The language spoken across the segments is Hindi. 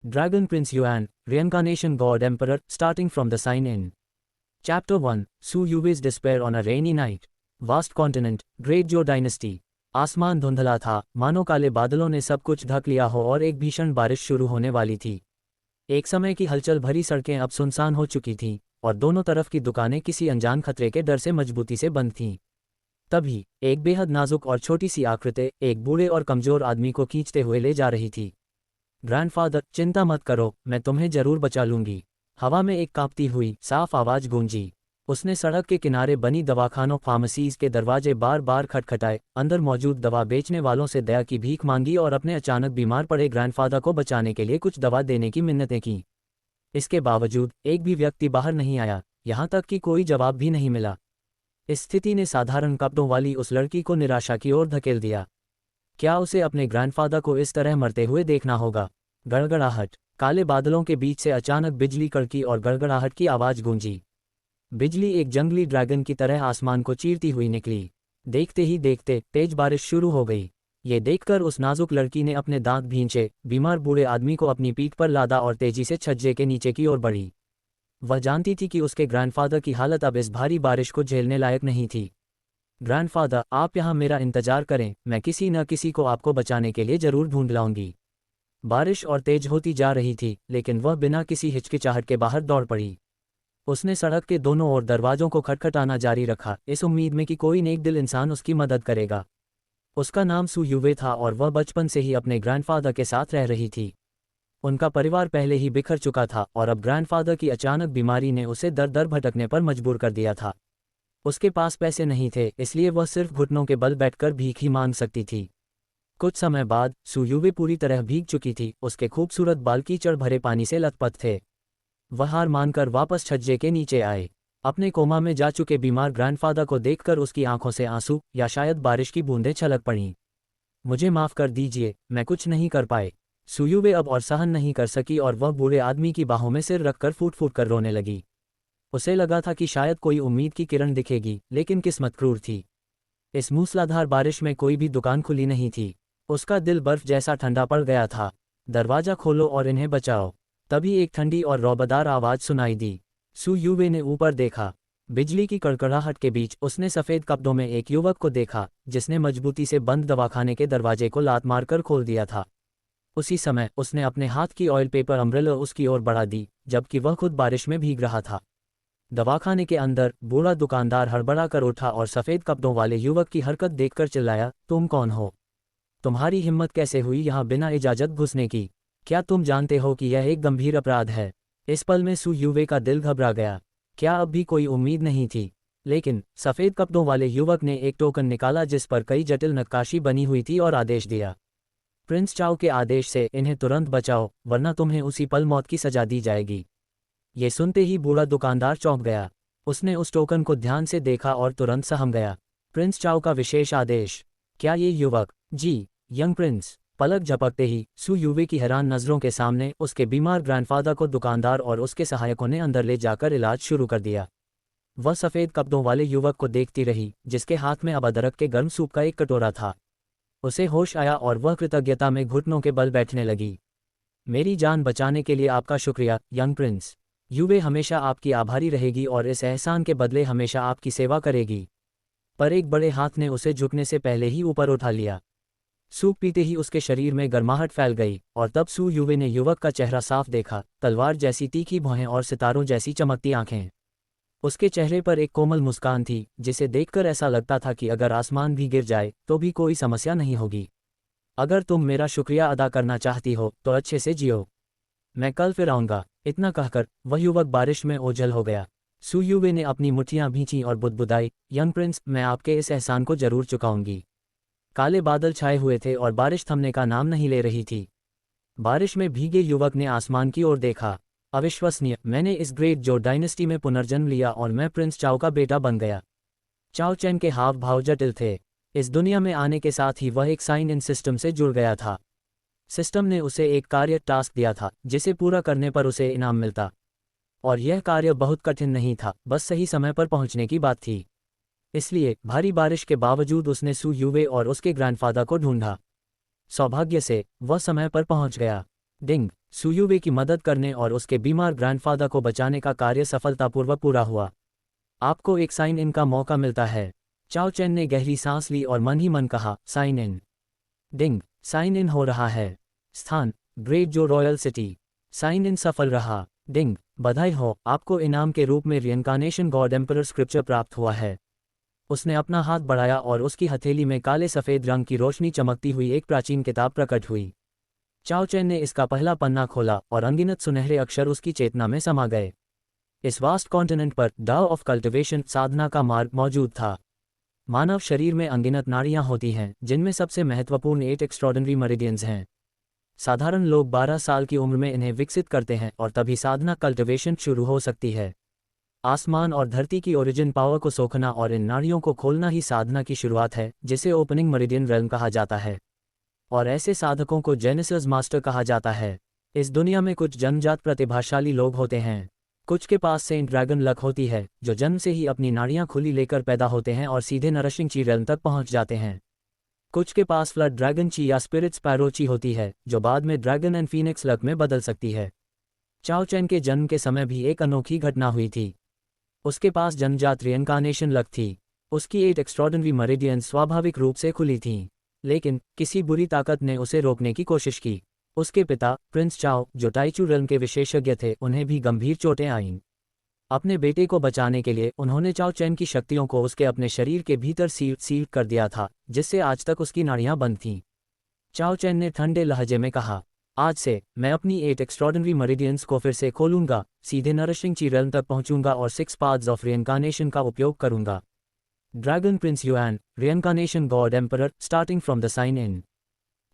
Dragon Prince Yuan, Reincarnation God Emperor, starting from the sign in. Chapter 1, Su Yuwei's Despair on a Rainy Night. Vast continent, Great Zhou Dynasty. आसमान धुंधला था, मानो काले बादलों ने सब कुछ ढक लिया हो और एक भीषण बारिश शुरू होने वाली थी। एक समय की हलचल भरी सड़कें अब सुनसान हो चुकी थीं, और दोनों तरफ की दुकानें किसी अनजान खतरे के डर से मजबूती से बंद थीं। तभी एक बेहद नाजुक और छोटी सी आकृति एक बूढ़े और कमजोर आदमी को खींचते हुए ले जा रही थी। ग्रैंडफादर, चिंता मत करो, मैं तुम्हें जरूर बचा लूंगी। हवा में एक कांपती हुई साफ आवाज गूंजी। उसने सड़क के किनारे बनी दवाखानों फार्मेसीज के दरवाजे बार बार खटखटाए, अंदर मौजूद दवा बेचने वालों से दया की भीख मांगी और अपने अचानक बीमार पड़े ग्रैंडफादर को बचाने के लिए कुछ दवा देने की मिन्नतें की। इसके बावजूद एक भी व्यक्ति बाहर नहीं आया, यहाँ तक कि कोई जवाब भी नहीं मिला। इस स्थिति ने साधारण कपड़ों वाली उस लड़की को निराशा की ओर धकेल दिया। क्या उसे अपने ग्रैंडफादर को इस तरह मरते हुए देखना होगा? गड़गड़ाहट। काले बादलों के बीच से अचानक बिजली कड़की और गड़गड़ाहट की आवाज गूंजी। बिजली एक जंगली ड्रैगन की तरह आसमान को चीरती हुई निकली। देखते ही देखते तेज बारिश शुरू हो गई। ये देखकर उस नाजुक लड़की ने अपने दांत भींचे, बीमार बूढ़े आदमी को अपनी पीठ पर लादा और तेजी से छज्जे के नीचे की ओर बढ़ी। वह जानती थी कि उसके ग्रैंडफादर की हालत अब इस भारी बारिश को झेलने लायक नहीं थी। ग्रैंडफादर, आप यहाँ मेरा इंतजार करें, मैं किसी न किसी को आपको बचाने के लिए जरूर ढूंढ लाऊंगी। बारिश और तेज होती जा रही थी, लेकिन वह बिना किसी हिचकिचाहट के बाहर दौड़ पड़ी। उसने सड़क के दोनों ओर दरवाजों को खटखटाना जारी रखा, इस उम्मीद में कि कोई नेक दिल इंसान उसकी मदद करेगा। उसका नाम सू युवे था और वह बचपन से ही अपने ग्रैंडफादर के साथ रह रही थी। उनका परिवार पहले ही बिखर चुका था और अब ग्रैंडफादर की अचानक बीमारी ने उसे दर दर भटकने पर मजबूर कर दिया था। उसके पास पैसे नहीं थे, इसलिए वह सिर्फ घुटनों के बल बैठकर भीख ही मांग सकती थी। कुछ समय बाद सू युवे पूरी तरह भीग चुकी थी, उसके खूबसूरत बाल कीचड़ भरे पानी से लथपथ थे। वह हार मानकर वापस छज्जे के नीचे आए। अपने कोमा में जा चुके बीमार ग्रैंडफादर को देखकर उसकी आंखों से आंसू या शायद बारिश की बूंदें छलक पड़ीं। मुझे माफ कर दीजिए, मैं कुछ नहीं कर पाए। सू युवे अब और सहन नहीं कर सकी और वह बूढ़े आदमी की बाहों में सिर रखकर फूट फूट कर रोने लगी। उसे लगा था कि शायद कोई उम्मीद की किरण दिखेगी, लेकिन किस्मत क्रूर थी। इस मूसलाधार बारिश में कोई भी दुकान खुली नहीं थी। उसका दिल बर्फ जैसा ठंडा पड़ गया था। दरवाजा खोलो और इन्हें बचाओ। तभी एक ठंडी और रौबदार आवाज सुनाई दी। सू युवे ने ऊपर देखा। बिजली की कड़कड़ाहट के बीच उसने सफ़ेद कपड़ों में एक युवक को देखा, जिसने मजबूती से बंद दवाखाने के दरवाजे को लात मारकर खोल दिया था। उसी समय उसने अपने हाथ की ऑयल पेपर अम्ब्रेला उसकी ओर बढ़ा दी, जबकि वह खुद बारिश में भीग रहा था। दवाखाने के अंदर बूढ़ा दुकानदार हड़बड़ा कर उठा और सफ़ेद कपड़ों वाले युवक की हरकत देखकर चिल्लाया, तुम कौन हो? तुम्हारी हिम्मत कैसे हुई यहाँ बिना इजाज़त घुसने की? क्या तुम जानते हो कि यह एक गंभीर अपराध है? इस पल में सू युवे का दिल घबरा गया। क्या अब भी कोई उम्मीद नहीं थी? लेकिन सफ़ेद कपड़ों वाले युवक ने एक टोकन निकाला जिस पर कई जटिल नक्काशी बनी हुई थी और आदेश दिया, प्रिंस चाओ के आदेश से इन्हें तुरंत बचाओ, वरना तुम्हें उसी पल मौत की सजा दी जाएगी। ये सुनते ही बूढ़ा दुकानदार चौंक गया। उसने उस टोकन को ध्यान से देखा और तुरंत सहम गया। प्रिंस चाओ का विशेष आदेश? क्या ये युवक? जी, यंग प्रिंस। पलक झपकते ही सू युवे की हैरान नज़रों के सामने उसके बीमार ग्रैंडफादर को दुकानदार और उसके सहायकों ने अंदर ले जाकर इलाज शुरू कर दिया। वह सफ़ेद कपड़ों वाले युवक को देखती रही, जिसके हाथ में अब अदरक के गर्म सूप का एक कटोरा था। उसे होश आया और वह कृतज्ञता में घुटनों के बल बैठने लगी। मेरी जान बचाने के लिए आपका शुक्रिया, यंग प्रिंस। युवे हमेशा आपकी आभारी रहेगी और इस एहसान के बदले हमेशा आपकी सेवा करेगी। पर एक बड़े हाथ ने उसे झुकने से पहले ही ऊपर उठा लिया। सूप पीते ही उसके शरीर में गर्माहट फैल गई और तब सू युवे ने युवक का चेहरा साफ देखा, तलवार जैसी तीखी भौहें और सितारों जैसी चमकती आंखें। उसके चेहरे पर एक कोमल मुस्कान थी, जिसे देखकर ऐसा लगता था कि अगर आसमान भी गिर जाए तो भी कोई समस्या नहीं होगी। अगर तुम मेरा शुक्रिया अदा करना चाहती हो तो अच्छे से जियो। मैं कल फिर आऊँगा। इतना कहकर वह युवक बारिश में ओझल हो गया। सू युवे ने अपनी मुट्ठियां भींची और बुदबुदाई, यंग प्रिंस, मैं आपके इस एहसान को जरूर चुकाऊंगी। काले बादल छाए हुए थे और बारिश थमने का नाम नहीं ले रही थी। बारिश में भीगे युवक ने आसमान की ओर देखा। अविश्वसनीय, मैंने इस ग्रेट जो डायनेस्टी में पुनर्जन्म लिया और मैं प्रिंस चाओ का बेटा बन गया। चाओ चैन के हाव भाव जटिल थे। इस दुनिया में आने के साथ ही वह एक साइन इन सिस्टम से जुड़ गया था। सिस्टम ने उसे एक कार्य टास्क दिया था, जिसे पूरा करने पर उसे इनाम मिलता। और यह कार्य बहुत कठिन नहीं था, बस सही समय पर पहुंचने की बात थी। इसलिए भारी बारिश के बावजूद उसने सू युवे और उसके ग्रैंडफादर को ढूंढा। सौभाग्य से वह समय पर पहुंच गया। डिंग। सुयुवे की मदद करने और उसके बीमार ग्रैंडफादर को बचाने का कार्य सफलतापूर्वक पूरा हुआ। आपको एक साइन इन का मौका मिलता है। चाओ चैन ने गहरी सांस ली और मन ही मन कहा, sign in. Ding, sign in हो रहा है। स्थान, ग्रेट जो रॉयल सिटी। साइन इन सफल रहा। डिंग, बधाई हो, आपको इनाम के रूप में रिइंकार्नेशन गॉड एम्परर स्क्रिप्चर प्राप्त हुआ है। उसने अपना हाथ बढ़ाया और उसकी हथेली में काले सफ़ेद रंग की रोशनी चमकती हुई एक प्राचीन किताब प्रकट हुई। चाओ चैन ने इसका पहला पन्ना खोला और अनगिनत सुनहरे अक्षर उसकी चेतना में समा गए। इस वास्ट कॉन्टिनेंट पर डाओ ऑफ कल्टिवेशन साधना का मार्ग मौजूद था। मानव शरीर में अनगिनत नाड़ियां होती हैं, जिनमें सबसे महत्वपूर्ण 8 एक्स्ट्रॉर्डिनरी मेरिडियंस हैं। साधारण लोग 12 साल की उम्र में इन्हें विकसित करते हैं और तभी साधना कल्टिवेशन शुरू हो सकती है। आसमान और धरती की ओरिजिन पावर को सोखना और इन नाड़ियों को खोलना ही साधना की शुरुआत है, जिसे ओपनिंग मेरिडियन रेल्म कहा जाता है। और ऐसे साधकों को जेनेसिस मास्टर कहा जाता है। इस दुनिया में कुछ जन्मजात प्रतिभाशाली लोग होते हैं। कुछ के पास सेंट ड्रैगन लक होती है, जो जन्म से ही अपनी नाड़ियां खुली लेकर पैदा होते हैं और सीधे नरिशिंग ची रेल्म तक पहुंच जाते हैं। कुछ के पास फ्लड ड्रैगन ची या स्पिरिट स्पैरो ची होती है, जो बाद में ड्रैगन एंड फीनिक्स लक में बदल सकती है। चाओ चैन के जन्म के समय भी एक अनोखी घटना हुई थी। उसके पास जन्मजात रिइंकार्नेशन लक थी। उसकी 8 एक्स्ट्रॉर्डिनरी मेरिडियंस स्वाभाविक रूप से खुली थीं, लेकिन किसी बुरी ताकत ने उसे रोकने की कोशिश की। उसके पिता प्रिंस चाओ, जो टाइचू रेल्म के विशेषज्ञ थे, उन्हें भी गंभीर चोटें आईं। अपने बेटे को बचाने के लिए उन्होंने चाओ चैन की शक्तियों को उसके अपने शरीर के भीतर सील कर दिया था, जिससे आज तक उसकी नाड़ियां बंद थीं। चाओ चैन ने ठंडे लहजे में कहा, आज से मैं अपनी 8 एक्स्ट्रॉर्डिनरी मेरिडियंस को फिर से खोलूंगा, सीधे नरिशिंग ची रेल्म तक पहुंचूंगा और 6 पाथ्स ऑफ रिइंकार्नेशन का उपयोग करूंगा। Dragon prince Yuan, reincarnation god emperor, starting from the sign in.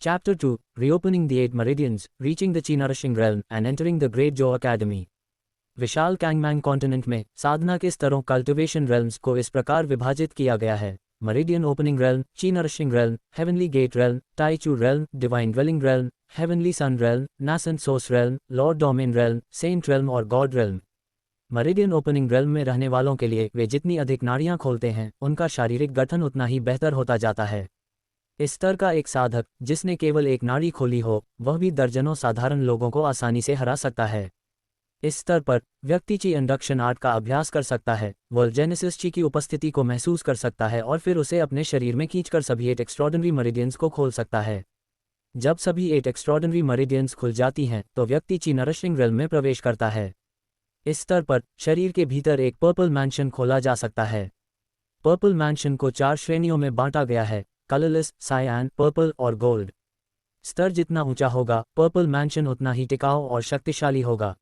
Chapter 2, Reopening the 8 Meridians, Reaching the Chi Nourishing Realm, and Entering the Great Jo Academy. विशाल कैंगमैंग कॉन्टिनेंट में साधना के स्तरों कल्टिवेशन रेल्म्स को इस प्रकार विभाजित किया गया है: meridian opening realm, chi nourishing realm, heavenly gate realm, Taichu realm, divine dwelling realm, heavenly sun realm, nascent source realm, lord domain realm, saint realm और god realm. Meridian opening realm में रहने वालों के लिए वे जितनी अधिक नाड़ियां खोलते हैं, उनका शारीरिक गठन उतना ही बेहतर होता जाता है। इस स्तर का एक साधक जिसने केवल एक नाड़ी खोली हो, वह भी दर्जनों साधारण लोगों को आसानी से हरा सकता है। इस स्तर पर व्यक्ति ची इंडक्शन आर्ट का अभ्यास कर सकता है, वह जेनेसिस ची की उपस्थिति को महसूस कर सकता है और फिर उसे अपने शरीर में खींचकर सभी 8 एक्स्ट्रॉर्डिनरी मेरिडियंस को खोल सकता है। जब सभी 8 एक्स्ट्रॉर्डिनरी मेरिडियंस खुल जाती हैं, तो व्यक्ति ची नरिशिंग रेल्म में प्रवेश करता है। इस स्तर पर शरीर के भीतर एक पर्पल मैंशन खोला जा सकता है। पर्पल मैंशन को 4 श्रेणियों में बांटा गया है: कलरलेस, सायान, पर्पल और गोल्ड। स्तर जितना ऊंचा होगा, पर्पल मैंशन उतना ही टिकाऊ और शक्तिशाली होगा।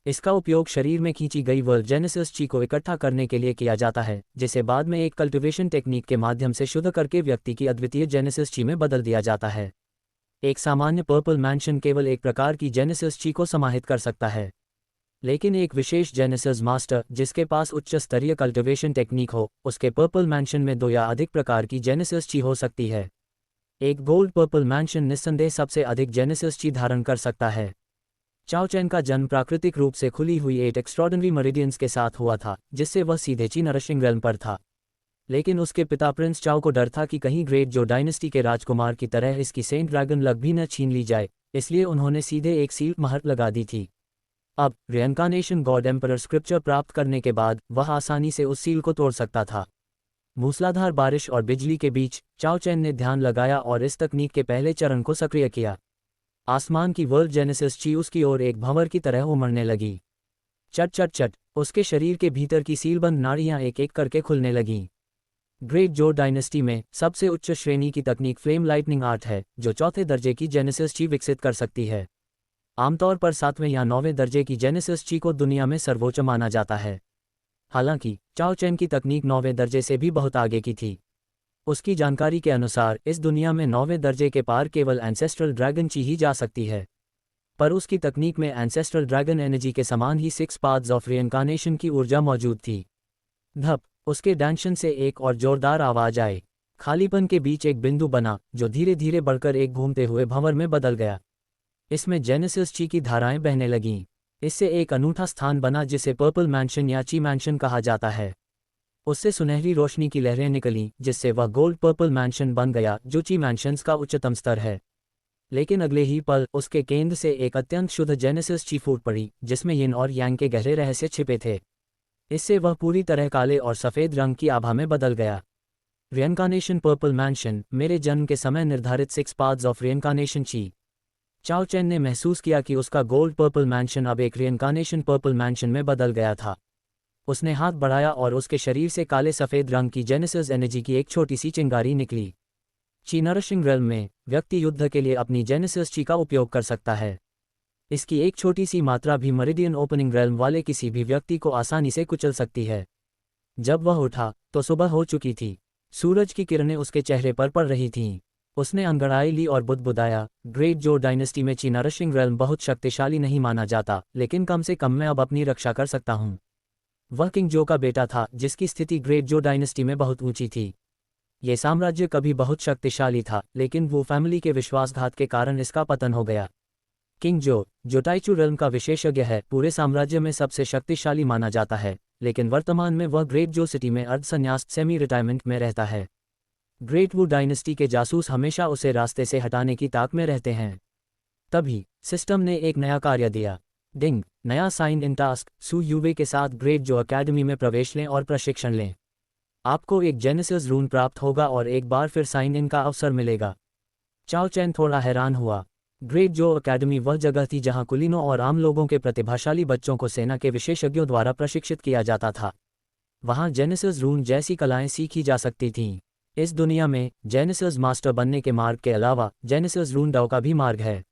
इसका उपयोग शरीर में खींची गई वर्ल्ड जेनेसिस ची को इकट्ठा करने के लिए किया जाता है, जिसे बाद में एक कल्टिवेशन टेक्निक के माध्यम से शुद्ध करके व्यक्ति की अद्वितीय जेनेसिस ची में बदल दिया जाता है। एक सामान्य पर्पल मैंशन केवल एक प्रकार की जेनेसिस ची को समाहित कर सकता है, लेकिन एक विशेष जेनेसिस मास्टर जिसके पास उच्च स्तरीय कल्टिवेशन टेक्निक हो, उसके पर्पल मैंशन में 2 या अधिक प्रकार की जेनेसिस ची हो सकती है। एक गोल्ड पर्पल मैंशन निस्संदेह सबसे अधिक जेनेसिस ची धारण कर सकता है। चाओ चैन का जन्म प्राकृतिक रूप से खुली हुई 8 एक्स्ट्रॉर्डिनरी मेरिडियंस के साथ हुआ था, जिससे वह सीधे ची नरिशिंग रेल्म पर था। लेकिन उसके पिता प्रिंस चाओ को डर था कि कहीं ग्रेट जो डायनेस्टी के राजकुमार की तरह इसकी सेंट ड्रैगन लक भी न छीन ली जाए, इसलिए उन्होंने सीधे एक सील महर लगा दी थी। अब रिइंकार्नेशन गॉड एम्परर स्क्रिप्चर प्राप्त करने के बाद वह आसानी से उस सील को तोड़ सकता था। मूसलाधार बारिश और बिजली के बीच चाओ चैन ने ध्यान लगाया और इस तकनीक के पहले चरण को सक्रिय किया। आसमान की वर्ल्ड जेनेसिस ची उसकी ओर एक भंवर की तरह उमड़ने लगी। चट चट चट, उसके शरीर के भीतर की सीलबंद नाड़ियां एक एक करके खुलने लगीं। ग्रेट जो डायनेस्टी में सबसे उच्च श्रेणी की तकनीक फ्लेम लाइटनिंग आर्ट है, जो 4थे दर्जे की जेनेसिस ची विकसित कर सकती है। आमतौर पर 7वें या 9वें दर्जे की जेनेसिस ची को दुनिया में सर्वोच्च माना जाता है। हालांकि चाओ चैन की तकनीक 9वें दर्जे से भी बहुत आगे की थी। उसकी जानकारी के अनुसार इस दुनिया में 9वें दर्जे के पार केवल एंसेस्ट्रल ड्रैगन ची ही जा सकती है। पर उसकी तकनीक में एंसेस्ट्रल ड्रैगन एनर्जी के समान ही 6 पाथ्स ऑफ रिइंकार्नेशन की ऊर्जा मौजूद थी। धप, उसके डैंशन से एक और जोरदार आवाज आई। खालीपन के बीच एक बिंदु बना, जो धीरे धीरे बढ़कर एक घूमते हुए भंवर में बदल गया। इसमें जेनेसिस ची की धाराएं बहने लगीं। इससे एक अनूठा स्थान बना जिसे पर्पल मैंशन या ची मैंशन कहा जाता है। उससे सुनहरी रोशनी की लहरें निकलीं, जिससे वह गोल्ड पर्पल मैंशन बन गया, जो ची मैंशंस का उच्चतम स्तर है। लेकिन अगले ही पल उसके केंद्र से एक अत्यंत शुद्ध जेनेसिस ची फूट पड़ी, जिसमें यिन और यांग के गहरे रहस्य छिपे थे। इससे वह पूरी तरह काले और सफ़ेद रंग की आभा में बदल गया। रियनकार्नेशन पर्पल मैंशन, मेरे जन्म के समय निर्धारित 6 पाथ्स ऑफ रियनकार्नेशन ची। चाओ चैन ने महसूस किया कि उसका गोल्ड पर्पल मैंशन अब एक रियनकार्नेशन पर्पल मैंशन में बदल गया था। उसने हाथ बढ़ाया और उसके शरीर से काले सफ़ेद रंग की जेनेसिस एनर्जी की एक छोटी सी चिंगारी निकली। ची नरिशिंग रेल्म में व्यक्ति युद्ध के लिए अपनी जेनेसिस ची का उपयोग कर सकता है। इसकी एक छोटी सी मात्रा भी मेरिडियन ओपनिंग रेल्म वाले किसी भी व्यक्ति को आसानी से कुचल सकती है। जब वह उठा तो सुबह हो चुकी थी। सूरज की किरणें उसके चेहरे पर पड़ रही थीं। उसने अंगड़ाई ली और बुदबुदाया, ग्रेट जो डायनेस्टी में ची नरिशिंग रेल्म बहुत शक्तिशाली नहीं माना जाता, लेकिन कम से कम मैं अब अपनी रक्षा कर सकता हूँ। वह किंग जो का बेटा था, जिसकी स्थिति ग्रेट जो डायनेस्टी में बहुत ऊंची थी। ये साम्राज्य कभी बहुत शक्तिशाली था, लेकिन वो फैमिली के विश्वासघात के कारण इसका पतन हो गया। किंग जो टाइचू रेल्म का विशेषज्ञ है, पूरे साम्राज्य में सबसे शक्तिशाली माना जाता है, लेकिन वर्तमान में वह ग्रेट जो सिटी में अर्धसन्यास सेमी रिटायरमेंट में रहता है। ग्रेट वू डायनेस्टी के जासूस हमेशा उसे रास्ते से हटाने की ताक में रहते हैं। तभी सिस्टम ने एक नया कार्य दिया। डिंग, नया साइन इन टास्क, सू यूवे के साथ ग्रेट जो अकेडमी में प्रवेश लें और प्रशिक्षण लें। आपको एक जेनेसिस रून प्राप्त होगा और एक बार फिर साइन इन का अवसर मिलेगा। चाओ चैन थोड़ा हैरान हुआ। ग्रेट जो अकेडमी वह जगह थी जहां कुलीनों और आम लोगों के प्रतिभाशाली बच्चों को सेना के विशेषज्ञों द्वारा प्रशिक्षित किया जाता था। वहां जेनेसिस रून जैसी कलाएं सीखी जा सकती थीं। इस दुनिया में जेनेसिस मास्टर बनने के मार्ग के अलावा जेनेसिस रून डाउ का भी मार्ग है।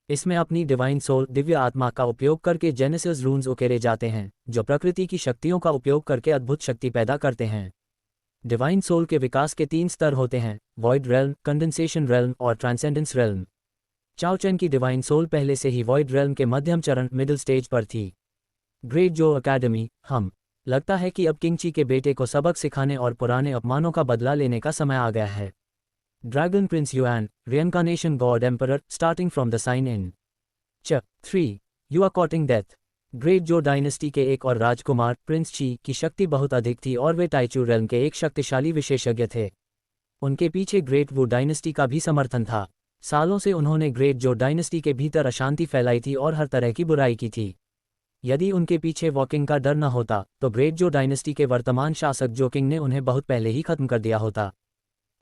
इसमें अपनी डिवाइन सोल, दिव्य आत्मा का उपयोग करके जेनेसिस रून्स उकेरे जाते हैं, जो प्रकृति की शक्तियों का उपयोग करके अद्भुत शक्ति पैदा करते हैं। डिवाइन सोल के विकास के 3 स्तर होते हैं: वॉइड रेल्म, कंडेंसेशन रेल्म और ट्रांसेंडेंस रेल्म। चाओ चैन की डिवाइन सोल पहले से ही वॉइड रेल्म के मध्यम चरण मिडिल स्टेज पर थी। ग्रेट जो अकेडमी, लगता है कि अब किंगची के बेटे को सबक सिखाने और पुराने अपमानों का बदला लेने का समय आ गया है। Dragon prince Yuan, reincarnation god emperor, starting from the sign in. 3. You are courting death. Great Jo dynasty के एक और राजकुमार प्रिंस ची की शक्ति बहुत अधिक थी और वे टाइचू रेल्म के एक शक्तिशाली विशेषज्ञ थे। उनके पीछे ग्रेट वू डायनेस्टी का भी समर्थन था। सालों से उन्होंने ग्रेट जो डायनेस्टी के भीतर अशांति फैलाई थी और हर तरह की बुराई की थी। यदि उनके पीछे वॉकिंग का डर न होता तो ग्रेट जो डायनेस्टी के वर्तमान शासक जो किंग ने उन्हें बहुत पहले ही खत्म कर दिया होता।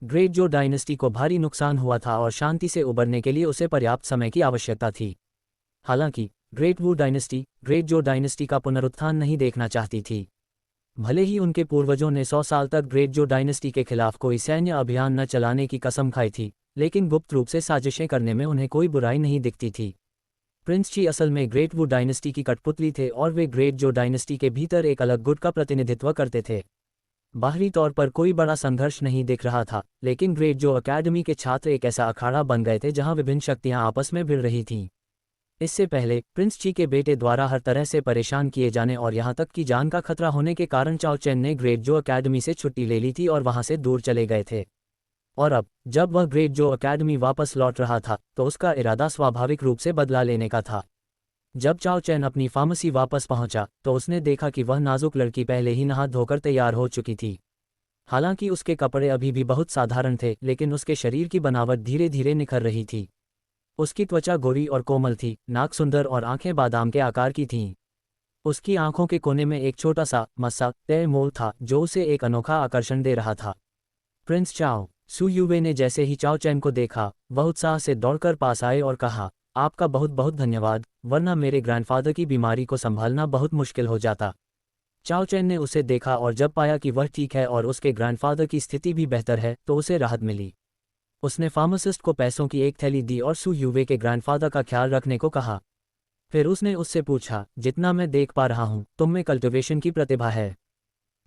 ग्रेट जो डायनेस्टी को भारी नुकसान हुआ था और शांति से उबरने के लिए उसे पर्याप्त समय की आवश्यकता थी। हालांकि ग्रेट वू डायनेस्टी ग्रेट जो डायनेस्टी का पुनरुत्थान नहीं देखना चाहती थी। भले ही उनके पूर्वजों ने 100 साल तक ग्रेट जो डायनेस्टी के खिलाफ कोई सैन्य अभियान न चलाने की कसम खाई थी, लेकिन गुप्त रूप से साजिशें करने में उन्हें कोई बुराई नहीं दिखती थी। प्रिंस ची असल में ग्रेट वू डायनेस्टी की कठपुतली थे और वे ग्रेट जो डायनेस्टी के भीतर एक अलग गुट का प्रतिनिधित्व करते थे। बाहरी तौर पर कोई बड़ा संघर्ष नहीं दिख रहा था, लेकिन ग्रेट जो अकेडमी के छात्र एक ऐसा अखाड़ा बन गए थे जहां विभिन्न शक्तियां आपस में भिड़ रही थीं। इससे पहले प्रिंस ची के बेटे द्वारा हर तरह से परेशान किए जाने और यहां तक कि जान का खतरा होने के कारण चाओ चैन ने ग्रेट जो अकेडमी से छुट्टी ले ली थी और वहां से दूर चले गए थे। और अब जब वह ग्रेट जो अकेडमी वापस लौट रहा था तो उसका इरादा स्वाभाविक रूप से बदला लेने का था। जब चाओ चैन अपनी फार्मेसी वापस पहुंचा तो उसने देखा कि वह नाजुक लड़की पहले ही नहा धोकर तैयार हो चुकी थी। हालांकि उसके कपड़े अभी भी बहुत साधारण थे, लेकिन उसके शरीर की बनावट धीरे धीरे निखर रही थी। उसकी त्वचा गोरी और कोमल थी, नाक सुंदर और आंखें बादाम के आकार की थीं। उसकी आंखों के कोने में एक छोटा सा मस्सा तय मोल था जो उसे एक अनोखा आकर्षण दे रहा था। प्रिंस चाओ, सू यूवे ने जैसे ही चाओ चैन को देखा, वह उत्साह से दौड़कर पास आए और कहा, आपका बहुत बहुत धन्यवाद, वरना मेरे ग्रैंडफादर की बीमारी को संभालना बहुत मुश्किल हो जाता। चाओ चैन ने उसे देखा और जब पाया कि वह ठीक है और उसके ग्रैंडफादर की स्थिति भी बेहतर है तो उसे राहत मिली। उसने फार्मासिस्ट को पैसों की एक थैली दी और सू यूवे के ग्रैंडफादर का ख्याल रखने को कहा। फिर उसने उससे पूछा, जितना मैं देख पा रहा हूँ तुम में कल्टिवेशन की प्रतिभा है।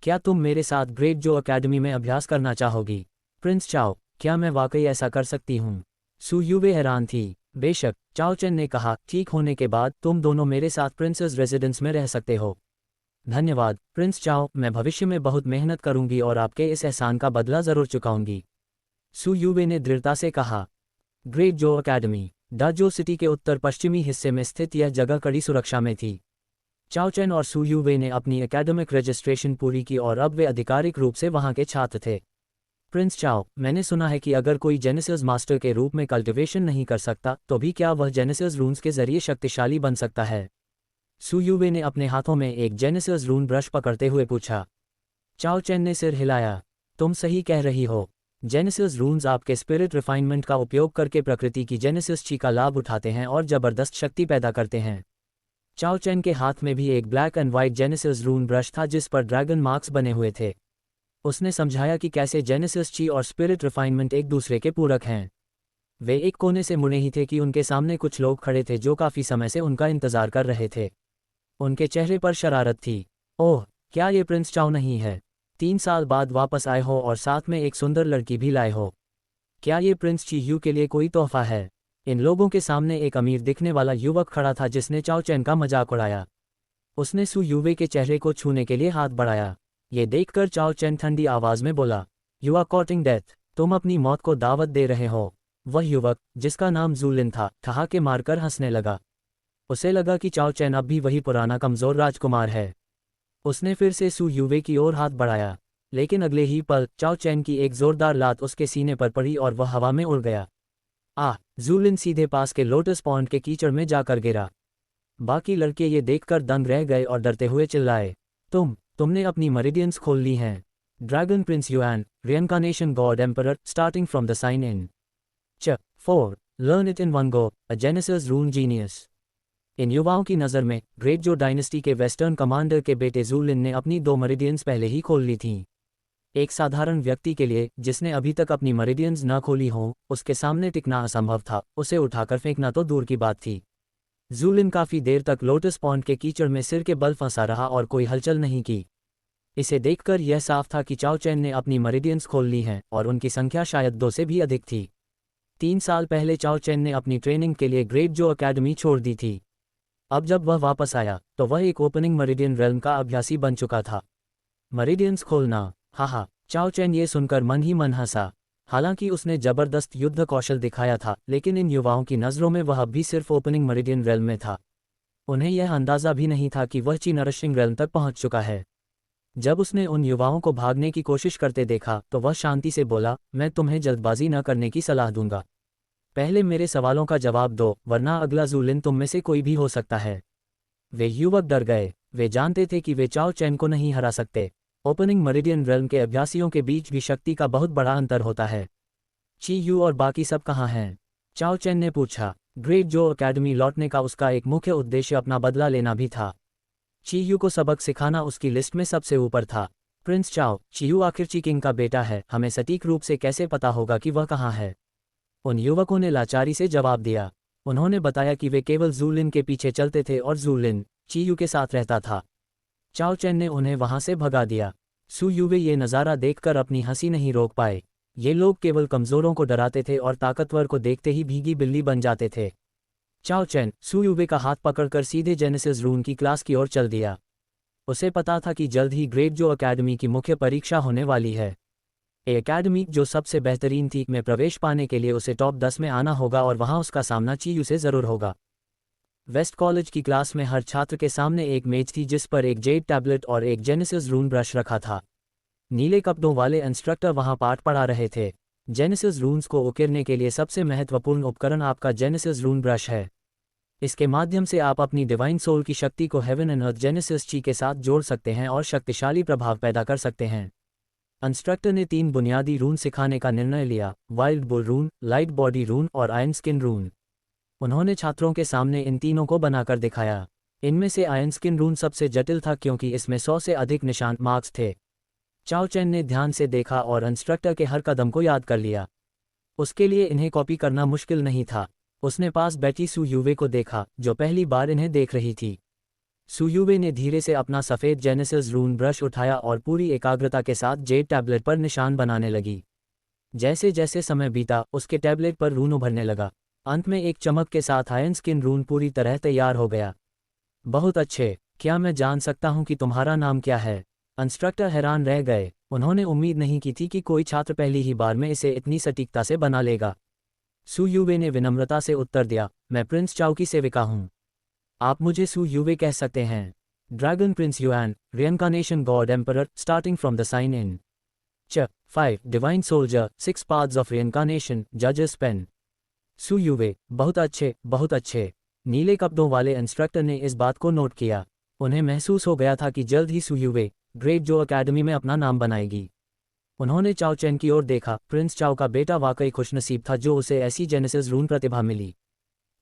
क्या तुम मेरे साथ ग्रेट जो अकेडमी में अभ्यास करना चाहोगी? प्रिंस चाओ, क्या मैं वाकई ऐसा कर सकती हूँ? सू यूवे हैरान थी। बेशक, चाओ चैन ने कहा, ठीक होने के बाद तुम दोनों मेरे साथ प्रिंसेस रेजिडेंस में रह सकते हो। धन्यवाद प्रिंस चाओ, मैं भविष्य में बहुत मेहनत करूंगी और आपके इस एहसान का बदला जरूर चुकाऊंगी। सू यूवे ने दृढ़ता से कहा। ग्रेट जो अकेडमी डाजो सिटी के उत्तर पश्चिमी हिस्से में स्थित यह जगह कड़ी सुरक्षा में थी। चाओ चैन और सू यूवे ने अपनी एकेडमिक रजिस्ट्रेशन पूरी की और अब वे आधिकारिक रूप से वहां के छात्र थे। प्रिंस चाओ, मैंने सुना है कि अगर कोई जेनेसिस मास्टर के रूप में कल्टिवेशन नहीं कर सकता तो भी क्या वह जेनेसिस रून्स के जरिए शक्तिशाली बन सकता है? सू यूवे ने अपने हाथों में एक जेनेसिस रून ब्रश पकड़ते हुए पूछा। चाओ चैन ने सिर हिलाया। तुम सही कह रही हो। जेनेसिस रून्स आपके स्पिरिट रिफाइनमेंट का उपयोग करके प्रकृति की जेनेसिस ची का लाभ उठाते हैं और जबरदस्त शक्ति पैदा करते हैं। चाओ चैन के हाथ में भी एक black and white genesis rune brush था जिस पर ड्रैगन मार्क्स बने हुए थे। उसने समझाया कि कैसे जेनेसिस ची और स्पिरिट रिफाइनमेंट एक दूसरे के पूरक हैं। वे एक कोने से मुड़े ही थे कि उनके सामने कुछ लोग खड़े थे जो काफ़ी समय से उनका इंतजार कर रहे थे। उनके चेहरे पर शरारत थी। ओह, क्या ये प्रिंस चाओ नहीं है? 3 साल बाद वापस आए हो और साथ में एक सुंदर लड़की भी लाए हो। क्या ये प्रिंस ची यू के लिए कोई तोहफा है? इन लोगों के सामने एक अमीर दिखने वाला युवक खड़ा था जिसने चाओ चैन का मजाक उड़ाया। उसने सू यूवे के चेहरे को छूने के लिए हाथ बढ़ाया। ये देखकर चाओ चैन ठंडी आवाज में बोला, यू आर कॉटिंग डेथ। तुम अपनी मौत को दावत दे रहे हो। वह युवक, जिसका नाम जूलिन था, ठहाके मारकर हंसने लगा। उसे लगा कि चाओ चैन अब भी वही पुराना कमजोर राजकुमार है। उसने फिर से सू यूवे की ओर हाथ बढ़ाया, लेकिन अगले ही पल चाओ चैन की एक जोरदार लात उसके सीने पर पड़ी और वह हवा में उड़ गया। जूलिन सीधे पास के लोटस पॉन्ड के कीचड़ में जाकर गिरा। बाकी लड़के ये देखकर दंग रह गए और डरते हुए चिल्लाए, तुमने अपनी मरिडियंस खोल ली हैं। Dragon prince Yuan, reincarnation god emperor, starting from the sign in. 4. Learn it in one go, a genesis rune genius. इन युवाओं की नज़र में ग्रेट जो डायनेस्टी के वेस्टर्न कमांडर के बेटे जूलिन ने अपनी 2 मरिडियंस पहले ही खोल ली थीं। एक साधारण व्यक्ति के लिए जिसने अभी तक अपनी मरिडियंस न खोली हों, उसके सामने टिकना असंभव था। उसे उठाकर फेंकना तो दूर की बात थी। जूलिन काफ़ी देर तक लोटस पॉन्ड के कीचड़ में सिर के बल फंसा रहा और कोई हलचल नहीं की। इसे देखकर यह साफ था कि चाओ चैन ने अपनी मरिडियंस खोल ली हैं और उनकी संख्या शायद 2 से भी अधिक थी। 3 साल पहले चाओ चैन ने अपनी ट्रेनिंग के लिए ग्रेट जो अकेडमी छोड़ दी थी। अब जब वह वापस आया तो वह एक ओपनिंग मरिडियन रेल्म का अभ्यासी बन चुका था। मरिडियंस खोलना, हाँ, चाओ चैन ये सुनकर मन ही मन हंसा। हालांकि उसने जबरदस्त युद्ध कौशल दिखाया था, लेकिन इन युवाओं की नज़रों में वह अब भी सिर्फ ओपनिंग मरिडियन रेल्म में था। उन्हें यह अंदाज़ा भी नहीं था कि वह ची नरिशिंग रेल्म तक पहुंच चुका है। जब उसने उन युवाओं को भागने की कोशिश करते देखा तो वह शांति से बोला, मैं तुम्हें जल्दबाजी न करने की सलाह दूंगा। पहले मेरे सवालों का जवाब दो, वरना अगला जूलिन तुम में से कोई भी हो सकता है। वे युवक डर गए। वे जानते थे कि वे चाओ चैन को नहीं हरा सकते। ओपनिंग मरिडियन रेल्म के अभ्यासियों के बीच भी शक्ति का बहुत बड़ा अंतर होता है। ची यू और बाकी सब कहाँ हैं? चाओ चैन ने पूछा। ग्रेट जो अकेडमी लौटने का उसका एक मुख्य उद्देश्य अपना बदला लेना भी था। ची यू को सबक सिखाना उसकी लिस्ट में सबसे ऊपर था। प्रिंस चाओ, ची यू आखिर ची किंग का बेटा है, हमें सटीक रूप से कैसे पता होगा कि वह कहाँ है? उन युवकों ने लाचारी से जवाब दिया। उन्होंने बताया कि वे केवल जूलिन के पीछे चलते थे और जूलिन ची यू के साथ रहता था। चाओ चैन ने उन्हें वहां से भगा दिया। सू यूवे ये नज़ारा देखकर अपनी हंसी नहीं रोक पाए। ये लोग केवल कमज़ोरों को डराते थे और ताकतवर को देखते ही भीगी बिल्ली बन जाते थे। चाओ चैन सू यूवे का हाथ पकड़कर सीधे जेनेसिस रून की क्लास की ओर चल दिया। उसे पता था कि जल्द ही ग्रेट जो अकेडमी की मुख्य परीक्षा होने वाली है। एकेडमी जो सबसे बेहतरीन थी में प्रवेश पाने के लिए उसे टॉप 10 में आना होगा और वहां उसका सामना ची यू से ज़रूर होगा। वेस्ट कॉलेज की क्लास में हर छात्र के सामने एक मेज थी जिस पर एक जेड टैबलेट और एक जेनेसिस रून ब्रश रखा था। नीले कपड़ों वाले इंस्ट्रक्टर वहां पाठ पढ़ा रहे थे। जेनेसिस रून्स को उकेरने के लिए सबसे महत्वपूर्ण उपकरण आपका जेनेसिस रून ब्रश है। इसके माध्यम से आप अपनी डिवाइन सोल की शक्ति को हेवन एंड अर्थ जेनेसिस ची के साथ जोड़ सकते हैं और शक्तिशाली प्रभाव पैदा कर सकते हैं। इंस्ट्रक्टर ने 3 बुनियादी रून सिखाने का निर्णय लिया, वाइल्ड बुल रून, लाइट बॉडी रून और आयन स्किन रून। उन्होंने छात्रों के सामने इन तीनों को बनाकर दिखाया। इनमें से आयन स्किन रून सबसे जटिल था क्योंकि इसमें 100 से अधिक निशान मार्क्स थे। चाओ चैन ने ध्यान से देखा और इंस्ट्रक्टर के हर कदम को याद कर लिया। उसके लिए इन्हें कॉपी करना मुश्किल नहीं था। उसने पास बैठी सू यूवे को देखा, जो पहली बार इन्हें देख रही थी। सू यूवे ने धीरे से अपना सफ़ेद जेनेसिस रून ब्रश उठाया और पूरी एकाग्रता के साथ जेड टैबलेट पर निशान बनाने लगी। जैसे जैसे समय बीता, उसके टैबलेट पर रून उभरने लगा। अंत में एक चमक के साथ आयन स्किन रून पूरी तरह तैयार हो गया। बहुत अच्छे। क्या मैं जान सकता हूं कि तुम्हारा नाम क्या है? इंस्ट्रक्टर हैरान रह गए। उन्होंने उम्मीद नहीं की थी कि कोई छात्र पहली ही बार में इसे इतनी सटीकता से बना लेगा। सू यूवे ने विनम्रता से उत्तर दिया, मैं प्रिंस चाओ की सेविका हूं। आप मुझे सू यूवे कह सकते हैं। Dragon prince Yuan, reincarnation god emperor, starting from the sign in. च 5 divine soldier 6 paths of reincarnation जजेस पेन। सू यूवे बहुत अच्छे बहुत अच्छे। नीले कपड़ों वाले इंस्ट्रक्टर ने इस बात को नोट किया। उन्हें महसूस हो गया था कि जल्द ही सू यूवे ग्रेट जो अकेडमी में अपना नाम बनाएगी। उन्होंने चाओ चैन की ओर देखा। प्रिंस चाओ का बेटा वाकई खुशनसीब था जो उसे ऐसी जेनेसिस रून प्रतिभा मिली।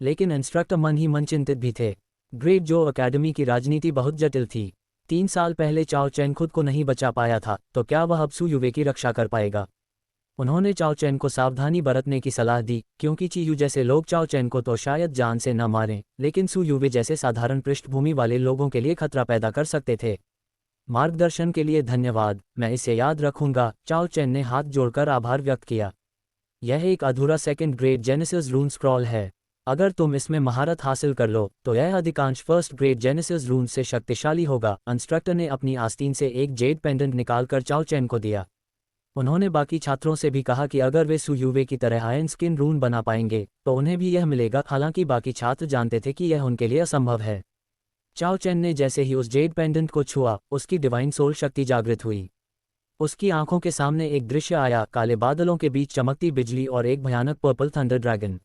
लेकिन इंस्ट्रक्टर मन ही मन चिंतित भी थे। ग्रेट जो अकेडमी की राजनीति बहुत जटिल थी। 3 साल पहले चाओ चैन खुद को नहीं बचा पाया था, तो क्या वह अब सू यूवे की रक्षा कर पाएगा? उन्होंने चाओ चैन को सावधानी बरतने की सलाह दी, क्योंकि ची यू जैसे लोग चाओ चैन को तो शायद जान से न मारें, लेकिन सू यूवे जैसे साधारण पृष्ठभूमि वाले लोगों के लिए खतरा पैदा कर सकते थे। मार्गदर्शन के लिए धन्यवाद, मैं इसे याद रखूंगा। चाओ चैन ने हाथ जोड़कर आभार व्यक्त किया। यह एक अधूरा सेकंड ग्रेड जेनेसिस रून स्क्रॉल है। अगर तुम इसमें महारत हासिल कर लो तो यह अधिकांश फर्स्ट ग्रेड जेनेसिस रून से शक्तिशाली होगा। इंस्ट्रक्टर ने अपनी आस्तीन से एक जेड पेंडेंट निकालकर चाओ चैन को दिया। उन्होंने बाकी छात्रों से भी कहा कि अगर वे सू यूवे की तरह आयन स्किन रून बना पाएंगे तो उन्हें भी यह मिलेगा। हालांकि बाकी छात्र जानते थे कि यह उनके लिए असंभव है। चाओ चैन ने जैसे ही उस जेड पेंडेंट को छुआ, उसकी डिवाइन सोल शक्ति जागृत हुई। उसकी आंखों के सामने एक दृश्य आया, काले बादलों के बीच चमकती बिजली और एक भयानक पर्पल थंडर ड्रैगन।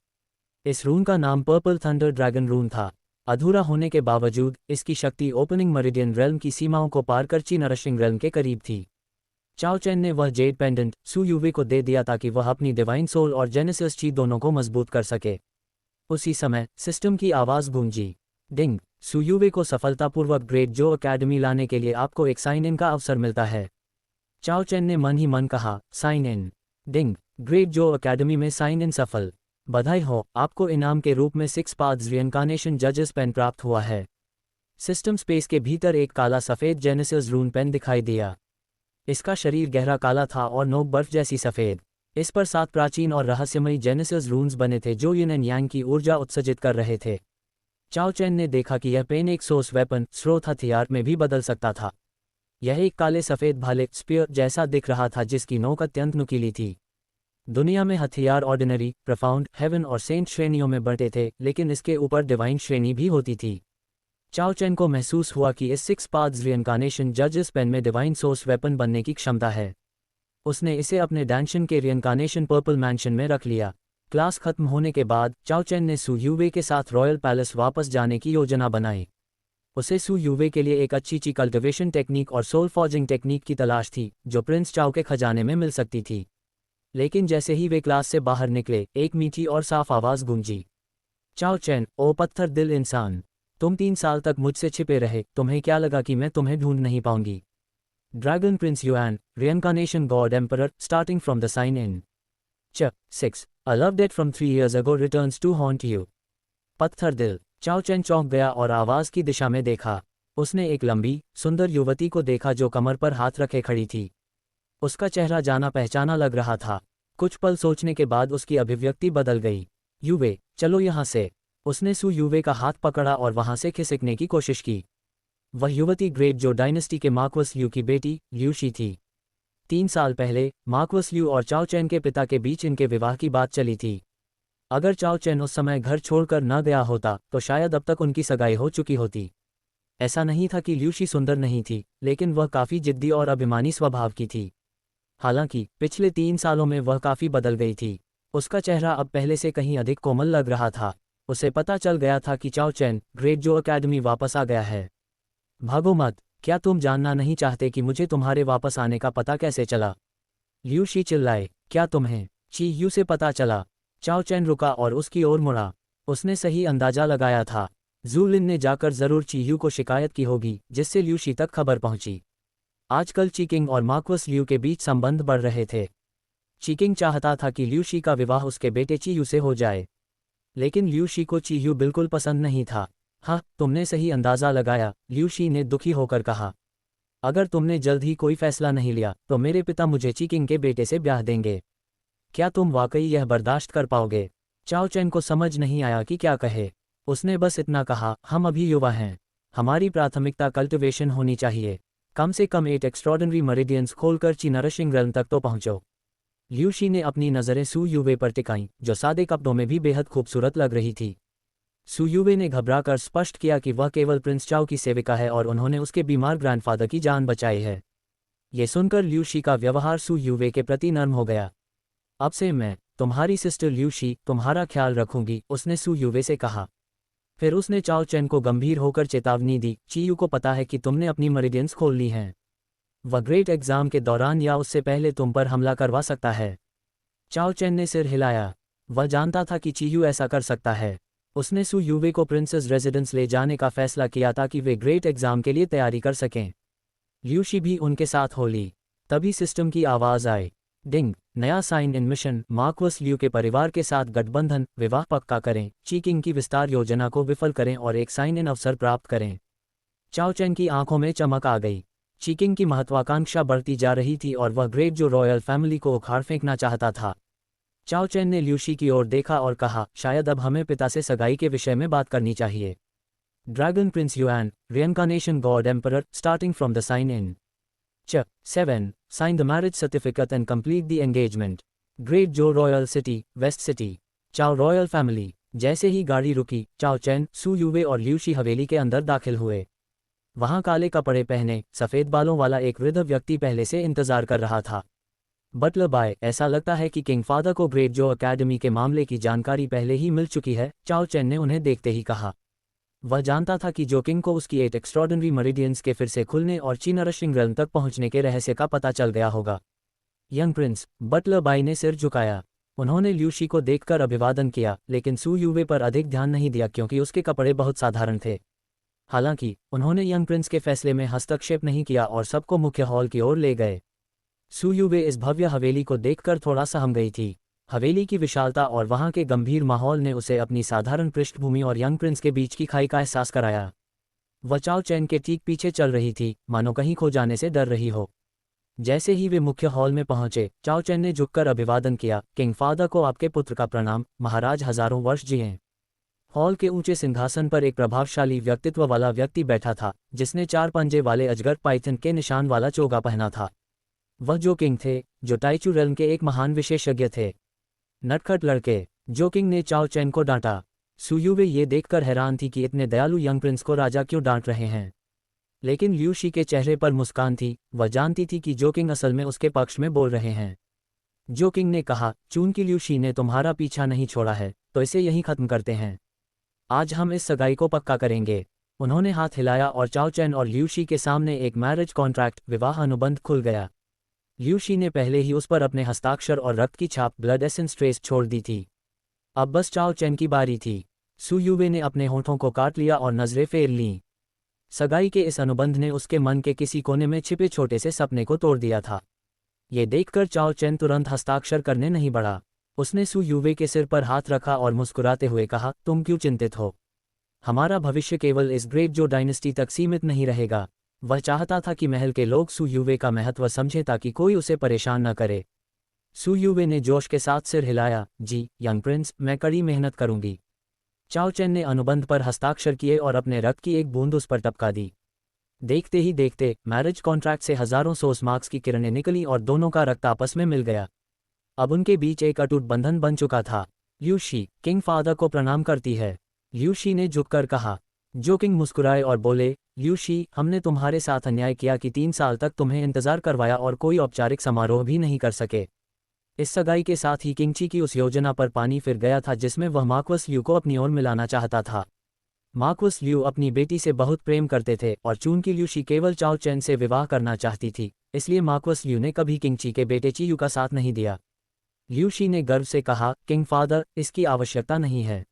इस रून का नाम पर्पल थंडर ड्रैगन रून था। अधूरा होने के बावजूद इसकी शक्ति ओपनिंग मरिडियन रेल्म की सीमाओं को पार कर ची नरिशिंग रेल्म के करीब थी। चाओ चैन ने वह जेड पेंडेंट सू यूवे को दे दिया ताकि वह अपनी डिवाइन सोल और जेनेसिस ची दोनों को मजबूत कर सके। उसी समय सिस्टम की आवाज़ गूंजी। डिंग, सू यूवे को सफलतापूर्वक ग्रेट जो अकेडमी लाने के लिए आपको एक साइन इन का अवसर मिलता है। चाओ चैन ने मन ही मन कहा, साइन इन। डिंग, ग्रेट जो अकेडमी में साइन इन सफल। बधाई हो, आपको इनाम के रूप में 6 पाथ्स रिइनकार्नेशन जजेस पेन प्राप्त हुआ है। सिस्टम स्पेस के भीतर एक काला सफ़ेद जेनेसिस रून पेन दिखाई दिया। इसका शरीर गहरा काला था और नोक बर्फ जैसी सफ़ेद। इस पर 7 प्राचीन और रहस्यमयी जेनेसिस रून्स बने थे जो यिन एंड यांग की ऊर्जा उत्सर्जित कर रहे थे। चाओ चैन ने देखा कि यह पेन एक सोर्स वेपन स्रोत हथियार में भी बदल सकता था। यह एक काले सफ़ेद भाले स्पीयर जैसा दिख रहा था जिसकी नोक अत्यंत नुकीली थी। दुनिया में हथियार ऑर्डिनरी, प्रोफाउंड, हेवन और सेंट श्रेणियों में बढ़ते थे, लेकिन इसके ऊपर डिवाइन श्रेणी भी होती थी। चाओ चैन को महसूस हुआ कि इस 6 पाथ्स रिइनकार्नेशन जजेस पेन में डिवाइन सोर्स वेपन बनने की क्षमता है। उसने इसे अपने डैंशन के रिइनकार्नेशन पर्पल मैंशन में रख लिया। क्लास खत्म होने के बाद चाओ चैन ने सू यूवे के साथ रॉयल पैलेस वापस जाने की योजना बनाई। उसे सू यूवे के लिए एक अच्छी ची कल्टिवेशन टेक्निक और सोल फॉर्जिंग टेक्निक की तलाश थी जो प्रिंस चाओ के खजाने में मिल सकती थी। लेकिन जैसे ही वे क्लास से बाहर निकले, एक मीठी और साफ आवाज़ गूंजी। चाओ चैन, ओ पत्थर दिल इंसान, तुम 3 साल तक मुझसे छिपे रहे, तुम्हें क्या लगा कि मैं तुम्हें ढूंढ नहीं पाऊंगी? Dragon prince Yuan, reincarnation god emperor, starting from the sign in. च 6 a love debt from 3 years ago returns to haunt you. पत्थर दिल। चाओ चैन चौंक गया और आवाज़ की दिशा में देखा। उसने एक लंबी, सुंदर युवती को देखा जो कमर पर हाथ रखे खड़ी थी। उसका चेहरा जाना पहचाना लग रहा था। कुछ पल सोचने के बाद उसकी अभिव्यक्ति बदल गई। यूवे, चलो यहाँ से। उसने सू यूवे का हाथ पकड़ा और वहाँ से खिसकने की कोशिश की। वह युवती ग्रेट जो डायनेस्टी के मार्क्वस ल्यू की बेटी ल्यू शी थी। 3 साल पहले मार्क्वस ल्यू और चाओ चैन के पिता के बीच इनके विवाह की बात चली थी। अगर चाओ चैन उस समय घर छोड़कर न गया होता तो शायद अब तक उनकी सगाई हो चुकी होती। ऐसा नहीं था कि ल्यू शी सुंदर नहीं थी, लेकिन वह काफ़ी जिद्दी और अभिमानी स्वभाव की थी। हालांकि पिछले 3 सालों में वह काफ़ी बदल गई थी। उसका चेहरा अब पहले से कहीं अधिक कोमल लग रहा था। उसे पता चल गया था कि चाओ चैन ग्रेट जो अकेडमी वापस आ गया है। भागो मत, क्या तुम जानना नहीं चाहते कि मुझे तुम्हारे वापस आने का पता कैसे चला? ल्यू शी चिल्लाए, क्या तुम्हें ची यू से पता चला? चाओ चैन रुका और उसकी ओर मुड़ा। उसने सही अंदाजा लगाया था। जू लिन ने जाकर ज़रूर ची यू को शिकायत की होगी, जिससे ल्यू शी तक खबर पहुंची। आजकल चीकिंग और मार्क्वस ल्यू के बीच संबंध बढ़ रहे थे। चीकिंग चाहता था कि ल्यू शी का विवाह उसके बेटे ची यू से हो जाए, लेकिन ल्यू शी को ची यू बिल्कुल पसंद नहीं था। हाँ, तुमने सही अंदाज़ा लगाया, ल्यू शी ने दुखी होकर कहा। अगर तुमने जल्द ही कोई फैसला नहीं लिया तो मेरे पिता मुझे चीकिंग के बेटे से ब्याह देंगे। क्या तुम वाकई यह बर्दाश्त कर पाओगे? चाओ चैन को समझ नहीं आया कि क्या कहे। उसने बस इतना कहा, हम अभी युवा हैं, हमारी प्राथमिकता कल्टिवेशन होनी चाहिए। कम से कम 8 एक्स्ट्रॉर्डनरी मरिडियंस खोलकर ची नरिशिंग रेल्म तक तो पहुंचो। ल्यू शी ने अपनी नज़रें सू यूवे पर टिकाईं, जो सादे कपड़ों में भी बेहद खूबसूरत लग रही थी। सू यूवे ने घबराकर स्पष्ट किया कि वह केवल प्रिंस चाओ की सेविका है और उन्होंने उसके बीमार ग्रैंडफादर की जान बचाई है। ये सुनकर ल्यूशी का व्यवहार सू यूवे के प्रति नर्म हो गया। अब से मैं तुम्हारी सिस्टर ल्यूशी तुम्हारा ख्याल रखूंगी, उसने सू यूवे से कहा। फिर उसने चाओ चैन को गंभीर होकर चेतावनी दी, चीयू को पता है कि तुमने अपनी मेरिडियंस खोल ली हैं। वह ग्रेट एग्जाम के दौरान या उससे पहले तुम पर हमला करवा सकता है। चाओ चैन ने सिर हिलाया। वह जानता था कि चीयू ऐसा कर सकता है। उसने सू यूवे को प्रिंसेस रेजिडेंस ले जाने का फैसला किया ताकि वे ग्रेट एग्जाम के लिए तैयारी कर सकें। ल्यूशी भी उनके साथ हो ली। तभी सिस्टम की आवाज़ आई, डिंग, नया साइन इन मिशन, मार्क्वस ल्यू के परिवार के साथ गठबंधन, विवाह पक्का करें, चीकिंग की विस्तार योजना को विफल करें और एक साइन इन अवसर प्राप्त करें। चाओ चैन की आंखों में चमक आ गई। चीकिंग की महत्वाकांक्षा बढ़ती जा रही थी और वह ग्रेट जो रॉयल फैमिली को उखाड़ फेंकना चाहता था। चाओ चैन ने ल्यूशी की ओर देखा और कहा, शायद अब हमें पिता से सगाई के विषय में बात करनी चाहिए। Dragon prince Yuan, reincarnation god emperor, starting from the sign in. 7. Sign the marriage certificate and complete the engagement. Great Joe Royal City, West City. चाओ रॉयल फैमिली। जैसे ही गाड़ी रुकी, चाओ चैन, सू यूवे और ल्यूशी हवेली के अंदर दाखिल हुए। वहां काले कपड़े पहने, सफ़ेद बालों वाला एक वृद्ध व्यक्ति पहले से इंतजार कर रहा था। बटलर बाय, ऐसा लगता है कि किंग फादर को ग्रेट जो अकेडमी के मामले की जानकारी पहले ही मिल चुकी है, चाओ चैन ने उन्हें देखते ही कहा। वह जानता था कि जो किंग को उसकी 8 एक्स्ट्रॉर्डनरी मेरिडियंस के फिर से खुलने और चीनरशिंग रेल्म तक पहुंचने के रहस्य का पता चल गया होगा। यंग प्रिंस, बटलर बाई ने सिर झुकाया। उन्होंने ल्यूशी को देखकर अभिवादन किया, लेकिन सू यूवे पर अधिक ध्यान नहीं दिया क्योंकि उसके कपड़े बहुत साधारण थे। हालांकि उन्होंने यंग प्रिंस के फैसले में हस्तक्षेप नहीं किया और सबको मुख्य हॉल की ओर ले गए। सू यूवे इस भव्य हवेली को देखकर थोड़ा सहम गई थी। हवेली की विशालता और वहां के गंभीर माहौल ने उसे अपनी साधारण पृष्ठभूमि और यंग प्रिंस के बीच की खाई का एहसास कराया। वह चाओ चैन के ठीक पीछे चल रही थी, मानो कहीं खो जाने से डर रही हो। जैसे ही वे मुख्य हॉल में पहुंचे, चाओ चैन ने झुककर अभिवादन किया, किंग फादर को आपके पुत्र का प्रणाम, महाराज हजारों वर्ष जिएं। हॉल के ऊंचे सिंहासन पर एक प्रभावशाली व्यक्तित्व वाला व्यक्ति बैठा था, जिसने 4 पंजे वाले अजगर पाइथन के निशान वाला चोगा पहना था। वह जो किंग थे, जो टाइचू रेल्म के एक महान विशेषज्ञ थे। नटखट लड़के, जो किंग ने चाओ चैन को डांटा। सू यूवे ये देखकर हैरान थी कि इतने दयालु यंग प्रिंस को राजा क्यों डांट रहे हैं। लेकिन ल्यूशी के चेहरे पर मुस्कान थी। वह जानती थी कि जो किंग असल में उसके पक्ष में बोल रहे हैं। जो किंग ने कहा, चूंकि ल्यूशी ने तुम्हारा पीछा नहीं छोड़ा है, तो इसे यहीं खत्म करते हैं। आज हम इस सगाई को पक्का करेंगे। उन्होंने हाथ हिलाया और चाओ चैन और ल्यूशी के सामने एक मैरिज कॉन्ट्रैक्ट, विवाह अनुबंध खुल गया। ल्यूशी ने पहले ही उस पर अपने हस्ताक्षर और रक्त की छाप, ब्लड एसेंस ट्रेस, छोड़ दी थी। अब बस चाओ चैन की बारी थी। सू यूवे ने अपने होठों को काट लिया और नजरें फेर लीं। सगाई के इस अनुबंध ने उसके मन के किसी कोने में छिपे छोटे से सपने को तोड़ दिया था। ये देखकर चाओ चैन तुरंत हस्ताक्षर करने नहीं बढ़ा। उसने सू यूवे के सिर पर हाथ रखा और मुस्कुराते हुए कहा, तुम क्यों चिंतित हो? हमारा भविष्य केवल इस ग्रेट जो डायनेस्टी तक सीमित नहीं रहेगा। वह चाहता था कि महल के लोग सू यूवे का महत्व समझें ताकि कोई उसे परेशान न करे। सू यूवे ने जोश के साथ सिर हिलाया, जी यंग प्रिंस, मैं कड़ी मेहनत करूंगी। चाओ चैन ने अनुबंध पर हस्ताक्षर किए और अपने रक्त की एक बूंद उस पर टपका दी। देखते ही देखते मैरिज कॉन्ट्रैक्ट से हजारों सोस मार्क्स की किरणें निकली और दोनों का रक्त आपस में मिल गया। अब उनके बीच एक अटूट बंधन बन चुका था। ल्यूशी, किंग फादर को प्रणाम करती है, ल्यूशी ने झुककर कहा। जो किंग मुस्कुराए और बोले, ल्यूशी, हमने तुम्हारे साथ अन्याय किया कि 3 साल तक तुम्हें इंतजार करवाया और कोई औपचारिक समारोह भी नहीं कर सके। इस सगाई के साथ ही किंगची की उस योजना पर पानी फिर गया था जिसमें वह मार्क्वस ल्यू को अपनी ओर मिलाना चाहता था। मार्क्वस ल्यू अपनी बेटी से बहुत प्रेम करते थे और चूंकि ल्यूशी केवल चाओ चैन से विवाह करना चाहती थी, इसलिए मार्क्वस ल्यू ने कभी किंगची के बेटे चीयू का साथ नहीं दिया। ल्यूशी ने गर्व से कहा, किंग फादर, इसकी आवश्यकता नहीं है।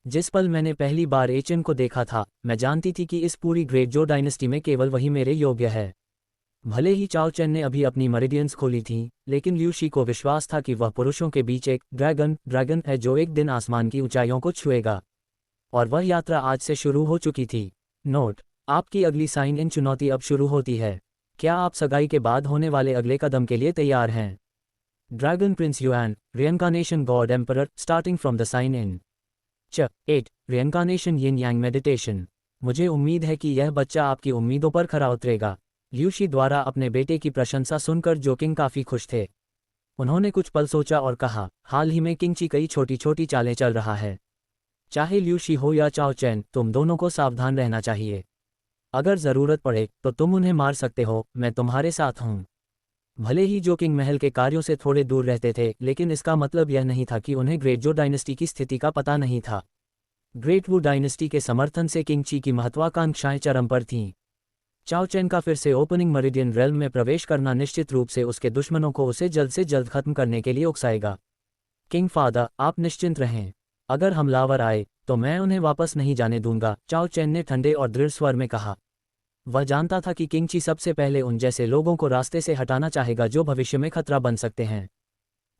जिस पल मैंने पहली बार एचेन को देखा था, मैं जानती थी कि इस पूरी ग्रेट जो डायनेस्टी में केवल वही मेरे योग्य है। भले ही चाओ चैन ने अभी अपनी मेरिडियंस खोली थीं, लेकिन ल्यूशी को विश्वास था कि वह पुरुषों के बीच एक ड्रैगन है जो एक दिन आसमान की ऊंचाइयों को छुएगा। और वह यात्रा आज से शुरू हो चुकी थी। नोट: आपकी अगली साइन इन चुनौती अब शुरू होती है। क्या आप सगाई के बाद होने वाले अगले कदम के लिए तैयार हैं? Dragon prince Yuan, reincarnation god emperor, starting from the sign in. 8. Reincarnation yin yang meditation. मुझे उम्मीद है कि यह बच्चा आपकी उम्मीदों पर खरा उतरेगा। ल्यूशी द्वारा अपने बेटे की प्रशंसा सुनकर जो किंग काफी खुश थे। उन्होंने कुछ पल सोचा और कहा, हाल ही में किंगची कई छोटी छोटी चालें चल रहा है। चाहे ल्यूशी हो या चाओ चैन, तुम दोनों को सावधान रहना चाहिए। अगर जरूरत पड़े तो तुम उन्हें मार सकते हो, मैं तुम्हारे साथ हूँ। भले ही जो किंग महल के कार्यों से थोड़े दूर रहते थे, लेकिन इसका मतलब यह नहीं था कि उन्हें ग्रेट जो डायनेस्टी की स्थिति का पता नहीं था। ग्रेट वू डायनेस्टी के समर्थन से किंग ची की महत्वाकांक्षाएं चरम पर थीं। चाओ चैन का फिर से ओपनिंग मरीडियन रेल्म में प्रवेश करना निश्चित रूप से उसके दुश्मनों को उसे जल्द से जल्द खत्म करने के लिए उकसाएगा। किंग फादर, आप निश्चिंत रहें। अगर हमलावर आए तो मैं उन्हें वापस नहीं जाने दूंगा, चाओ चैन ने ठंडे और दृढ़ स्वर में कहा। वह जानता था कि किंग ची सबसे पहले उन जैसे लोगों को रास्ते से हटाना चाहेगा जो भविष्य में खतरा बन सकते हैं।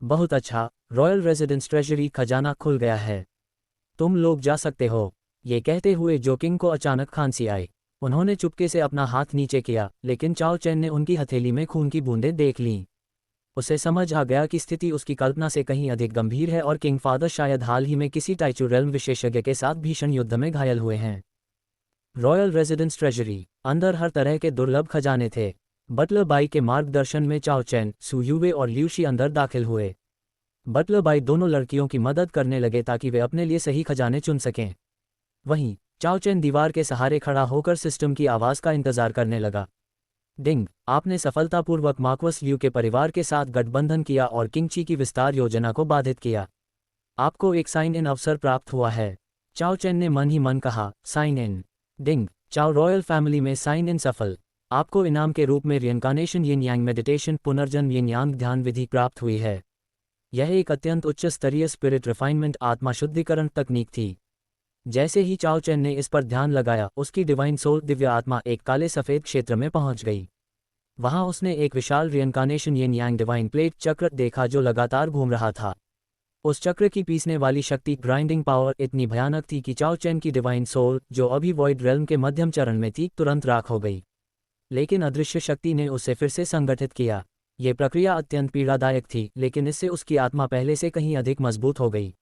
बहुत अच्छा, रॉयल रेजिडेंस ट्रेजरी खजाना खुल गया है। तुम लोग जा सकते हो। ये कहते हुए जो किंग को अचानक खांसी आई। उन्होंने चुपके से अपना हाथ नीचे किया, लेकिन चाओ चैन ने उनकी हथेली में खून की बूंदें देख लीं। उसे समझ आ गया कि स्थिति उसकी कल्पना से कहीं अधिक गंभीर है और किंग फादर शायद हाल ही में किसी टाइचू रेल्म विशेषज्ञ के साथ भीषण युद्ध में घायल हुए हैं। रॉयल रेजिडेंस ट्रेजरी, अंदर हर तरह के दुर्लभ खजाने थे। बटलर बाई के मार्गदर्शन में चाओ चैन, सू यूवे और ल्यूशी अंदर दाखिल हुए। बटलर बाई दोनों लड़कियों की मदद करने लगे ताकि वे अपने लिए सही खजाने चुन सकें। वहीं चाओ चैन दीवार के सहारे खड़ा होकर सिस्टम की आवाज़ का इंतजार करने लगा। डिंग, आपने सफलतापूर्वक मार्क्वस ल्यू के परिवार के साथ गठबंधन किया और किंग ची की विस्तार योजना को बाधित किया। आपको एक साइन इन अवसर प्राप्त हुआ है। चाओ चैन ने मन ही मन कहा, sign in. Ding, Chao royal family में साइन इन सफल। आपको इनाम के रूप में रियनकानेशन यिन यांग मेडिटेशन पुनर्जन्म यिन यांग ध्यान विधि प्राप्त हुई है। यह एक अत्यंत उच्च स्तरीय स्पिरिट रिफाइनमेंट आत्मा शुद्धिकरण तकनीक थी। जैसे ही चाओ चैन ने इस पर ध्यान लगाया, उसकी डिवाइन सोल दिव्य आत्मा एक काले सफ़ेद क्षेत्र में पहुंच गई। वहां उसने एक विशाल रियनकानेशन यिन यांग डिवाइन प्लेट चक्र देखा जो लगातार घूम रहा था। उस चक्र की पीसने वाली शक्ति, ग्राइंडिंग पावर इतनी भयानक थी कि चाओ चैन की डिवाइन सोल, जो अभी वॉइड रेल्म के मध्यम चरण में थी, तुरंत राख हो गई। लेकिन अदृश्य शक्ति ने उसे फिर से संगठित किया। ये प्रक्रिया अत्यंत पीड़ादायक थी, लेकिन इससे उसकी आत्मा पहले से कहीं अधिक मजबूत हो गई।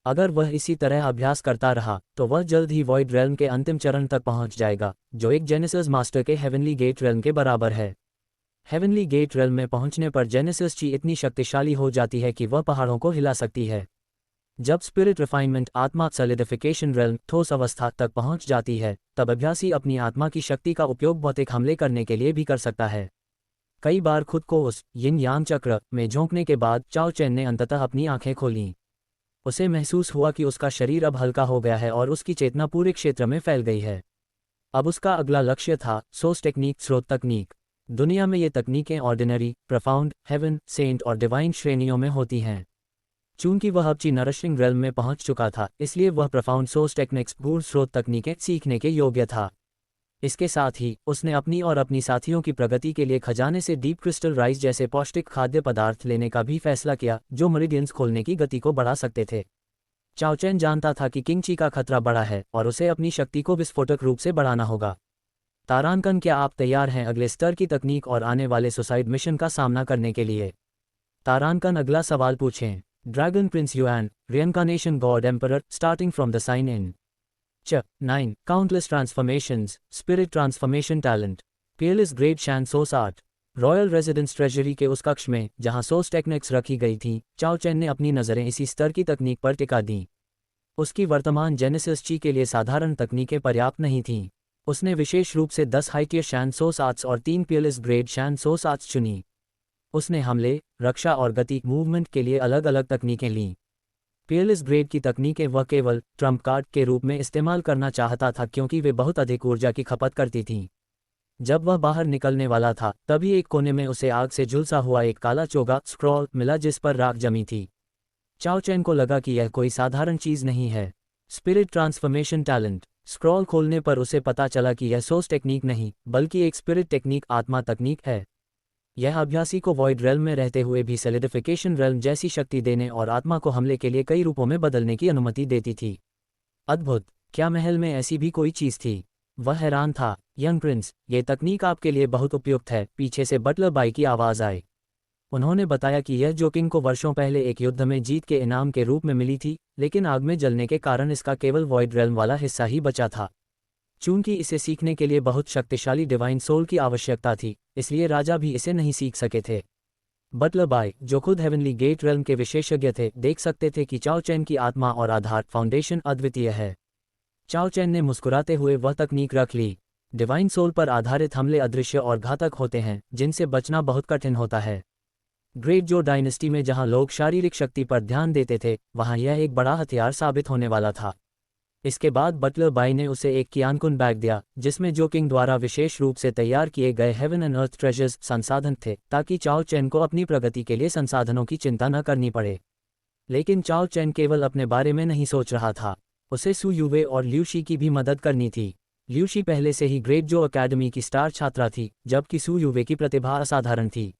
अगर वह इसी तरह अभ्यास करता रहा तो वह जल्द ही वॉइड रेल्म के अंतिम चरण तक पहुंच जाएगा, जो एक जेनेसिस मास्टर के हेवनली गेट रेल्म के बराबर है। हेवनली गेट रेल्म में पहुंचने पर जेनेसिस ची इतनी शक्तिशाली हो जाती है कि वह पहाड़ों को हिला सकती है। जब स्पिरिट रिफाइनमेंट आत्मा सॉलिडिफिकेशन रेल्म ठोस अवस्था तक पहुंच जाती है, तब अभ्यासी अपनी आत्मा की शक्ति का उपयोग भौतिक हमले करने के लिए भी कर सकता है। कई बार खुद को उस यिन यांग चक्र में झोंकने के बाद चाओ चैन ने अंततः अपनी आंखें खोलीं। उसे महसूस हुआ कि उसका शरीर अब हल्का हो गया है और उसकी चेतना पूरे क्षेत्र में फैल गई है। अब उसका अगला लक्ष्य था सोर्स टेक्निक, स्रोत तकनीक। दुनिया में ये तकनीकें ऑर्डिनरी, प्रोफाउंड, हेवन, सेंट और डिवाइन श्रेणियों में होती हैं। चूंकि वह अब ची नरिशिंग रेल्म में पहुंच चुका था, इसलिए वह प्रोफाउंड सोर्स टेक्निक्स, गूढ़ स्रोत तकनीकें सीखने के योग्य था। इसके साथ ही उसने अपनी और अपनी साथियों की प्रगति के लिए खजाने से डीप क्रिस्टल राइस जैसे पौष्टिक खाद्य पदार्थ लेने का भी फैसला किया, जो मेरिडियंस खोलने की गति को बढ़ा सकते थे। चाओ चैन जानता था कि किंग ची का खतरा बड़ा है और उसे अपनी शक्ति को विस्फोटक रूप से बढ़ाना होगा। तारांकन, क्या आप तैयार हैं अगले स्तर की तकनीक और आने वाले सुसाइड मिशन का सामना करने के लिए? तारांकन अगला सवाल पूछें। Dragon prince Yuan, reincarnation god emperor, starting from the sign in 9 countless transformations, spirit transformation talent, peerless great Shan source art. Royal residence treasury के उस कक्ष में जहां सोर्स टेक्निक्स रखी गई थीं, चाओ चैन ने अपनी नज़रें इसी स्तर की तकनीक पर टिका दीं। उसकी वर्तमान जेनेसिस ची के लिए साधारण तकनीकें पर्याप्त नहीं थीं। उसने विशेष रूप से 10 हाई टियर शैन सोर्स आर्ट्स और 3 पीयरलेस ग्रेड शैन सोर्स आर्ट्स चुनी। उसने हमले, रक्षा और गति मूवमेंट के लिए अलग अलग तकनीकें लीं। पीयरलेस ग्रेड की तकनीकें वह केवल ट्रम्प कार्ड के रूप में इस्तेमाल करना चाहता था, क्योंकि वे बहुत अधिक ऊर्जा की खपत करती थीं। जब वह बाहर निकलने वाला था, तभी एक कोने में उसे आग से झुलसा हुआ एक काला चोगा स्क्रॉल मिला जिस पर राख जमी थी। चाओ चैन को लगा कि यह कोई साधारण चीज़ नहीं है। Spirit transformation talent. स्क्रॉल खोलने पर उसे पता चला कि यह सोर्स टेक्निक नहीं, बल्कि एक स्पिरिट टेक्निक, आत्मा तकनीक है। यह अभ्यासी को वॉइड रेल्म में रहते हुए भी सॉलिडिफिकेशन रेल्म जैसी शक्ति देने और आत्मा को हमले के लिए कई रूपों में बदलने की अनुमति देती थी। अद्भुत! क्या महल में ऐसी भी कोई चीज़ थी? वह हैरान था। यंग प्रिंस, ये तकनीक आपके लिए बहुत उपयुक्त है, पीछे से बटलर बाई की आवाज़ आई। उन्होंने बताया कि यह जोकिंग को वर्षों पहले एक युद्ध में जीत के इनाम के रूप में मिली थी, लेकिन आग में जलने के कारण इसका केवल वॉइड रेल्म वाला हिस्सा ही बचा था। चूंकि इसे सीखने के लिए बहुत शक्तिशाली डिवाइन सोल की आवश्यकता थी, इसलिए राजा भी इसे नहीं सीख सके थे। बटलर बाई, जो खुद हेवनली गेट रेल्म के विशेषज्ञ थे, देख सकते थे कि चाओ चैन की आत्मा और आधार फाउंडेशन अद्वितीय है। चाओ चैन ने मुस्कुराते हुए वह तकनीक रख ली। डिवाइन सोल पर आधारित हमले अदृश्य और घातक होते हैं, जिनसे बचना बहुत कठिन होता है। ग्रेट जो डायनेस्टी में जहां लोग शारीरिक शक्ति पर ध्यान देते थे, वहां यह एक बड़ा हथियार साबित होने वाला था। इसके बाद बटलर बाई ने उसे एक कियानकुन बैग दिया, जिसमें जो किंग द्वारा विशेष रूप से तैयार किए गए हेवन एंड अर्थ ट्रेजर्स संसाधन थे, ताकि चाओ चैन को अपनी प्रगति के लिए संसाधनों की चिंता न करनी पड़े। लेकिन चाओ चैन केवल अपने बारे में नहीं सोच रहा था, उसे सू यूवे और ल्यूशी की भी मदद करनी थी। ल्यूशी पहले से ही ग्रेट जो अकेडमी की स्टार छात्रा थी, जबकि सू यूवे की प्रतिभा असाधारण थी।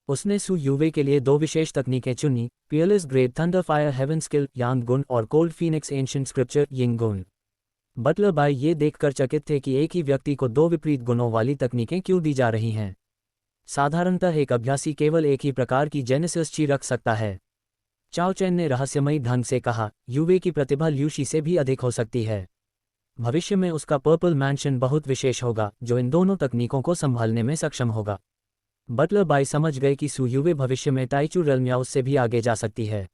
उसने सू यूवे के लिए 2 विशेष तकनीकें चुनी, peerless great thunder fire heaven skill Yang Gun और cold phoenix ancient scripture Ying Gun. Butler Bai ये देखकर चकित थे कि एक ही व्यक्ति को 2 विपरीत गुणों वाली तकनीकें क्यों दी जा रही हैं। साधारणतः एक अभ्यासी केवल एक ही प्रकार की जेनेसिस ची रख सकता है। चाओ चैन ने रहस्यमयी ढंग से कहा, यूवे की प्रतिभा ल्यूशी से भी अधिक हो सकती है। भविष्य में उसका पर्पल मैंशन बहुत विशेष होगा, जो इन दोनों तकनीकों को संभालने में सक्षम होगा। बटलर बाई समझ गए कि सू यूवे भविष्य में टाइचू रेल्म या उससे भी आगे जा सकती है।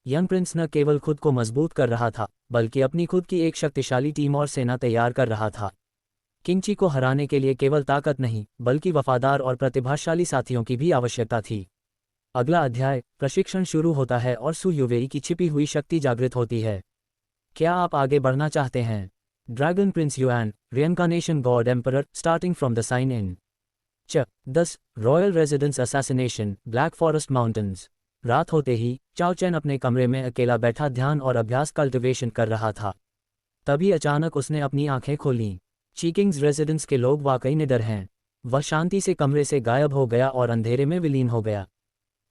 यंग प्रिंस न केवल खुद को मजबूत कर रहा था, बल्कि अपनी खुद की एक शक्तिशाली टीम और सेना तैयार कर रहा था। किंगची को हराने के लिए केवल ताकत नहीं, बल्कि वफादार और प्रतिभाशाली साथियों की भी आवश्यकता थी। अगला अध्याय, प्रशिक्षण शुरू होता है और सू यूवेई की छिपी हुई शक्ति जागृत होती है। क्या आप आगे बढ़ना चाहते हैं? Dragon prince Yuan, reincarnation god emperor, starting from the sign in. 10 royal residence assassination, black forest mountains. रात होते ही चाओ चैन अपने कमरे में अकेला बैठा ध्यान और अभ्यास कल्टिवेशन कर रहा था। तभी अचानक उसने अपनी आंखें खोलीं। चीकिंग्स रेजिडेंस के लोग वाकई निडर हैं। वह शांति से कमरे से गायब हो गया और अंधेरे में विलीन हो गया।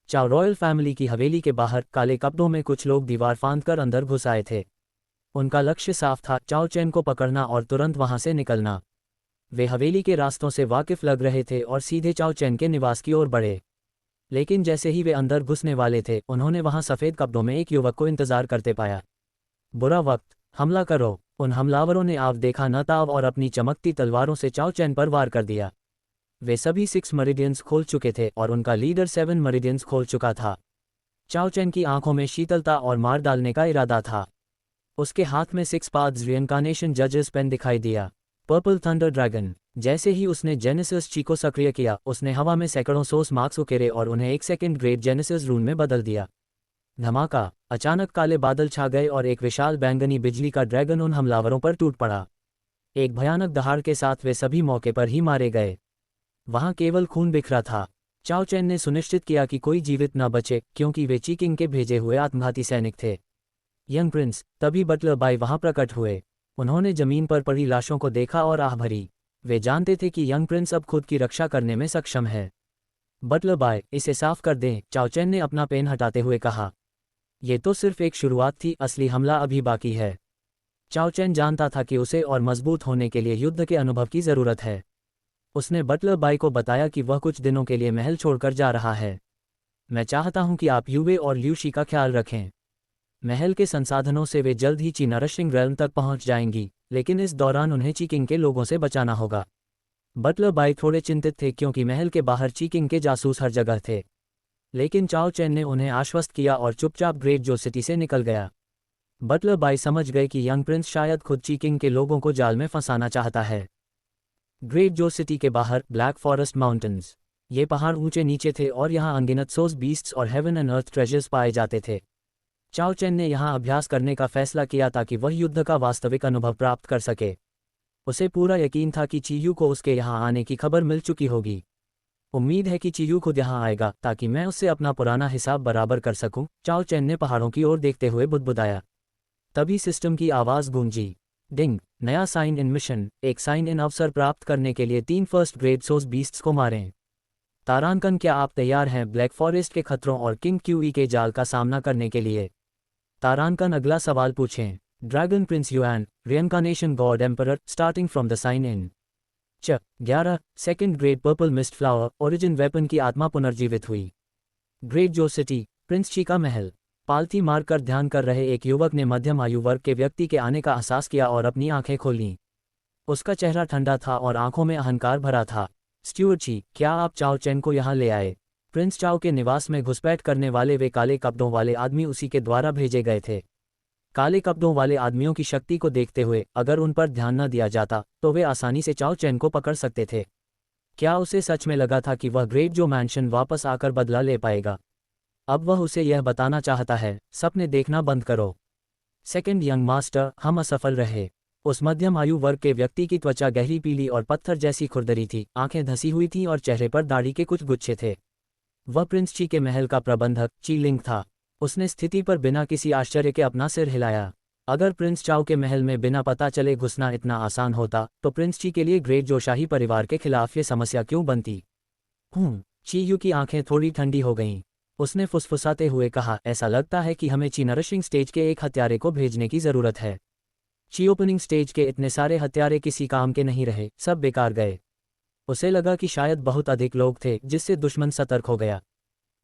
चाओ रॉयल फैमिली की हवेली के बाहर काले कपड़ों में कुछ लोग दीवार फांदकर अंदर घुस आए थे। उनका लक्ष्य साफ था, चाओ चैन को पकड़ना और तुरंत वहां से निकलना। वे हवेली के रास्तों से वाकिफ लग रहे थे और सीधे चाओ चैन के निवास की ओर बढ़े। लेकिन जैसे ही वे अंदर घुसने वाले थे, उन्होंने वहां सफ़ेद कपड़ों में एक युवक को इंतजार करते पाया। बुरा वक्त, हमला करो। उन हमलावरों ने आव देखा न ताव और अपनी चमकती तलवारों से चाओ चैन पर वार कर दिया। वे सभी 6 मरीडियंस खोल चुके थे और उनका लीडर 7 मरीडियंस खोल चुका था। चाओ चैन की आंखों में शीतलता और मार डालने का इरादा था। उसके हाथ में 6 पाथ्स रियनकार्नेशन जजेस पेन दिखाई दिया। Purple thunder dragon. जैसे ही उसने जेनेसिस ची को सक्रिय किया, उसने हवा में सैकड़ों सोर्स मार्क्स उकेरे और उन्हें एक सेकंड ग्रेट जेनेसिस रून में बदल दिया। धमाका! अचानक काले बादल छा गए और एक विशाल बैंगनी बिजली का ड्रैगन उन हमलावरों पर टूट पड़ा। एक भयानक दहाड़ के साथ वे सभी मौके पर ही मारे गए। वहां केवल खून बिखरा था। चाओ चैन ने सुनिश्चित किया कि कोई जीवित न बचे, क्योंकि वे चीकिंग के भेजे हुए आत्मघाती सैनिक थे। यंग प्रिंस, तभी बटलर बाई वहां प्रकट हुए। उन्होंने जमीन पर पड़ी लाशों को देखा और आह भरी। वे जानते थे कि यंग प्रिंस अब खुद की रक्षा करने में सक्षम है। बटलर बाय, इसे साफ कर दें, चाओ चैन ने अपना पेन हटाते हुए कहा। ये तो सिर्फ एक शुरुआत थी, असली हमला अभी बाकी है। चाओ चैन जानता था कि उसे और मजबूत होने के लिए युद्ध के अनुभव की जरूरत है। उसने बटलर बाई को बताया कि वह कुछ दिनों के लिए महल छोड़कर जा रहा है। मैं चाहता हूं कि आप यूवे और ल्यूशी का ख्याल रखें। महल के संसाधनों से वे जल्द ही ची नरिशिंग रेल्म तक पहुंच जाएंगी, लेकिन इस दौरान उन्हें चीकिंग के लोगों से बचाना होगा। बटलर बाई थोड़े चिंतित थे, क्योंकि महल के बाहर चीकिंग के जासूस हर जगह थे। लेकिन चाओ चैन ने उन्हें आश्वस्त किया और चुपचाप ग्रेट जो सिटी से निकल गया। बटलर बाई समझ गए कि यंग प्रिंस शायद खुद चीकिंग के लोगों को जाल में फंसाना चाहता है। ग्रेट जो सिटी के बाहर ब्लैक फॉरेस्ट माउंटेन्स। ये पहाड़ ऊंचे नीचे थे और यहाँ अनगिनत सोस बीस्ट्स और हेवन एंड अर्थ ट्रेजर्स पाए जाते थे। चाओ चैन ने यहाँ अभ्यास करने का फैसला किया ताकि वह युद्ध का वास्तविक अनुभव प्राप्त कर सके। उसे पूरा यकीन था कि चीयू को उसके यहाँ आने की खबर मिल चुकी होगी। उम्मीद है कि चीयू खुद यहाँ आएगा ताकि मैं उससे अपना पुराना हिसाब बराबर कर सकूं, चाओ चैन ने पहाड़ों की ओर देखते हुए बुदबुदाया। तभी सिस्टम की आवाज़ गूंजी। डिंग! नया साइन इन मिशन। एक साइन इन अवसर प्राप्त करने के लिए 3 फर्स्ट ग्रेड सोस बीस्ट्स को मारें। तारांकन, क्या आप तैयार हैं ब्लैक फॉरेस्ट के खतरों और किंग क्यूई के जाल का सामना करने के लिए? तारांकन अगला सवाल पूछें। Dragon prince Yuan, reincarnation god emperor, starting from the sign in. 11 second grade purple mist flower origin weapon की आत्मा पुनर्जीवित हुई। ग्रेट जो सिटी, प्रिंस ची का महल। पालथी मारकर ध्यान कर रहे एक युवक ने मध्यम आयु वर्ग के व्यक्ति के आने का एहसास किया और अपनी आंखें खोलीं। उसका चेहरा ठंडा था और आंखों में अहंकार भरा था। स्ट्यूअर्ट ची, क्या आप चाओ चैन को यहाँ ले आए? प्रिंस चाओ के निवास में घुसपैठ करने वाले वे काले कपड़ों वाले आदमी उसी के द्वारा भेजे गए थे। काले कपड़ों वाले आदमियों की शक्ति को देखते हुए अगर उन पर ध्यान न दिया जाता तो वे आसानी से चाओ चैन को पकड़ सकते थे। क्या उसे सच में लगा था कि वह ग्रेट जो मैंशन वापस आकर बदला ले पाएगा? अब वह उसे यह बताना चाहता है, सपने देखना बंद करो। सेकंड यंग मास्टर, हम असफल रहे। उस मध्यम आयु वर्ग के व्यक्ति की त्वचा गहरी पीली और पत्थर जैसी खुरदरी थी, आंखें धसी हुई थीं और चेहरे पर दाढ़ी के कुछ गुच्छे थे। वह प्रिंस ची के महल का प्रबंधक ची लिंग था। उसने स्थिति पर बिना किसी आश्चर्य के अपना सिर हिलाया। अगर प्रिंस चाओ के महल में बिना पता चले घुसना इतना आसान होता तो प्रिंस ची के लिए ग्रेट जो शाही परिवार के खिलाफ ये समस्या क्यों बनती? ची यू की आंखें थोड़ी ठंडी हो गईं। उसने फुसफुसाते हुए कहा, ऐसा लगता है कि हमें ची नरिशिंग स्टेज के एक हत्यारे को भेजने की जरूरत है। ची ओपनिंग स्टेज के इतने सारे हत्यारे किसी काम के नहीं रहे, सब बेकार गए। उसे लगा कि शायद बहुत अधिक लोग थे जिससे दुश्मन सतर्क हो गया।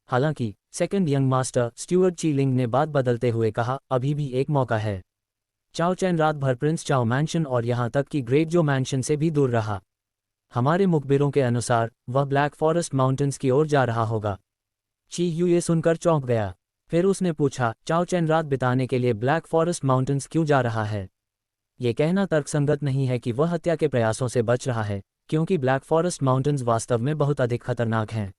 हालांकि सेकंड यंग मास्टर स्टीवर्ड ची लिंग ने बात बदलते हुए कहा, अभी भी एक मौका है। चाओ चैन रात भर प्रिंस चाओ मैंशन और यहां तक कि ग्रेट जो मैंशन से भी दूर रहा। हमारे मुखबिरों के अनुसार वह ब्लैक फॉरेस्ट माउंटेन्स की ओर जा रहा होगा। ची यू ये सुनकर चौंक गया। फिर उसने पूछा, चाओ चैन रात बिताने के लिए ब्लैक फॉरेस्ट माउंटेन्स क्यों जा रहा है? ये कहना तर्कसंगत नहीं है कि वह हत्या के प्रयासों से बच रहा है, क्योंकि ब्लैक फॉरेस्ट माउंटेन्स वास्तव में बहुत अधिक खतरनाक हैं।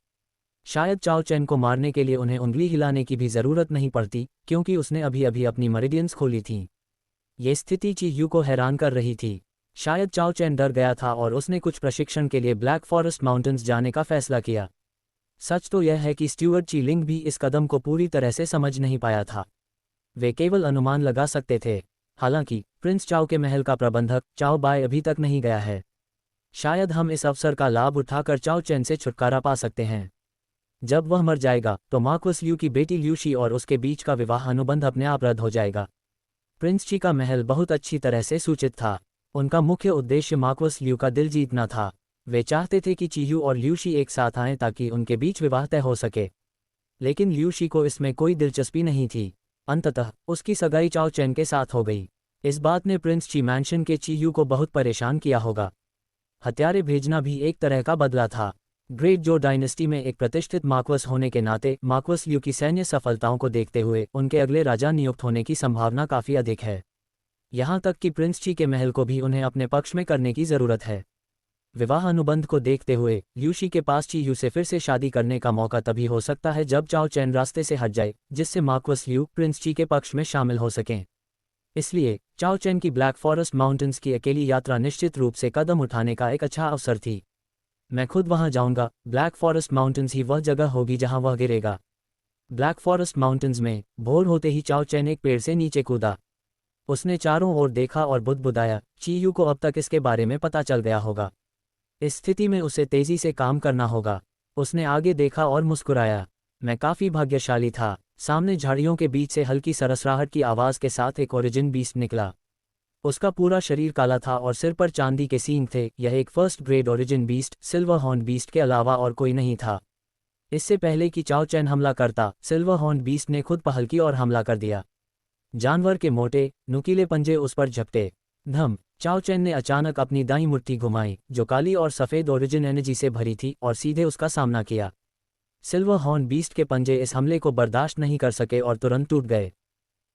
शायद चाओ चैन को मारने के लिए उन्हें उंगली हिलाने की भी जरूरत नहीं पड़ती, क्योंकि उसने अभी अभी अपनी मेरिडियंस खोली थीं। ये स्थिति ची यू को हैरान कर रही थी। शायद चाओ चैन डर गया था और उसने कुछ प्रशिक्षण के लिए ब्लैक फॉरेस्ट माउंटेन्स जाने का फैसला किया। सच तो यह है कि स्टीवर्ड ची लिंग भी इस कदम को पूरी तरह से समझ नहीं पाया था। वे केवल अनुमान लगा सकते थे। हालांकि प्रिंस चाओ के महल का प्रबंधक चाओ बाय अभी तक नहीं गया है। शायद हम इस अवसर का लाभ उठाकर चाओ चैन से छुटकारा पा सकते हैं। जब वह मर जाएगा तो मार्क्वस ल्यू की बेटी ल्यूशी और उसके बीच का विवाह अनुबंध अपने आप रद्द हो जाएगा। प्रिंस ची का महल बहुत अच्छी तरह से सूचित था। उनका मुख्य उद्देश्य मार्क्वस ल्यू का दिल जीतना था। वे चाहते थे कि चीयू और ल्यूशी एक साथ आएं ताकि उनके बीच विवाह तय हो सके। लेकिन ल्यूशी को इसमें कोई दिलचस्पी नहीं थी। अंततः उसकी सगाई चाओ चैन के साथ हो गई। इस बात ने प्रिंस ची मैंशन के चीयू को बहुत परेशान किया होगा। हत्यारे भेजना भी एक तरह का बदला था। ग्रेट जो डायनेस्टी में एक प्रतिष्ठित मार्क्वस होने के नाते मार्क्वस ल्यू की सैन्य सफलताओं को देखते हुए उनके अगले राजा नियुक्त होने की संभावना काफ़ी अधिक है। यहाँ तक कि प्रिंस ची के महल को भी उन्हें अपने पक्ष में करने की ज़रूरत है। विवाह अनुबंध को देखते हुए ल्यूशी के पास ची यू से फिर से शादी करने का मौका तभी हो सकता है जब चाओ चैन रास्ते से हट जाए, जिससे मार्क्वस ल्यू प्रिंस ची के पक्ष में शामिल हो सकें। इसलिए चाओ चैन की ब्लैक फॉरेस्ट माउंटेन्स की अकेली यात्रा निश्चित रूप से कदम उठाने का एक अच्छा अवसर थी। मैं खुद वहां जाऊंगा। ब्लैक फॉरेस्ट माउंटेन्स ही वह जगह होगी जहां वह गिरेगा। ब्लैक फॉरेस्ट माउंटेन्स में भोर होते ही चाओ चैन एक पेड़ से नीचे कूदा। उसने चारों ओर देखा और बुदबुदाया, ची यू को अब तक इसके बारे में पता चल गया होगा। इस स्थिति में उसे तेजी से काम करना होगा। उसने आगे देखा और मुस्कुराया। मैं काफ़ी भाग्यशाली था। सामने झाड़ियों के बीच से हल्की सरसराहट की आवाज़ के साथ एक ओरिजिन बीस्ट निकला। उसका पूरा शरीर काला था और सिर पर चांदी के सींग थे। यह एक first grade origin beast silver horn beast के अलावा और कोई नहीं था। इससे पहले कि चाओ चैन हमला करता, सिल्वर हॉर्न बीस्ट ने खुद पहल की और हमला कर दिया। जानवर के मोटे नुकीले पंजे उस पर झपटे। धम! चाओ चैन ने अचानक अपनी दाईं मुट्ठी घुमाई, जो काली और सफ़ेद ओरिजिन एनर्जी से भरी थी, और सीधे उसका सामना किया। सिल्वर हॉर्न बीस्ट के पंजे इस हमले को बर्दाश्त नहीं कर सके और तुरंत टूट गए।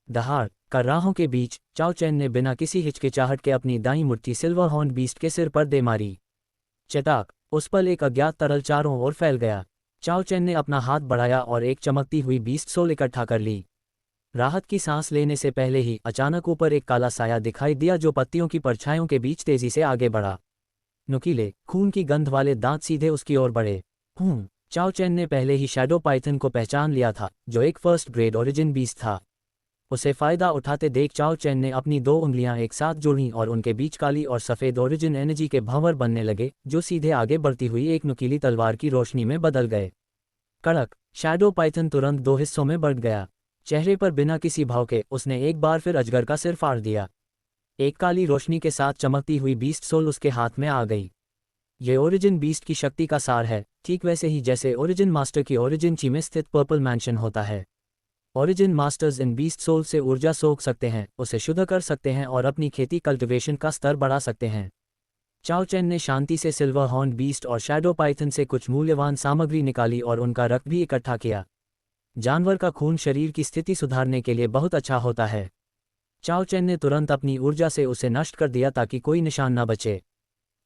दहाड़ कर राहों के बीच चाओ चैन ने बिना किसी हिचकिचाहट के अपनी दाईं मुट्ठी सिल्वर हॉर्न बीस्ट के सिर पर दे मारी। चटाक! उस पल एक अज्ञात तरल चारों ओर फैल गया। चाओ चैन ने अपना हाथ बढ़ाया और एक चमकती हुई बीस्ट सोल इकट्ठा कर ली। राहत की सांस लेने से पहले ही अचानक ऊपर एक काला साया दिखाई दिया जो पत्तियों की परछाइयों के बीच तेजी से आगे बढ़ा। नुकीले खून की गंध वाले दांत सीधे उसकी ओर बढ़े। चाओ चैन ने पहले ही शैडो पाइथन को पहचान लिया था, जो एक फर्स्ट ग्रेड ओरिजिन बीस्ट था। उसे फायदा उठाते देख चाओ चैन ने अपनी 2 उंगलियां एक साथ जोड़ीं और उनके बीच काली और सफ़ेद ओरिजिन एनर्जी के भंवर बनने लगे, जो सीधे आगे बढ़ती हुई एक नुकीली तलवार की रोशनी में बदल गए। कड़क! शैडो पाइथन तुरंत 2 हिस्सों में बढ़ गया। चेहरे पर बिना किसी भाव के उसने एक बार फिर अजगर का सिर फाड़ दिया। एक काली रोशनी के साथ चमकती हुई बीस्ट सोल उसके हाथ में आ गई। ये ओरिजिन बीस्ट की शक्ति का सार है, ठीक वैसे ही जैसे ओरिजिन मास्टर की ओरिजिन ची में स्थित पर्पल मैंशन होता है। Origin masters in beast soul से ऊर्जा सोख सकते हैं, उसे शुद्ध कर सकते हैं और अपनी खेती कल्टिवेशन का स्तर बढ़ा सकते हैं। चाओ चैन ने शांति से सिल्वर हॉर्न बीस्ट और शैडो पाइथन से कुछ मूल्यवान सामग्री निकाली और उनका रक्त भी इकट्ठा किया। जानवर का खून शरीर की स्थिति सुधारने के लिए बहुत अच्छा होता है। चाओ चैन ने तुरंत अपनी ऊर्जा से उसे नष्ट कर दिया ताकि कोई निशान न बचे।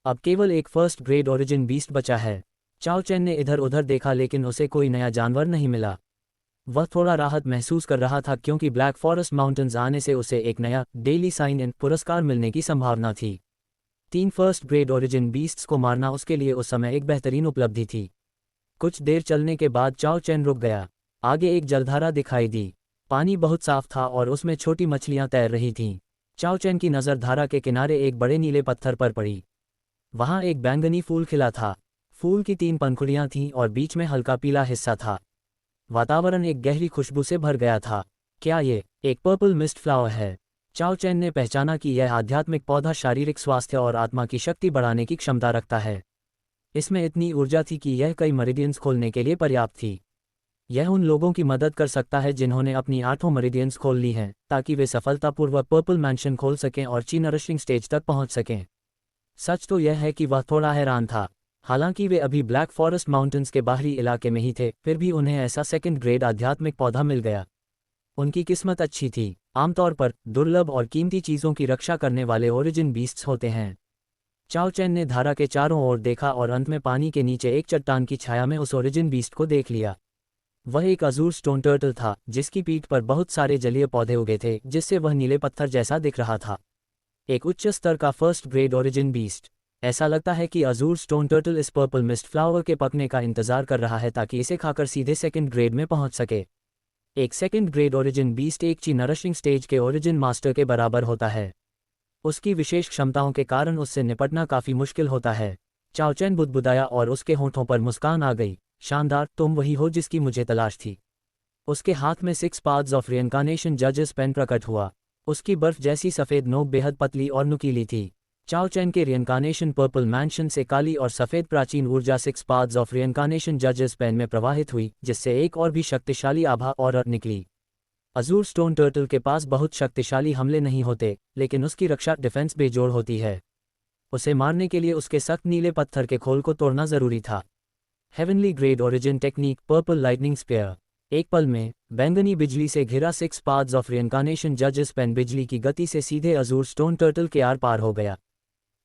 अब केवल एक फर्स्ट ग्रेड ओरिजिन बीस्ट बचा है। चाओ चैन ने इधर उधर देखा लेकिन उसे कोई नया जानवर नहीं मिला। वह थोड़ा राहत महसूस कर रहा था क्योंकि ब्लैक फॉरेस्ट माउंटेन्स आने से उसे एक नया डेली साइन इन पुरस्कार मिलने की संभावना थी। 3 फर्स्ट ग्रेड ओरिजिन बीस्ट्स को मारना उसके लिए उस समय एक बेहतरीन उपलब्धि थी। कुछ देर चलने के बाद चाओ चैन रुक गया। आगे एक जलधारा दिखाई दी। पानी बहुत साफ था और उसमें छोटी मछलियां तैर रही थीं। चाओ चैन की नज़र धारा के किनारे एक बड़े नीले पत्थर पर पड़ी। वहां एक बैंगनी फूल खिला था। फूल की 3 पंखुड़ियां थीं और बीच में हल्का पीला हिस्सा था। वातावरण एक गहरी खुशबू से भर गया था। क्या ये एक पर्पल मिस्ट फ्लावर है? चाओ चैन ने पहचाना कि यह आध्यात्मिक पौधा शारीरिक स्वास्थ्य और आत्मा की शक्ति बढ़ाने की क्षमता रखता है। इसमें इतनी ऊर्जा थी कि यह कई मेरिडियंस खोलने के लिए पर्याप्त थी। यह उन लोगों की मदद कर सकता है जिन्होंने अपनी 8 मेरिडियंस खोल ली हैं, ताकि वे सफलतापूर्वक पर्पल मैंशन खोल सकें और ची नरिशिंग स्टेज तक पहुंच सकें। सच तो यह है कि वह थोड़ा हैरान था। हालांकि वे अभी ब्लैक फॉरेस्ट माउंटेन्स के बाहरी इलाके में ही थे, फिर भी उन्हें ऐसा सेकंड ग्रेड आध्यात्मिक पौधा मिल गया। उनकी किस्मत अच्छी थी। आमतौर पर दुर्लभ और कीमती चीज़ों की रक्षा करने वाले ओरिजिन बीस्ट्स होते हैं। चाओ चैन ने धारा के चारों ओर देखा और अंत में पानी के नीचे एक चट्टान की छाया में उस ओरिजिन बीस्ट को देख लिया। वह एक अजूर स्टोन टर्टल था जिसकी पीठ पर बहुत सारे जलीय पौधे उगे थे, जिससे वह नीले पत्थर जैसा दिख रहा था। एक उच्च स्तर का फर्स्ट ग्रेड ओरिजिन बीस्ट। ऐसा लगता है कि अजूर स्टोन टर्टल इस पर्पल मिस्ट फ्लावर के पकने का इंतजार कर रहा है ताकि इसे खाकर सीधे सेकंड ग्रेड में पहुंच सके। एक सेकंड ग्रेड ओरिजिन बीस्ट एक ची नरिशिंग स्टेज के ओरिजिन मास्टर के बराबर होता है। उसकी विशेष क्षमताओं के कारण उससे निपटना काफी मुश्किल होता है। चाओ चैन बुदबुदाया और उसके होठों पर मुस्कान आ गई। शानदार, तुम वही हो जिसकी मुझे तलाश थी। उसके हाथ में 6 पाथ्स ऑफ रिइंकार्नेशन जजेस पेन प्रकट हुआ। उसकी बर्फ जैसी सफ़ेद नोक बेहद पतली और नुकीली थी। चाओ चैन के रिइंकार्नेशन पर्पल मैंशन से काली और सफ़ेद प्राचीन ऊर्जा 6 पाथ्स ऑफ रिइंकार्नेशन जजेस पेन में प्रवाहित हुई, जिससे एक और भी शक्तिशाली आभा और निकली। अजूर स्टोन टर्टल के पास बहुत शक्तिशाली हमले नहीं होते, लेकिन उसकी रक्षा डिफेंस बेजोड़ होती है। उसे मारने के लिए उसके सख्त नीले पत्थर के खोल को तोड़ना जरूरी था। Heavenly grade origin technique purple lightning spear. एक पल में बैंगनी बिजली से घिरा 6 पाथ्स ऑफ रिइंकार्नेशन जजेस पेन बिजली की गति से सीधे अजूर स्टोन टर्टल के आर पार हो गया।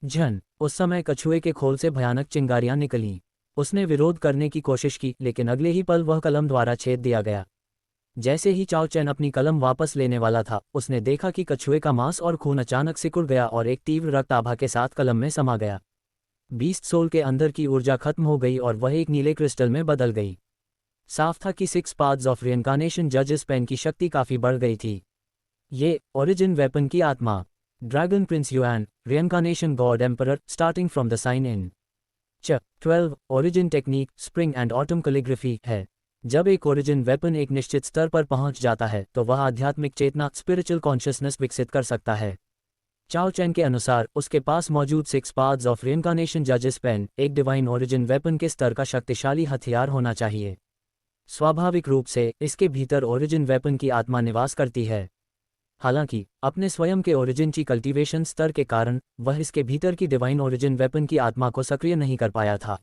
झन उस समय कछुए के खोल से भयानक चिंगारियां निकलीं। उसने विरोध करने की कोशिश की, लेकिन अगले ही पल वह कलम द्वारा छेद दिया गया। जैसे ही चाओ चैन अपनी कलम वापस लेने वाला था, उसने देखा कि कछुए का मांस और खून अचानक सिकुड़ गया और एक तीव्र रक्त आभा के साथ कलम में समा गया। बीस्ट सोल के अंदर की ऊर्जा खत्म हो गई और वह एक नीले क्रिस्टल में बदल गई। साफ था कि 6 पाथ्स ऑफ रिइंकार्नेशन जजेस पेन की शक्ति काफी बढ़ गई थी। ये ओरिजिन वेपन की आत्मा dragon prince Yuan reincarnation god emperor starting from the sign in 12 origin technique spring and autumn calligraphy है। जब एक ओरिजिन वेपन एक निश्चित स्तर पर पहुंच जाता है तो वह आध्यात्मिक चेतना स्पिरिचुअल कॉन्शियसनेस विकसित कर सकता है। चाओ चैन के अनुसार उसके पास मौजूद 6 पाथ्स ऑफ रिइंकार्नेशन जजेस पेन एक डिवाइन ओरिजिन वेपन के स्तर का शक्तिशाली हथियार होना चाहिए। स्वाभाविक रूप से इसके भीतर ओरिजिन वेपन की आत्मा निवास करती है। हालांकि अपने स्वयं के ओरिजिन की कल्टीवेशन स्तर के कारण वह इसके भीतर की डिवाइन ओरिजिन वेपन की आत्मा को सक्रिय नहीं कर पाया था।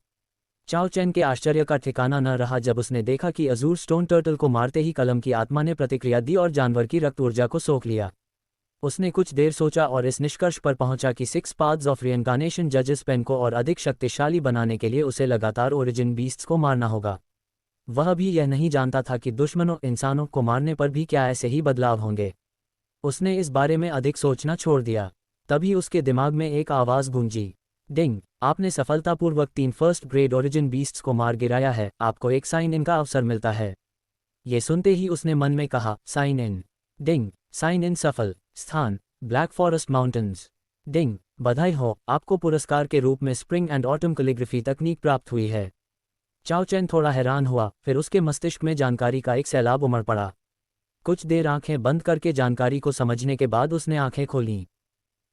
चाओ चैन के आश्चर्य का ठिकाना न रहा जब उसने देखा कि अजूर स्टोन टर्टल को मारते ही कलम की आत्मा ने प्रतिक्रिया दी और जानवर की रक्त ऊर्जा को सोख लिया। उसने कुछ देर सोचा और इस निष्कर्ष पर पहुंचा कि 6 पाथ्स ऑफ रिइंकार्नेशन जजेस पेन को और अधिक शक्तिशाली बनाने के लिए उसे लगातार ओरिजिन बीस्ट्स को मारना होगा। वह भी यह नहीं जानता था कि दुश्मनों इंसानों को मारने पर भी क्या ऐसे ही बदलाव होंगे। उसने इस बारे में अधिक सोचना छोड़ दिया। तभी उसके दिमाग में एक आवाज़ गूंजी, डिंग, आपने सफलतापूर्वक 3 फर्स्ट ग्रेड ओरिजिन बीस्ट्स को मार गिराया है, आपको एक साइन इन का अवसर मिलता है। ये सुनते ही उसने मन में कहा, sign in. Ding, sign in सफल। स्थान ब्लैक फॉरेस्ट माउंटेन्स। डिंग, बधाई हो, आपको पुरस्कार के रूप में स्प्रिंग एंड ऑटम कैलिग्राफी तकनीक प्राप्त हुई है। चाओ चैन थोड़ा हैरान हुआ, फिर उसके मस्तिष्क में जानकारी का एक सैलाब उमड़ पड़ा। कुछ देर आंखें बंद करके जानकारी को समझने के बाद उसने आंखें खोलीं।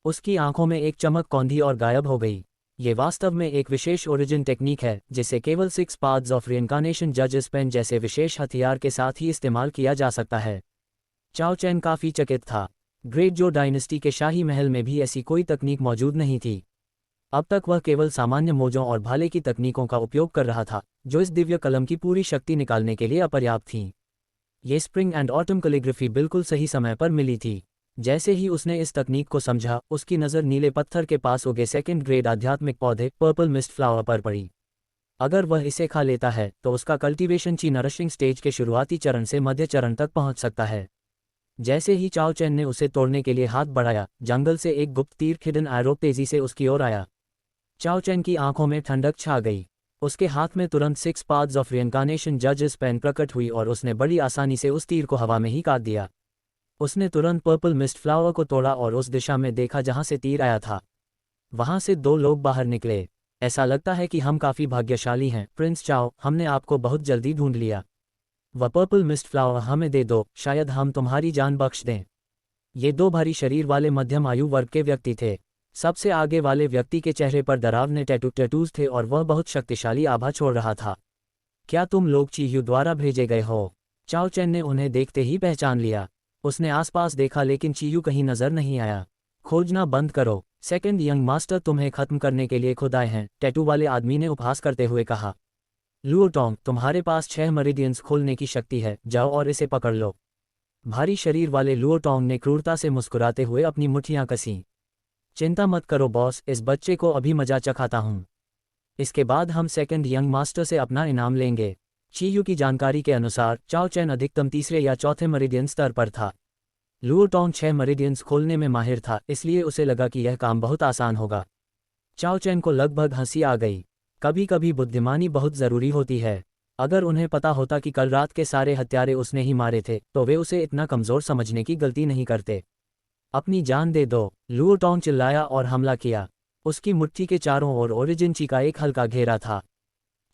उसकी आंखों में एक चमक कौंधी और गायब हो गई। ये वास्तव में एक विशेष ओरिजिन टेक्निक है जिसे केवल 6 पाथ्स ऑफ रिइंकार्नेशन जजेस पेन जैसे विशेष हथियार के साथ ही इस्तेमाल किया जा सकता है। चाओ चैन काफी चकित था। ग्रेट जो डायनेस्टी के शाही महल में भी ऐसी कोई तकनीक मौजूद नहीं थी। अब तक वह केवल सामान्य मोजों और भाले की तकनीकों का उपयोग कर रहा था, जो इस दिव्य कलम की पूरी शक्ति निकालने के लिए अपर्याप्त थीं। ये स्प्रिंग एंड ऑटम कैलिग्राफी बिल्कुल सही समय पर मिली थी। जैसे ही उसने इस तकनीक को समझा, उसकी नज़र नीले पत्थर के पास उगे सेकंड ग्रेड आध्यात्मिक पौधे पर्पल मिस्ट फ्लावर पर पड़ी। अगर वह इसे खा लेता है तो उसका कल्टीवेशन ची नरिशिंग स्टेज के शुरुआती चरण से मध्य चरण तक पहुंच सकता है। जैसे ही चाओ चैन ने उसे तोड़ने के लिए हाथ बढ़ाया, जंगल से एक गुप्त तीर हिडन एरो तेजी से उसकी ओर आया। चाओ चैन की आंखों में ठंडक छा गई। उसके हाथ में तुरंत 6 पाथ्स ऑफ रिइंकार्नेशन जजेस पेन प्रकट हुई और उसने बड़ी आसानी से उस तीर को हवा में ही काट दिया। उसने तुरंत पर्पल मिस्ट फ्लावर को तोड़ा और उस दिशा में देखा जहां से तीर आया था। वहां से 2 लोग बाहर निकले। ऐसा लगता है कि हम काफी भाग्यशाली हैं प्रिंस चाओ, हमने आपको बहुत जल्दी ढूंढ लिया। वह पर्पल मिस्ट फ्लावर हमें दे दो, शायद हम तुम्हारी जान बख्श दें। ये 2 भारी शरीर वाले मध्यम आयु वर्ग के व्यक्ति थे। सबसे आगे वाले व्यक्ति के चेहरे पर डरावने टैटूज थे और वह बहुत शक्तिशाली आभा छोड़ रहा था। क्या तुम लोग चीयू द्वारा भेजे गए हो? चाओ चैन ने उन्हें देखते ही पहचान लिया। उसने आसपास देखा लेकिन चीयू कहीं नजर नहीं आया। खोजना बंद करो, सेकंड यंग मास्टर तुम्हें खत्म करने के लिए खुद आए हैं, टैटू वाले आदमी ने उपहास करते हुए कहा। लुओ टोंग, तुम्हारे पास 6 मेरिडियंस खोलने की शक्ति है, जाओ और इसे पकड़ लो। भारी शरीर वाले लुओ टोंग ने क्रूरता से मुस्कुराते हुए अपनी मुट्ठियां कसीं। चिंता मत करो बॉस, इस बच्चे को अभी मजा चखाता हूं। इसके बाद हम सेकंड यंग मास्टर से अपना इनाम लेंगे। चीयू की जानकारी के अनुसार चाओ चैन अधिकतम तीसरे या चौथे मेरिडियन स्तर पर था। लुओ टोंग 6 मेरिडियंस खोलने में माहिर था, इसलिए उसे लगा कि यह काम बहुत आसान होगा। चाओ चैन को लगभग हंसी आ गई। कभी कभी बुद्धिमानी बहुत ज़रूरी होती है। अगर उन्हें पता होता कि कल रात के सारे हत्यारे उसने ही मारे थे तो वे उसे इतना कमज़ोर समझने की गलती नहीं करते। अपनी जान दे दो, लुओ टोंग चिल्लाया और हमला किया। उसकी मुट्ठी के चारों ओर ओरिजिन ची का एक हल्का घेरा था।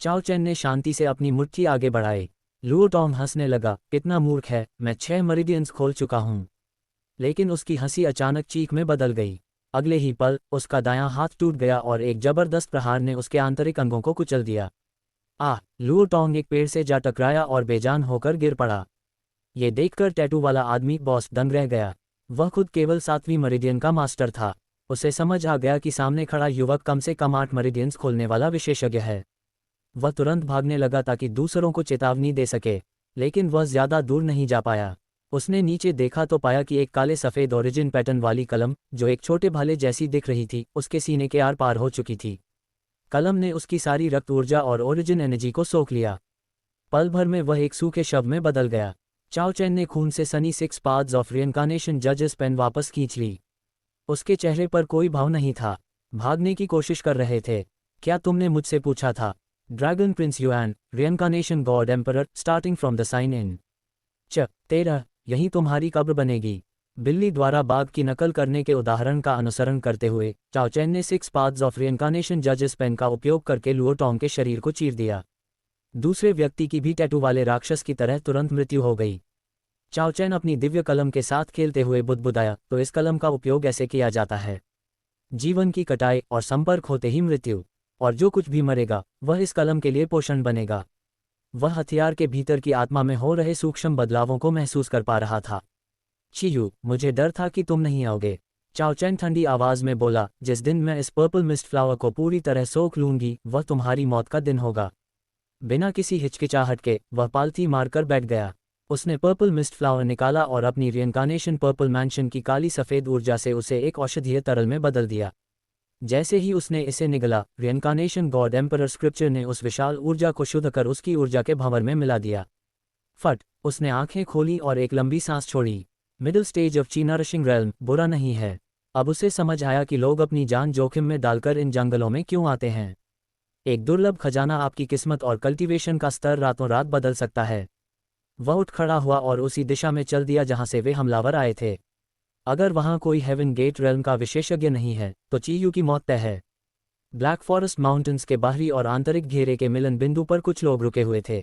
चाओ चैन ने शांति से अपनी मुट्ठी आगे बढ़ाई। लुओ टोंग हंसने लगा, कितना मूर्ख है, मैं 6 मेरिडियंस खोल चुका हूं। लेकिन उसकी हंसी अचानक चीख में बदल गई। अगले ही पल उसका दायां हाथ टूट गया और एक जबरदस्त प्रहार ने उसके आंतरिक अंगों को कुचल दिया। लुओ टोंग एक पेड़ से जा टकराया और बेजान होकर गिर पड़ा। ये देखकर टैटू वाला आदमी बॉस दंग रह गया। वह खुद केवल 7वीं मेरिडियन का मास्टर था। उसे समझ आ गया कि सामने खड़ा युवक कम से कम 8 मेरिडियंस खोलने वाला विशेषज्ञ है। वह तुरंत भागने लगा ताकि दूसरों को चेतावनी दे सके, लेकिन वह ज्यादा दूर नहीं जा पाया। उसने नीचे देखा तो पाया कि एक काले सफ़ेद ओरिजिन पैटर्न वाली कलम, जो एक छोटे भाले जैसी दिख रही थी, उसके सीने के आर पार हो चुकी थी। कलम ने उसकी सारी रक्त ऊर्जा और ओरिजिन एनर्जी को सोख लिया। पल भर में वह एक सूखे शव में बदल गया। चाओ चैन ने खून से सनी 6 पाथ्स ऑफ रिइंकार्नेशन जजेस पेन वापस खींच ली। उसके चेहरे पर कोई भाव नहीं था। भागने की कोशिश कर रहे थे। क्या तुमने मुझसे पूछा था? Dragon prince Yuan, reincarnation god emperor, starting from the sign in. 13, यही तुम्हारी कब्र बनेगी। बिल्ली द्वारा बाघ की नकल करने के उदाहरण का अनुसरण करते हुए चाओ चैन ने 6 पाथ्स ऑफ रिइंकार्नेशन जजेस पेन का उपयोग करके लुओ टोंग के शरीर को चीर दिया। दूसरे व्यक्ति की भी टैटू वाले राक्षस की तरह तुरंत मृत्यु हो गई। चाओ चैन अपनी दिव्य कलम के साथ खेलते हुए बुदबुदाया, तो इस कलम का उपयोग ऐसे किया जाता है। जीवन की कटाई और संपर्क होते ही मृत्यु, और जो कुछ भी मरेगा वह इस कलम के लिए पोषण बनेगा। वह हथियार के भीतर की आत्मा में हो रहे सूक्ष्म बदलावों को महसूस कर पा रहा था। चीयू, मुझे डर था कि तुम नहीं आओगे, चाओ चैन ठंडी आवाज में बोला। जिस दिन मैं इस पर्पल मिस्ट फ्लावर को पूरी तरह सोख लूंगी, वह तुम्हारी मौत का दिन होगा। बिना किसी हिचकिचाहट के वह पालथी मारकर बैठ गया। उसने पर्पल मिस्ट फ्लावर निकाला और अपनी रिइंकार्नेशन पर्पल मैंशन की काली सफ़ेद ऊर्जा से उसे एक औषधीय तरल में बदल दिया। जैसे ही उसने इसे निगला, रिइंकार्नेशन गॉड एम्परर स्क्रिप्चर ने उस विशाल ऊर्जा को शुद्ध कर उसकी ऊर्जा के भंवर में मिला दिया। फट, उसने आंखें खोली और एक लंबी सांस छोड़ी। मिडिल स्टेज ऑफ ची नरिशिंग रेल्म बुरा नहीं है। अब उसे समझ आया कि लोग अपनी जान जोखिम में डालकर इन जंगलों में क्यों आते हैं। एक दुर्लभ खजाना आपकी किस्मत और कल्टीवेशन का स्तर रातों रात बदल सकता है। वह उठ खड़ा हुआ और उसी दिशा में चल दिया जहां से वे हमलावर आए थे। अगर वहां कोई हेवन गेट रेल्म का विशेषज्ञ नहीं है तो चीयू की मौत तय है। ब्लैक फॉरेस्ट माउंटेन्स के बाहरी और आंतरिक घेरे के मिलन बिंदु पर कुछ लोग रुके हुए थे।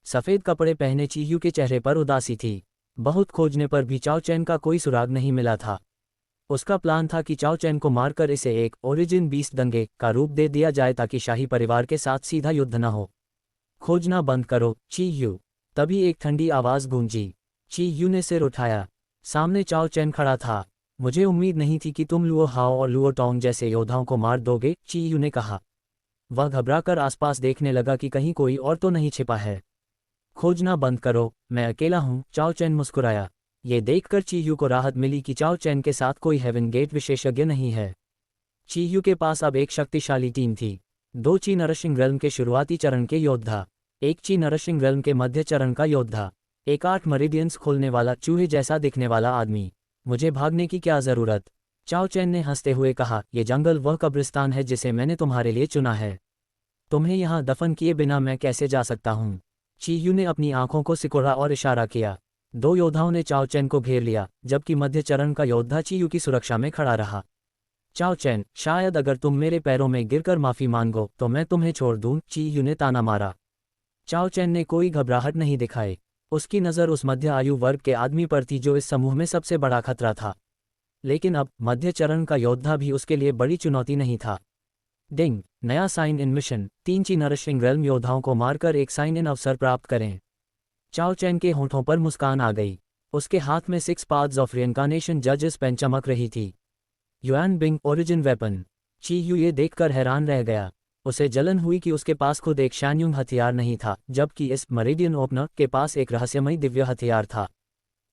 सफ़ेद कपड़े पहने चीयू के चेहरे पर उदासी थी। बहुत खोजने पर भी चाओ चैन का कोई सुराग नहीं मिला था। उसका प्लान था कि चाओ चैन को मारकर इसे एक ओरिजिन बीस्ट दंगे का रूप दे दिया जाए ताकि शाही परिवार के साथ सीधा युद्ध न हो। खोजना बंद करो, चीयू। तभी एक ठंडी आवाज़ गूंजी। चीयू ने सिर उठाया। सामने चाओ चैन खड़ा था। मुझे उम्मीद नहीं थी कि तुम लुओ हाओ और लुओ टोंग जैसे योद्धाओं को मार दोगे, चीयू ने कहा। वह घबराकर आसपास देखने लगा कि कहीं कोई और तो नहीं छिपा है। खोजना बंद करो, मैं अकेला हूं, चाओ चैन मुस्कुराया। ये देखकर चीयू को राहत मिली कि चाओ चैन के साथ कोई हेवन गेट विशेषज्ञ नहीं है। चीयू के पास अब एक शक्तिशाली टीम थी। 2 ची नरसिंह रेल्म के शुरुआती चरण के योद्धा, 1 ची नरसिंह रेल्म के मध्य चरण का योद्धा, एक 8 मरीडियंस खोलने वाला चूहे जैसा दिखने वाला आदमी। मुझे भागने की क्या ज़रूरत? चाओ चैन ने हंसते हुए कहा, ये जंगल वह कब्रिस्तान है जिसे मैंने तुम्हारे लिए चुना है। तुम्हें यहाँ दफन किए बिना मैं कैसे जा सकता हूँ? चीयू ने अपनी आंखों को सिकोड़ा और इशारा किया। 2 योद्धाओं ने चाओ चैन को घेर लिया, जबकि मध्य चरण का योद्धा चीयू की सुरक्षा में खड़ा रहा। चाओ चैन, शायद अगर तुम मेरे पैरों में गिरकर माफी मांगो तो मैं तुम्हें छोड़ दूं, चीयू ने ताना मारा। चाओ चैन ने कोई घबराहट नहीं दिखाई। उसकी नज़र उस मध्य आयु वर्ग के आदमी पर थी जो इस समूह में सबसे बड़ा खतरा था। लेकिन अब मध्य चरण का योद्धा भी उसके लिए बड़ी चुनौती नहीं था। डिंग, नया साइन इन मिशन, 3 ची नरसिंह रेल्म योद्धाओं को मारकर एक साइन इन अवसर प्राप्त करें। चाओ चैन के होंठों पर मुस्कान आ गई। उसके हाथ में 6 पाथ्स ऑफ रिइंकार्नेशन जजेस पेन चमक रही थी। Yuan Bing origin weapon. Chiyu ये देखकर हैरान रह गया। उसे जलन हुई कि उसके पास खुद एक शानयुंग हथियार नहीं था, जबकि इस मरीडियन ओपनर के पास एक रहस्यमयी दिव्य हथियार था।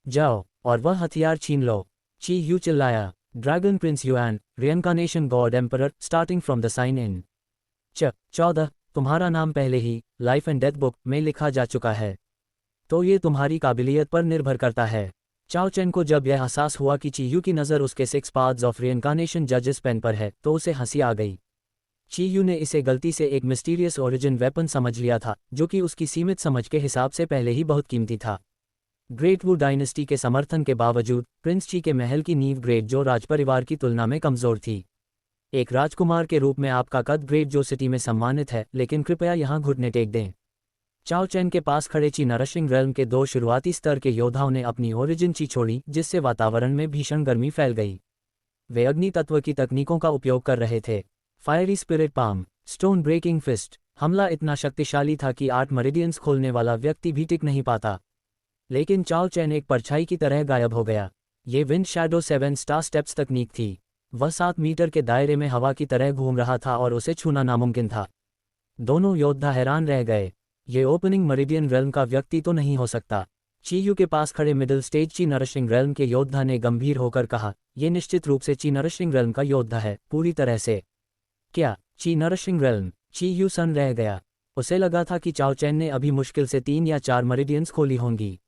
जाओ और वह हथियार छीन लो, चीयू चिल्लाया। Dragon prince Yuan, reincarnation god emperor, starting from the sign in. 14, तुम्हारा नाम पहले ही लाइफ एंड डेथ बुक में लिखा जा चुका है, तो ये तुम्हारी काबिलियत पर निर्भर करता है। चाओ चैन को जब यह एहसास हुआ कि चीयू की नज़र उसके 6 पाथ्स ऑफ रिइंकार्नेशन जजेस पेन पर है तो उसे हंसी आ गई। चीयू ने इसे गलती से एक मिस्टीरियस ओरिजिन वेपन समझ लिया था, जो कि उसकी सीमित समझ के हिसाब से पहले ही बहुत कीमती था। ग्रेट वू डायनेस्टी के समर्थन के बावजूद प्रिंस ची के महल की नींव ग्रेट जो राजपरिवार की तुलना में कमज़ोर थी। एक राजकुमार के रूप में आपका कद ग्रेट जो सिटी में सम्मानित है, लेकिन कृपया यहाँ घुटने टेक दें। चाओ चैन के पास खड़े ची नरसिंह रेल्म के 2 शुरुआती स्तर के योद्धाओं ने अपनी ओरिजिन ची छोड़ी, जिससे वातावरण में भीषण गर्मी फैल गई। वे अग्नि तत्व की तकनीकों का उपयोग कर रहे थे। Fiery spirit palm, stone breaking fist. हमला इतना शक्तिशाली था कि 8 मरीडियंस खोलने वाला व्यक्ति भी टिक नहीं पाता। लेकिन चाओ चैन एक परछाई की तरह गायब हो गया। ये विंड शैडो 7 स्टार स्टेप्स तकनीक थी। वह 7 मीटर के दायरे में हवा की तरह घूम रहा था और उसे छूना नामुमकिन था। दोनों योद्धा हैरान रह गए। ये ओपनिंग मरीडियन रेल्म का व्यक्ति तो नहीं हो सकता। चीयू के पास खड़े मिडिल स्टेज ची नरसिंह रेल्म के योद्धा ने गंभीर होकर कहा, यह निश्चित रूप से ची नरसिंह रेल्म का योद्धा है, पूरी तरह से। क्या? ची नरसिंह रेल्म? चीयू सन रह गया। उसे लगा था कि चाओ चैन ने अभी मुश्किल से 3 या 4 मरीडियंस खोली होंगी।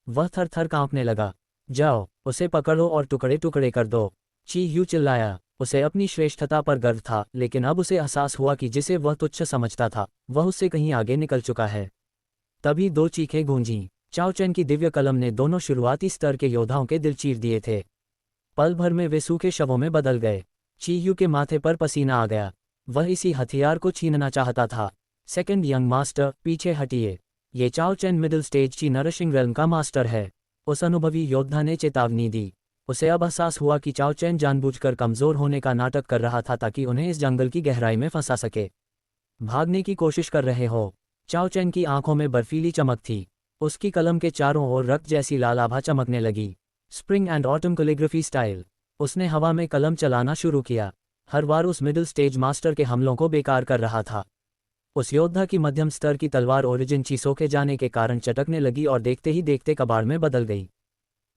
वह थर थर कांपने लगा। जाओ, उसे पकड़ो और टुकड़े टुकड़े कर दो, चीयू चिल्लाया। उसे अपनी श्रेष्ठता पर गर्व था, लेकिन अब उसे एहसास हुआ कि जिसे वह तुच्छ समझता था वह उससे कहीं आगे निकल चुका है। तभी 2 चीखें गूंजीं। चाओ चैन की दिव्य कलम ने दोनों शुरुआती स्तर के योद्धाओं के दिल चीर दिए थे। पल भर में वे सूखे शवों में बदल गए। चीयू के माथे पर पसीना आ गया। वह इसी हथियार को छीनना चाहता था। सेकंड यंग मास्टर, पीछे हटिए। ये चाओ चैन मिडिल स्टेज ची नरसिंह रेल्म का मास्टर है, उस अनुभवी योद्धा ने चेतावनी दी। उसे अब एहसास हुआ कि चाओ चैन जानबूझकर कमज़ोर होने का नाटक कर रहा था ताकि उन्हें इस जंगल की गहराई में फंसा सके। भागने की कोशिश कर रहे हो? चाओ चैन की आंखों में बर्फीली चमक थी। उसकी कलम के चारों ओर रक्त जैसी लाल आभा चमकने लगी। Spring and autumn calligraphy style. उसने हवा में कलम चलाना शुरू किया, हर बार उस मिडिल स्टेज मास्टर के हमलों को बेकार कर रहा था। उस योद्धा की मध्यम स्तर की तलवार ओरिजिन ची सोखे जाने के कारण चटकने लगी और देखते ही देखते कबाड़ में बदल गई।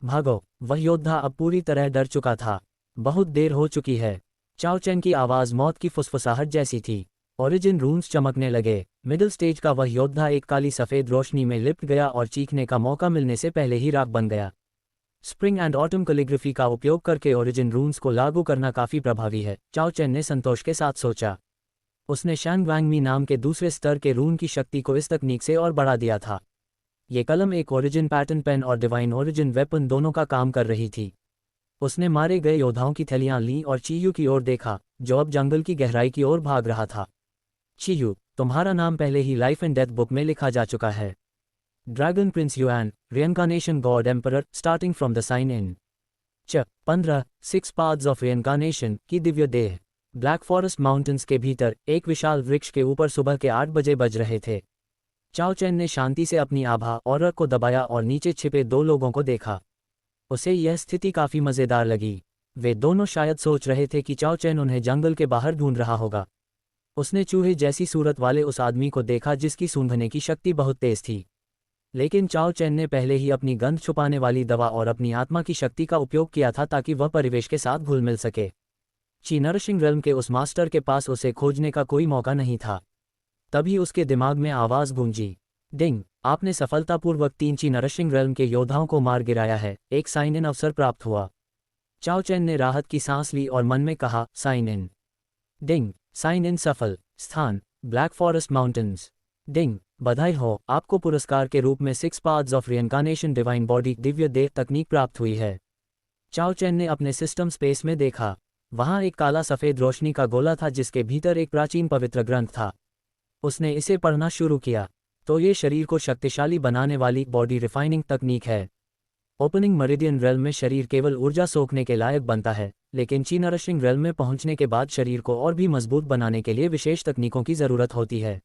भागो! वह योद्धा अब पूरी तरह डर चुका था। बहुत देर हो चुकी है। चाओ चैन की आवाज़ मौत की फुसफुसाहट जैसी थी। ओरिजिन रून्स चमकने लगे। मिडिल स्टेज का वह योद्धा एक काली सफ़ेद रोशनी में लिपट गया और चीखने का मौका मिलने से पहले ही राख बन गया। स्प्रिंग एंड ऑटम कैलीग्राफी का उपयोग करके ओरिजिन रून्स को लागू करना काफ़ी प्रभावी है, चाओ चैन ने संतोष के साथ सोचा। उसने शांगवांगमी नाम के दूसरे स्तर के रून की शक्ति को इस तकनीक से और बढ़ा दिया था। ये कलम एक ओरिजिन पैटर्न पेन और डिवाइन ओरिजिन वेपन दोनों का काम कर रही थी। उसने मारे गए योद्धाओं की थैलियां लीं और चीयू की ओर देखा, जो अब जंगल की गहराई की ओर भाग रहा था। चीयू, तुम्हारा नाम पहले ही लाइफ एंड डेथ बुक में लिखा जा चुका है। Dragon prince Yuan, reincarnation god emperor, starting from the sign in. 15 6 paths of reincarnation की दिव्य देह। ब्लैक फॉरेस्ट माउंटेन्स के भीतर एक विशाल वृक्ष के ऊपर सुबह के 8 बजे बज रहे थे। चाओ चैन ने शांति से अपनी आभा और को दबाया और नीचे छिपे 2 लोगों को देखा। उसे यह स्थिति काफ़ी मज़ेदार लगी। वे दोनों शायद सोच रहे थे कि चाओ चैन उन्हें जंगल के बाहर ढूंढ रहा होगा। उसने चूहे जैसी सूरत वाले उस आदमी को देखा जिसकी सूंघने की शक्ति बहुत तेज थी। लेकिन चाओ चैन ने पहले ही अपनी गंध छुपाने वाली दवा और अपनी आत्मा की शक्ति का उपयोग किया था ताकि वह परिवेश के साथ घुल मिल सके। ची नरिशिंग रेल्म के उस मास्टर के पास उसे खोजने का कोई मौका नहीं था। तभी उसके दिमाग में आवाज़ गूंजी, डिंग, आपने सफलतापूर्वक 3 ची नरिशिंग रेल्म के योद्धाओं को मार गिराया है, एक साइन इन अवसर प्राप्त हुआ। चाओ चैन ने राहत की सांस ली और मन में कहा, sign in. Ding, sign in सफल, स्थान ब्लैक फॉरेस्ट माउंटेन्स। डिंग, बधाई हो, आपको पुरस्कार के रूप में 6 paths of रिइनकार्नेशन divine body Divya देह तकनीक प्राप्त हुई है। चाओ चैन ने अपने सिस्टम स्पेस में देखा। वहां एक काला सफ़ेद रोशनी का गोला था जिसके भीतर एक प्राचीन पवित्र ग्रंथ था। उसने इसे पढ़ना शुरू किया। तो ये शरीर को शक्तिशाली बनाने वाली बॉडी रिफाइनिंग तकनीक है। ओपनिंग मेरिडियन रेल्म में शरीर केवल ऊर्जा सोखने के लायक बनता है, लेकिन ची नरिशिंग रेल्म में पहुंचने के बाद शरीर को और भी मजबूत बनाने के लिए विशेष तकनीकों की ज़रूरत होती है।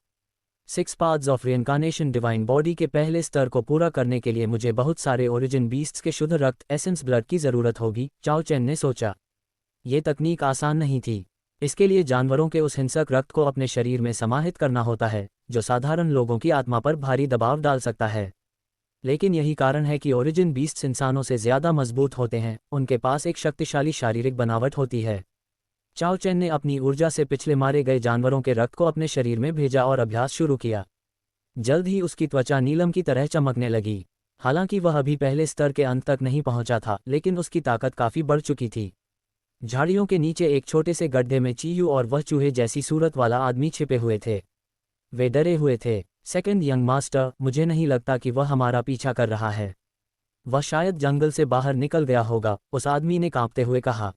6 पाथ्स ऑफ रिइनकार्नेशन डिवाइन बॉडी के पहले स्तर को पूरा करने के लिए मुझे बहुत सारे ओरिजिन बीस्ट्स के शुद्ध रक्त एसेंस ब्लड की ज़रूरत होगी, चाओ चैन ने सोचा। ये तकनीक आसान नहीं थी। इसके लिए जानवरों के उस हिंसक रक्त को अपने शरीर में समाहित करना होता है जो साधारण लोगों की आत्मा पर भारी दबाव डाल सकता है। लेकिन यही कारण है कि ओरिजिन बीस्ट्स इंसानों से ज़्यादा मजबूत होते हैं, उनके पास एक शक्तिशाली शारीरिक बनावट होती है। चाओ चैन ने अपनी ऊर्जा से पिछले मारे गए जानवरों के रक्त को अपने शरीर में भेजा और अभ्यास शुरू किया। जल्द ही उसकी त्वचा नीलम की तरह चमकने लगी। हालांकि वह अभी पहले स्तर के अंत तक नहीं पहुंचा था, लेकिन उसकी ताकत काफ़ी बढ़ चुकी थी। झाड़ियों के नीचे एक छोटे से गड्ढे में चीयू और वह चूहे जैसी सूरत वाला आदमी छिपे हुए थे। वे डरे हुए थे। सेकंड यंग मास्टर, मुझे नहीं लगता कि वह हमारा पीछा कर रहा है। वह शायद जंगल से बाहर निकल गया होगा, उस आदमी ने कांपते हुए कहा।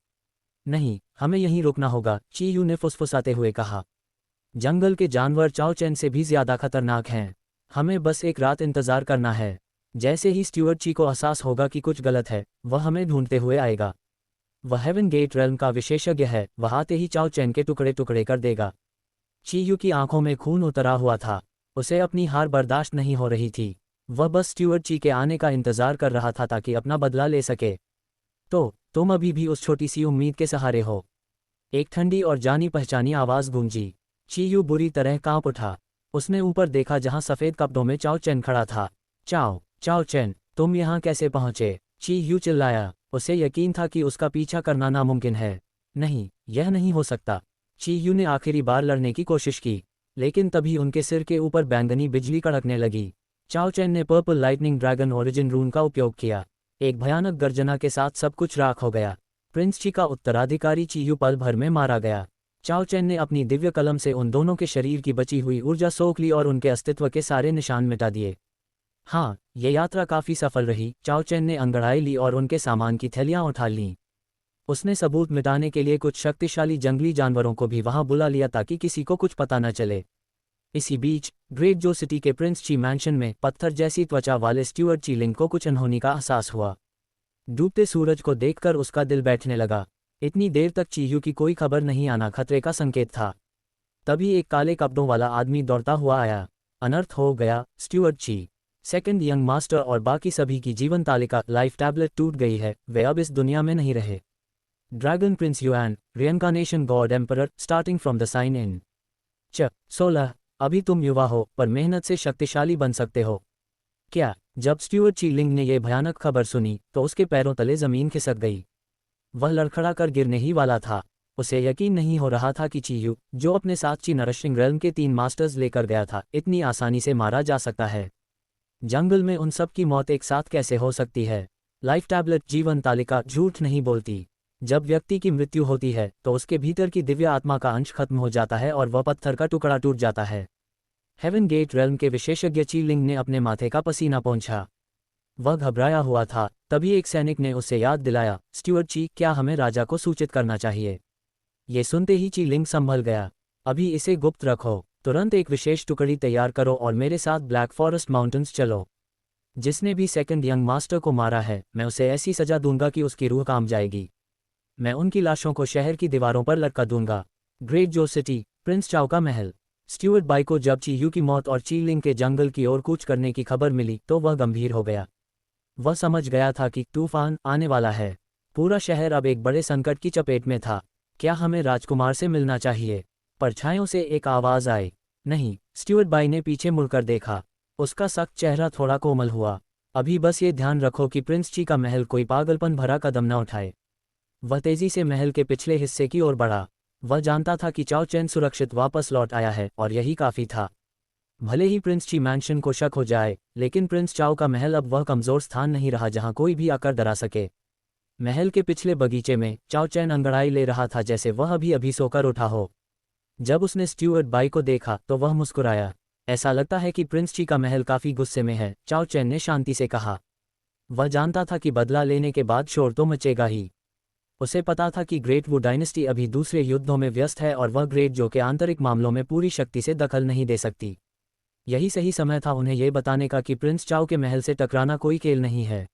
नहीं, हमें यहीं रुकना होगा, चीयू ने फुसफुसाते हुए कहा। जंगल के जानवर चाओ चैन से भी ज्यादा खतरनाक हैं। हमें बस एक रात इंतजार करना है। जैसे ही स्टीवर्ड ची को एहसास होगा कि कुछ गलत है, वह हमें ढूंढते हुए आएगा। वह हेवन गेट रेल्म का विशेषज्ञ है, वह आते ही चाओ चैन के टुकड़े टुकड़े कर देगा। चीयू की आंखों में खून उतरा हुआ था। उसे अपनी हार बर्दाश्त नहीं हो रही थी। वह बस स्टीवर्ड ची के आने का इंतजार कर रहा था ताकि अपना बदला ले सके। तो तुम अभी भी उस छोटी सी उम्मीद के सहारे हो? एक ठंडी और जानी पहचानी आवाज़ गूंजी। चीयू बुरी तरह कांप उठा। उसने ऊपर देखा जहां सफ़ेद कपड़ों में चाओ चैन खड़ा था। चाओ चैन, तुम यहाँ कैसे पहुँचे? चीयू चिल्लाया। उसे यकीन था कि उसका पीछा करना नामुमकिन है। नहीं, यह नहीं हो सकता। चीयू ने आखिरी बार लड़ने की कोशिश की, लेकिन तभी उनके सिर के ऊपर बैंगनी बिजली कड़कने लगी। चाओ चैन ने पर्पल लाइटनिंग ड्रैगन ओरिजिन रून का उपयोग किया। एक भयानक गर्जना के साथ सब कुछ राख हो गया। प्रिंस ची का उत्तराधिकारी चीयू पल भर में मारा गया। चाओ चैन ने अपनी दिव्य कलम से उन दोनों के शरीर की बची हुई ऊर्जा सोख ली और उनके अस्तित्व के सारे निशान मिटा दिए। हाँ, ये यात्रा काफ़ी सफल रही। चाओ चैन ने अंगड़ाई ली और उनके सामान की थैलियाँ उठा लीं। उसने सबूत मिटाने के लिए कुछ शक्तिशाली जंगली जानवरों को भी वहां बुला लिया ताकि किसी को कुछ पता न चले। इसी बीच ग्रेट जो सिटी के प्रिंस ची मैंशन में पत्थर जैसी त्वचा वाले स्टीवर्ड ची लिंग को कुछ अनहोनी का एहसास हुआ। डूबते सूरज को देखकर उसका दिल बैठने लगा। इतनी देर तक चीयू की कोई खबर नहीं आना खतरे का संकेत था। तभी एक काले कपड़ों वाला आदमी दौड़ता हुआ आया। अनर्थ हो गया, स्टीवर्ड ची, सेकंड यंग मास्टर और बाकी सभी की जीवन तालिका लाइफ टैबलेट टूट गई है। वे अब इस दुनिया में नहीं रहे। Dragon prince Yuan, reincarnation god emperor, starting from the sign in. 16, अभी तुम युवा हो पर मेहनत से शक्तिशाली बन सकते हो। क्या? जब स्टीवर्ड ची लिंग ने यह भयानक खबर सुनी तो उसके पैरों तले जमीन खिसक गई। वह लड़खड़ा कर गिरने ही वाला था। उसे यकीन नहीं हो रहा था कि चीयू, जो अपने साथ ची नरिशिंग रेल्म के 3 मास्टर्स लेकर गया था, इतनी आसानी से मारा जा सकता है। जंगल में उन सब की मौत एक साथ कैसे हो सकती है? लाइफ टैबलेट जीवन तालिका झूठ नहीं बोलती। जब व्यक्ति की मृत्यु होती है तो उसके भीतर की दिव्य आत्मा का अंश खत्म हो जाता है और वह पत्थर का टुकड़ा टूट जाता है। हेवन गेट रेल्म के विशेषज्ञ ची लिंग ने अपने माथे का पसीना पोंछा। वह घबराया हुआ था। तभी एक सैनिक ने उसे याद दिलाया, स्टीवर्ड ची, क्या हमें राजा को सूचित करना चाहिए? ये सुनते ही ची लिंग संभल गया। अभी इसे गुप्त रखो। तुरंत एक विशेष टुकड़ी तैयार करो और मेरे साथ ब्लैक फॉरेस्ट माउंटेन्स चलो। जिसने भी सेकंड यंग मास्टर को मारा है, मैं उसे ऐसी सजा दूंगा कि उसकी रूह काम जाएगी। मैं उनकी लाशों को शहर की दीवारों पर लटका दूंगा। ग्रेट जो सिटी, प्रिंस चाओ का महल। स्टीवर्ड बाई को जब चीयू की मौत और ची लिंग के जंगल की ओर कूच करने की खबर मिली तो वह गंभीर हो गया। वह समझ गया था कि तूफान आने वाला है। पूरा शहर अब एक बड़े संकट की चपेट में था। क्या हमें राजकुमार से मिलना चाहिए? परछाइयों से एक आवाज़ आई। नहीं। स्टीवर्ड बाई ने पीछे मुड़कर देखा। उसका सख्त चेहरा थोड़ा कोमल हुआ। अभी बस ये ध्यान रखो कि प्रिंस ची का महल कोई पागलपन भरा कदम न उठाए। वह तेजी से महल के पिछले हिस्से की ओर बढ़ा। वह जानता था कि चाओ चैन सुरक्षित वापस लौट आया है और यही काफ़ी था। भले ही प्रिंस ची मैंशन को शक हो जाए, लेकिन प्रिंस चाओ का महल अब वह कमज़ोर स्थान नहीं रहा जहां कोई भी आकर डरा सके। महल के पिछले बगीचे में चाओ चैन अंगड़ाई ले रहा था, जैसे वह अभी अभी सोकर उठा हो। जब उसने स्ट्यूअर्ट बाई को देखा तो वह मुस्कुराया। ऐसा लगता है कि प्रिंस ची का महल काफ़ी गुस्से में है, चाओ चैन ने शांति से कहा। वह जानता था कि बदला लेने के बाद शोर तो मचेगा ही। उसे पता था कि ग्रेट वू डायनेस्टी अभी दूसरे युद्धों में व्यस्त है और वह ग्रेट जो के आंतरिक मामलों में पूरी शक्ति से दखल नहीं दे सकती। यही सही समय था उन्हें यह बताने का कि प्रिंस चाओ के महल से टकराना कोई खेल नहीं है।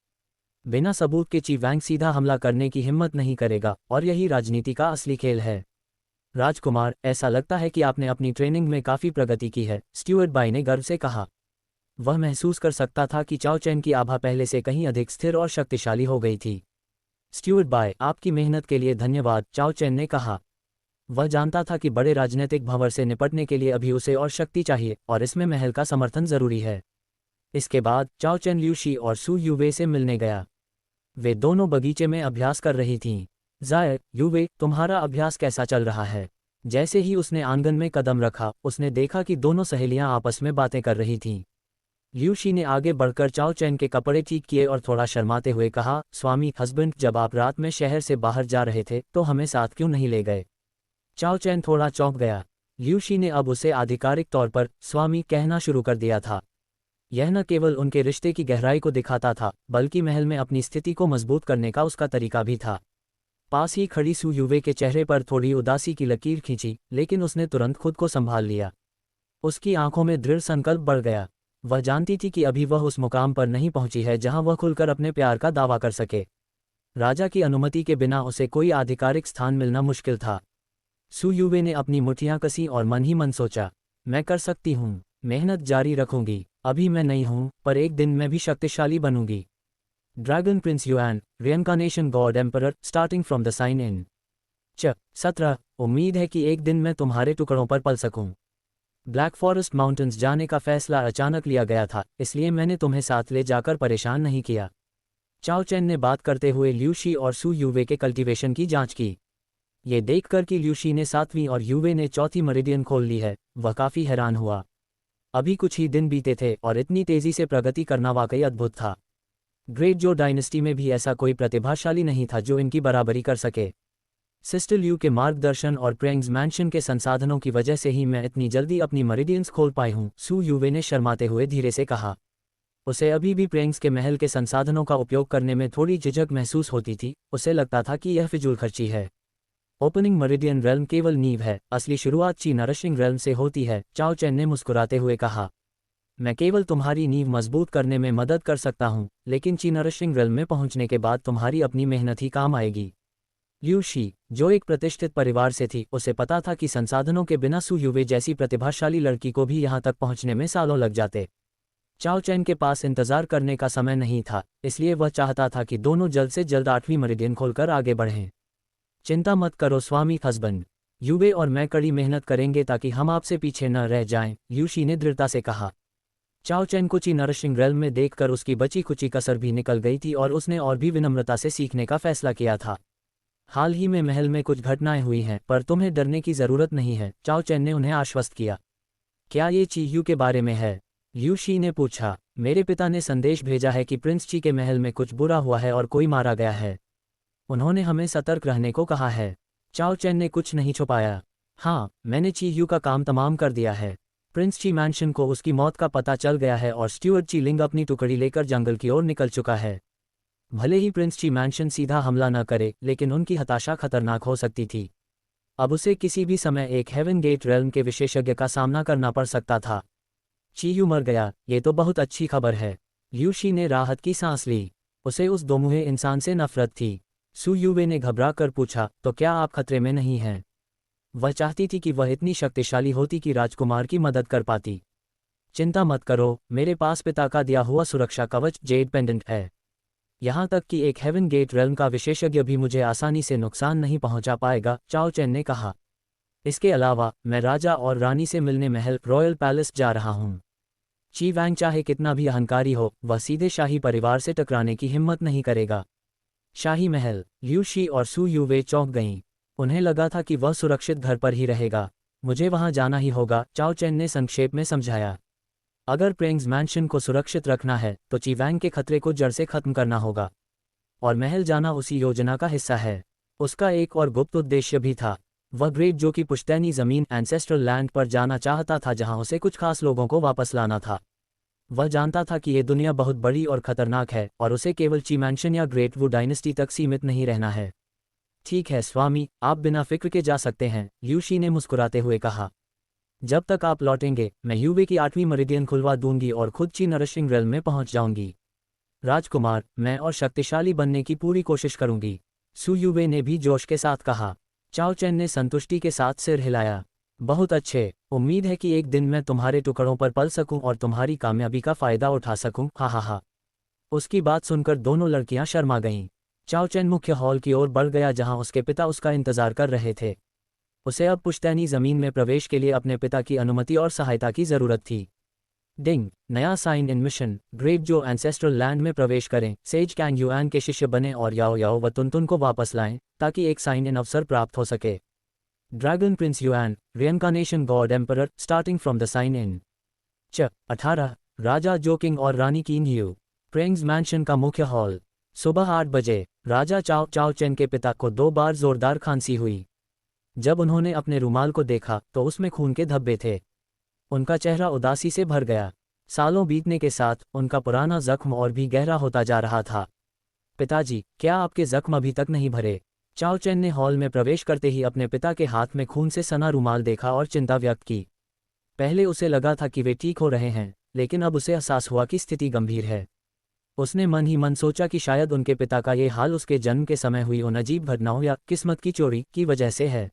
बिना सबूत के ची वैंग सीधा हमला करने की हिम्मत नहीं करेगा, और यही राजनीति का असली खेल है। राजकुमार, ऐसा लगता है कि आपने अपनी ट्रेनिंग में काफ़ी प्रगति की है, स्ट्यूअर्ट बाई ने गर्व से कहा। वह महसूस कर सकता था कि चाओ चैन की आभा पहले से कहीं अधिक स्थिर और शक्तिशाली हो गई थी। स्ट्यूअर्ट बाय, आपकी मेहनत के लिए धन्यवाद, चाओ चैन ने कहा। वह जानता था कि बड़े राजनीतिक भंवर से निपटने के लिए अभी उसे और शक्ति चाहिए, और इसमें महल का समर्थन जरूरी है। इसके बाद चाओ चैन लियू शी और सू यूवे से मिलने गया। वे दोनों बगीचे में अभ्यास कर रही थीं। ज़ाय, यूवे, तुम्हारा अभ्यास कैसा चल रहा है? जैसे ही उसने आंगन में कदम रखा, उसने देखा कि दोनों सहेलियां आपस में बातें कर रही थीं। लियू शी ने आगे बढ़कर चाओ चैन के कपड़े ठीक किए और थोड़ा शर्माते हुए कहा, स्वामी हस्बैंड, जब आप रात में शहर से बाहर जा रहे थे तो हमें साथ क्यों नहीं ले गए? चाओ चैन थोड़ा चौंक गया। लियू शी ने अब उसे आधिकारिक तौर पर स्वामी कहना शुरू कर दिया था। यह न केवल उनके रिश्ते की गहराई को दिखाता था, बल्कि महल में अपनी स्थिति को मजबूत करने का उसका तरीका भी था। पास ही खड़ी सू यूवे के चेहरे पर थोड़ी उदासी की लकीर खींची, लेकिन उसने तुरंत खुद को संभाल लिया। उसकी आंखों में दृढ़ संकल्प बढ़ गया। वह जानती थी कि अभी वह उस मुकाम पर नहीं पहुंची है जहां वह खुलकर अपने प्यार का दावा कर सके। राजा की अनुमति के बिना उसे कोई आधिकारिक स्थान मिलना मुश्किल था। सू यूवे ने अपनी मुठ्ठियां कसी और मन ही मन सोचा, मैं कर सकती हूँ, मेहनत जारी रखूंगी। अभी मैं नहीं हूँ, पर एक दिन मैं भी शक्तिशाली बनूंगी। Dragon prince Yuan, reincarnation god emperor, starting from the sign in. 17 उम्मीद है कि एक दिन मैं तुम्हारे टुकड़ों पर पल सकूं। ब्लैक फॉरेस्ट माउंटेन्स जाने का फैसला अचानक लिया गया था, इसलिए मैंने तुम्हें साथ ले जाकर परेशान नहीं किया। चाओ चैन ने बात करते हुए लियू शी और सू यूवे के कल्टीवेशन की जांच की। ये देखकर कि लियू शी ने 7वीं और यूवे ने 4थी मेरिडियन खोल ली है, वह काफ़ी हैरान हुआ। अभी कुछ ही दिन बीते थे और इतनी तेज़ी से प्रगति करना वाकई अद्भुत था। ग्रेट जो डायनेस्टी में भी ऐसा कोई प्रतिभाशाली नहीं था जो इनकी बराबरी कर सके। सिस्टर लियू के मार्गदर्शन और प्रेंग्स मैंशन के संसाधनों की वजह से ही मैं इतनी जल्दी अपनी मेरिडियंस खोल पाई हूँ, सू यूवे ने शर्माते हुए धीरे से कहा। उसे अभी भी प्रेंग्स के महल के संसाधनों का उपयोग करने में थोड़ी झिझक महसूस होती थी। उसे लगता था कि यह फिजूल खर्ची है। ओपनिंग मेरिडियन रेल्म केवल नींव है, असली शुरुआत ची नरिशिंग रेल्म से होती है, चाओ चैन ने मुस्कुराते हुए कहा। मैं केवल तुम्हारी नींव मजबूत करने में मदद कर सकता हूँ, लेकिन ची नरिशिंग रेल्म में पहुँचने के बाद तुम्हारी अपनी मेहनत ही काम आएगी। लियू शी, जो एक प्रतिष्ठित परिवार से थी, उसे पता था कि संसाधनों के बिना सू यूवे जैसी प्रतिभाशाली लड़की को भी यहाँ तक पहुँचने में सालों लग जाते। चाओ चैन के पास इंतजार करने का समय नहीं था, इसलिए वह चाहता था कि दोनों जल्द से जल्द 8वीं मेरिडियन खोलकर आगे बढ़ें। चिंता मत करो स्वामी हस्बैंड, यूवे और मैं कड़ी मेहनत करेंगे ताकि हम आपसे पीछे न रह जाएं, लियू शी ने दृढ़ता से कहा। चाओ चैन को ची नरिशिंग रेल्म में देखकर उसकी बची खुची कसर भी निकल गई थी और उसने और भी विनम्रता से सीखने का फैसला किया था। हाल ही में महल में कुछ घटनाएं हुई हैं, पर तुम्हें डरने की जरूरत नहीं है, चाओ चैन ने उन्हें आश्वस्त किया। क्या ये ची यू के बारे में है? लियू शी ने पूछा। मेरे पिता ने संदेश भेजा है कि प्रिंस ची के महल में कुछ बुरा हुआ है और कोई मारा गया है। उन्होंने हमें सतर्क रहने को कहा है। चाओ चैन ने कुछ नहीं छुपाया। हाँ, मैंने ची यू का काम तमाम कर दिया है। प्रिंस ची मैंशन को उसकी मौत का पता चल गया है और स्ट्यूअर्ट ची लिंग अपनी टुकड़ी लेकर जंगल की ओर निकल चुका है। भले ही प्रिंस ची मैंशन सीधा हमला न करे, लेकिन उनकी हताशा खतरनाक हो सकती थी। अब उसे किसी भी समय एक हेवन गेट रेल्म के विशेषज्ञ का सामना करना पड़ सकता था। ची यू मर गया, ये तो बहुत अच्छी खबर है। लियू शी ने राहत की सांस ली। उसे उस दोमुहे इंसान से नफरत थी। सू यूवे ने घबरा कर पूछा, तो क्या आप खतरे में नहीं हैं? वह चाहती थी कि वह इतनी शक्तिशाली होती कि राजकुमार की मदद कर पाती। चिंता मत करो, मेरे पास पिता का दिया हुआ सुरक्षा कवच जेड पेंडेंट है। यहाँ तक कि एक हेवन गेट रेल्म का विशेषज्ञ भी मुझे आसानी से नुकसान नहीं पहुँचा पाएगा, चाओ चैन ने कहा। इसके अलावा मैं राजा और रानी से मिलने महल रॉयल पैलेस जा रहा हूँ। ची वैंग चाहे कितना भी अहंकारी हो, वह सीधे शाही परिवार से टकराने की हिम्मत नहीं करेगा। शाही महल। लिू शी और सू यूवे चौंक गईं। उन्हें लगा था कि वह सुरक्षित घर पर ही रहेगा। मुझे वहां जाना ही होगा, चाओ चैन ने संक्षेप में समझाया। अगर प्रेंग्स मैंशन को सुरक्षित रखना है तो ची वैंग के खतरे को जड़ से खत्म करना होगा, और महल जाना उसी योजना का हिस्सा है। उसका एक और गुप्त उद्देश्य भी था। वह ग्रेट जो की पुश्तैनी ज़मीन एंसेस्ट्रल लैंड पर जाना चाहता था, जहां उसे कुछ खास लोगों को वापस लाना था। वह जानता था कि ये दुनिया बहुत बड़ी और खतरनाक है, और उसे केवल ची मैंशन या ग्रेट वू डायनेस्टी तक सीमित नहीं रहना है। ठीक है स्वामी, आप बिना फिक्र के जा सकते हैं, लिू शी ने मुस्कुराते हुए कहा। जब तक आप लौटेंगे, मैं यूवे की 8वीं मरीडियन खुलवा दूंगी और खुद ची नरिशिंग रेल में पहुंच जाऊंगी। राजकुमार, मैं और शक्तिशाली बनने की पूरी कोशिश करूंगी, सू यूवे ने भी जोश के साथ कहा। चाओ चैन ने संतुष्टि के साथ सिर हिलाया। बहुत अच्छे, उम्मीद है कि एक दिन मैं तुम्हारे टुकड़ों पर पल सकूं और तुम्हारी कामयाबी का फायदा उठा सकूं, हा हा हा। उसकी बात सुनकर दोनों लड़कियां शर्मा गईं। चाओ चैन मुख्य हॉल की ओर बढ़ गया, जहां उसके पिता उसका इंतजार कर रहे थे। उसे अब पुश्तैनी ज़मीन में प्रवेश के लिए अपने पिता की अनुमति और सहायता की ज़रूरत थी। डिंग, नया साइन इन मिशन। ग्रेट जो एंसेस्ट्रल लैंड में प्रवेश करें, सेज कैंग युआन के शिष्य बने और याओ याओ व तुनतुन को वापस लाएं, ताकि एक साइन इन अवसर प्राप्त हो सके। Dragon prince Yuan, reincarnation god emperor, starting from the sign in. 18 राजा जोकिंग और रानी कीन ह्यू। प्रेंग्स मैंशन का मुख्य हॉल। सुबह 8 बजे राजा चाओ चाओ चैन के पिता को 2 बार जोरदार खांसी हुई। जब उन्होंने अपने रुमाल को देखा तो उसमें खून के धब्बे थे। उनका चेहरा उदासी से भर गया। सालों बीतने के साथ उनका पुराना जख्म और भी गहरा होता जा रहा था। पिताजी, क्या आपके जख्म अभी तक नहीं भरे? चाओ चैन ने हॉल में प्रवेश करते ही अपने पिता के हाथ में खून से सना रुमाल देखा और चिंता व्यक्त की। पहले उसे लगा था कि वे ठीक हो रहे हैं, लेकिन अब उसे एहसास हुआ कि स्थिति गंभीर है। उसने मन ही मन सोचा कि शायद उनके पिता का ये हाल उसके जन्म के समय हुई उन अजीब घटनाओं या किस्मत की चोरी की वजह से है।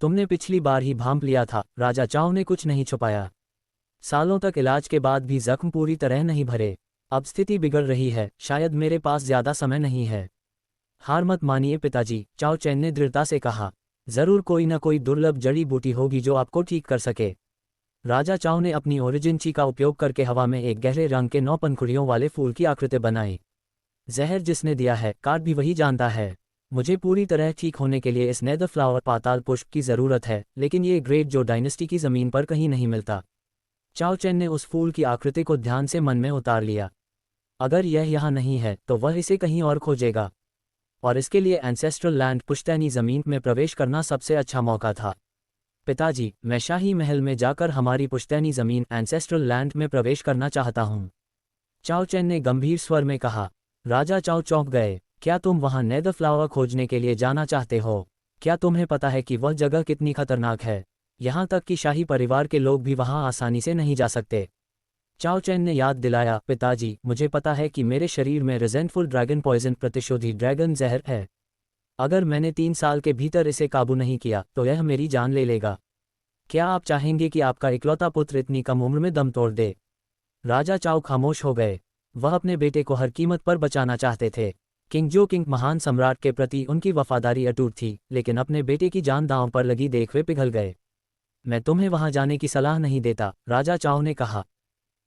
तुमने पिछली बार ही भांप लिया था, राजा चाओ ने कुछ नहीं छुपाया। सालों तक इलाज के बाद भी जख्म पूरी तरह नहीं भरे। अब स्थिति बिगड़ रही है, शायद मेरे पास ज्यादा समय नहीं है। हार मत मानिए पिताजी, चाओ चैन ने दृढ़ता से कहा। जरूर कोई न कोई दुर्लभ जड़ी बूटी होगी जो आपको ठीक कर सके। राजा चाओ ने अपनी ओरिजिन ची का उपयोग करके हवा में एक गहरे रंग के 9 पंखुड़ियों वाले फूल की आकृति बनाई। जहर जिसने दिया है, काट भी वही जानता है। मुझे पूरी तरह ठीक होने के लिए इस नेदर फ्लावर पाताल पुष्प की ज़रूरत है, लेकिन ये ग्रेट जो डायनेस्टी की ज़मीन पर कहीं नहीं मिलता। चाओ चैन ने उस फूल की आकृति को ध्यान से मन में उतार लिया। अगर यह यहाँ नहीं है तो वह इसे कहीं और खोजेगा, और इसके लिए एंसेस्ट्रल लैंड पुश्तैनी ज़मीन में प्रवेश करना सबसे अच्छा मौका था। पिताजी, मैं शाही महल में जाकर हमारी पुश्तैनी ज़मीन एंसेस्ट्रल लैंड में प्रवेश करना चाहता हूँ, चाओ चैन ने गंभीर स्वर में कहा। राजा चाओ चौंक गए। क्या तुम वहां नेदर फ्लावर खोजने के लिए जाना चाहते हो? क्या तुम्हें पता है कि वह जगह कितनी खतरनाक है? यहाँ तक कि शाही परिवार के लोग भी वहां आसानी से नहीं जा सकते। चाओ चैन ने याद दिलाया, पिताजी, मुझे पता है कि मेरे शरीर में रिजेंटफुल ड्रैगन पॉइजन प्रतिशोधी ड्रैगन जहर है। अगर मैंने 3 साल के भीतर इसे काबू नहीं किया तो यह मेरी जान ले लेगा। क्या आप चाहेंगे कि आपका इकलौता पुत्र इतनी कम उम्र में दम तोड़ दे? राजा चाओ खामोश हो गए। वह अपने बेटे को हर कीमत पर बचाना चाहते थे। किंग जो किंग महान सम्राट के प्रति उनकी वफादारी अटूट थी, लेकिन अपने बेटे की जान दांव पर लगी देख वे पिघल गए। मैं तुम्हें वहां जाने की सलाह नहीं देता, राजा चाओ ने कहा।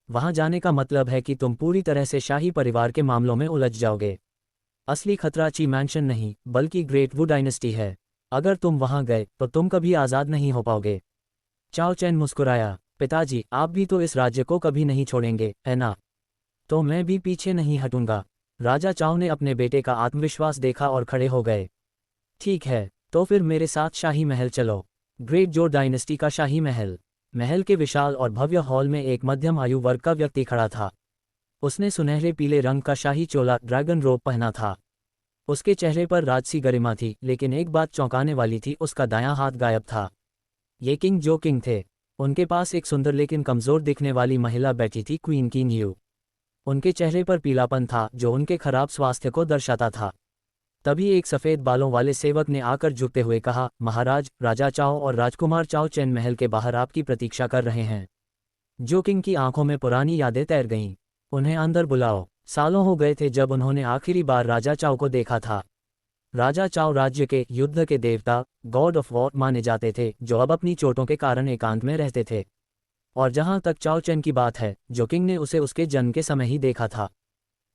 वहां जाने का मतलब है कि तुम पूरी तरह से शाही परिवार के मामलों में उलझ जाओगे। असली खतरा ची मैंशन नहीं, बल्कि ग्रेट वू डायनेस्टी है। अगर तुम वहां गए तो तुम कभी आज़ाद नहीं हो पाओगे। चाओ चैन मुस्कुराया। पिताजी, आप भी तो इस राज्य को कभी नहीं छोड़ेंगे, है ना? तो मैं भी पीछे नहीं हटूंगा। राजा चाओ ने अपने बेटे का आत्मविश्वास देखा और खड़े हो गए। ठीक है, तो फिर मेरे साथ शाही महल चलो। ग्रेट जो डायनेस्टी का शाही महल। महल के विशाल और भव्य हॉल में एक मध्यम आयु वर्ग का व्यक्ति खड़ा था। उसने सुनहरे पीले रंग का शाही चोला ड्रैगन रोब पहना था। उसके चेहरे पर राजसी गरिमा थी, लेकिन एक बात चौंकाने वाली थी, उसका दायां हाथ गायब था। ये किंग जो किंग थे। उनके पास एक सुंदर लेकिन कमज़ोर दिखने वाली महिला बैठी थी, क्वीन कीन ह्यू। उनके चेहरे पर पीलापन था जो उनके खराब स्वास्थ्य को दर्शाता था। तभी एक सफ़ेद बालों वाले सेवक ने आकर झुकते हुए कहा, महाराज, राजा चाओ और राजकुमार चाओ चैन महल के बाहर आपकी प्रतीक्षा कर रहे हैं। जो किंग की आंखों में पुरानी यादें तैर गईं। उन्हें अंदर बुलाओ। सालों हो गए थे जब उन्होंने आखिरी बार राजा चाओ को देखा था। राजा चाओ राज्य के युद्ध के देवता, गॉड ऑफ वॉर माने जाते थे, जो अब अपनी चोटों के कारण एकांत में रहते थे। और जहां तक चाओ चैन की बात है, जोकिंग ने उसे उसके जन्म के समय ही देखा था।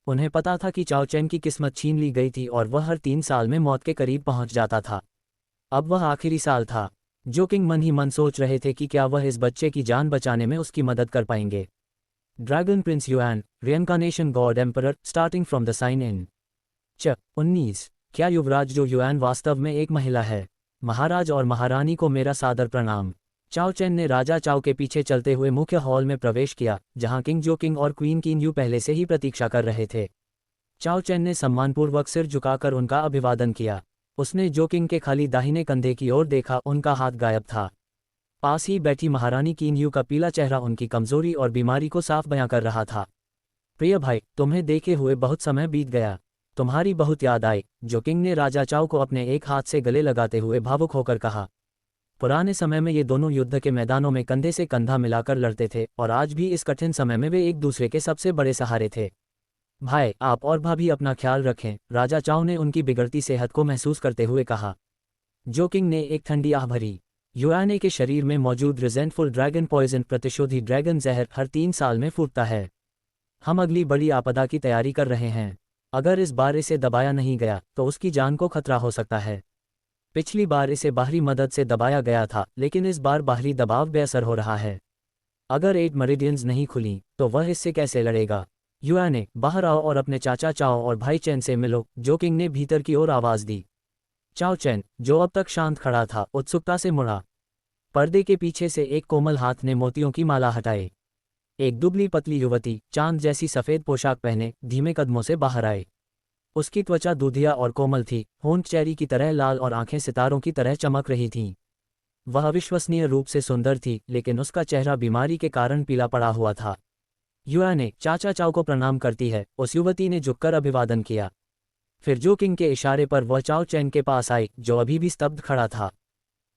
उन्हें पता था कि चाओ चैन की किस्मत छीन ली गई थी और वह हर 3 साल में मौत के करीब पहुंच जाता था। अब वह आखिरी साल था। जोकिंग मन ही मन सोच रहे थे कि क्या वह इस बच्चे की जान बचाने में उसकी मदद कर पाएंगे। Dragon prince Yuan, reincarnation god emperor, starting from the sign in. 19। क्या युवराज जो युआन वास्तव में एक महिला है? महाराज और महारानी को मेरा सादर प्रणाम। चाओ चैन ने राजा चाओ के पीछे चलते हुए मुख्य हॉल में प्रवेश किया, जहां किंग जोकिंग और क्वीन किन यू पहले से ही प्रतीक्षा कर रहे थे। चाओ चैन ने सम्मानपूर्वक सिर झुकाकर उनका अभिवादन किया। उसने जोकिंग के खाली दाहिने कंधे की ओर देखा, उनका हाथ गायब था। पास ही बैठी महारानी किन यू का पीला चेहरा उनकी कमजोरी और बीमारी को साफ बयां कर रहा था। प्रिय भाई, तुम्हें देखे हुए बहुत समय बीत गया। तुम्हारी बहुत याद आई, जोकिंग ने राजा चाओ को अपने एक हाथ से गले लगाते हुए भावुक होकर कहा। पुराने समय में ये दोनों युद्ध के मैदानों में कंधे से कंधा मिलाकर लड़ते थे और आज भी इस कठिन समय में वे एक दूसरे के सबसे बड़े सहारे थे। भाई, आप और भाभी अपना ख्याल रखें, राजा चाओ ने उनकी बिगड़ती सेहत को महसूस करते हुए कहा। जोकिंग ने एक ठंडी आह भरी। युआने के शरीर में मौजूद रिजेंटफुल ड्रैगन पॉइजन प्रतिशोधी ड्रैगन जहर हर 3 साल में फूटता है। हम अगली बड़ी आपदा की तैयारी कर रहे हैं। अगर इस बार इसे दबाया नहीं गया तो उसकी जान को खतरा हो सकता है। पिछली बार इसे बाहरी मदद से दबाया गया था, लेकिन इस बार बाहरी दबाव बेअसर हो रहा है। अगर 8 मेरिडियंस नहीं खुली तो वह इससे कैसे लड़ेगा? युआने, बाहर आओ और अपने चाचा चाओ और भाई चैन से मिलो, जोकिंग ने भीतर की ओर आवाज दी। चाओ चैन, जो अब तक शांत खड़ा था, उत्सुकता से मुड़ा। पर्दे के पीछे से एक कोमल हाथ ने मोतियों की माला हटाए। एक दुबली पतली युवती, चांद जैसी सफेद पोशाक पहने, धीमे कदमों से बाहर आए। उसकी त्वचा दूधिया और कोमल थी, होंठ चेरी की तरह लाल और आंखें सितारों की तरह चमक रही थीं। वह अविश्वसनीय रूप से सुंदर थी, लेकिन उसका चेहरा बीमारी के कारण पीला पड़ा हुआ था। युआने, चाचा चाओ को प्रणाम करती है, उस युवती ने झुककर अभिवादन किया। फिर जोकिंग के इशारे पर वह चाओ चैन के पास आई, जो अभी भी स्तब्ध खड़ा था।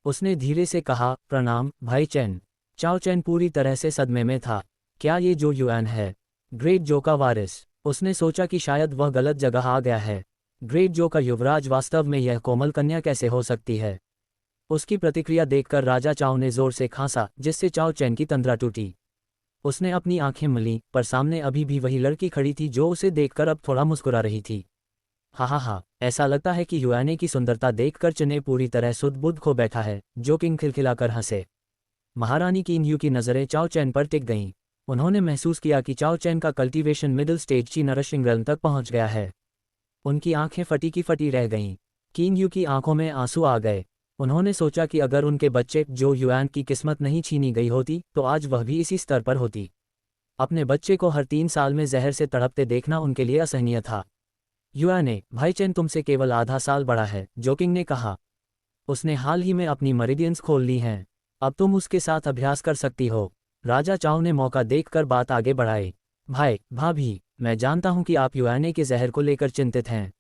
उसने धीरे से कहा, प्रणाम भाई चैन। चाओ चैन पूरी तरह से सदमे में था। क्या ये जो युआन है? ग्रेट जो का वारिस? उसने सोचा कि शायद वह गलत जगह आ गया है। ग्रेट जो का युवराज वास्तव में यह कोमल कन्या कैसे हो सकती है? उसकी प्रतिक्रिया देखकर राजा चाओ ने जोर से खांसा, जिससे चाओ चैन की तंद्रा टूटी। उसने अपनी आंखें मलीं, पर सामने अभी भी वही लड़की खड़ी थी जो उसे देखकर अब थोड़ा मुस्कुरा रही थी। हा, ऐसा लगता है कि युआने की सुंदरता देखकर चने पूरी तरह सुध बुध खो बैठा है, जोकिंग खिलखिलाकर हंसे। महारानी किन यू की नज़रें चाओ चैन पर टिक गईं। उन्होंने महसूस किया कि चाओ चैन का कल्टीवेशन मिडिल स्टेज की नरिशिंग रन तक पहुंच गया है। उनकी आंखें फटी की फटी रह गईं। किन यू की आंखों में आंसू आ गए। उन्होंने सोचा कि अगर उनके बच्चे जो युआन की किस्मत नहीं छीनी गई होती तो आज वह भी इसी स्तर पर होती। अपने बच्चे को हर 3 साल में जहर से तड़पते देखना उनके लिए असहनीय था। युआने, भाई चैन तुमसे केवल आधा साल बड़ा है, जोकिंग ने कहा। उसने हाल ही में अपनी मेरिडियंस खोल ली हैं। अब तुम उसके साथ अभ्यास कर सकती हो। राजा चाओ ने मौका देखकर बात आगे बढ़ाई। भाई, भाभी, मैं जानता हूं कि आप युआने के जहर को लेकर चिंतित हैं।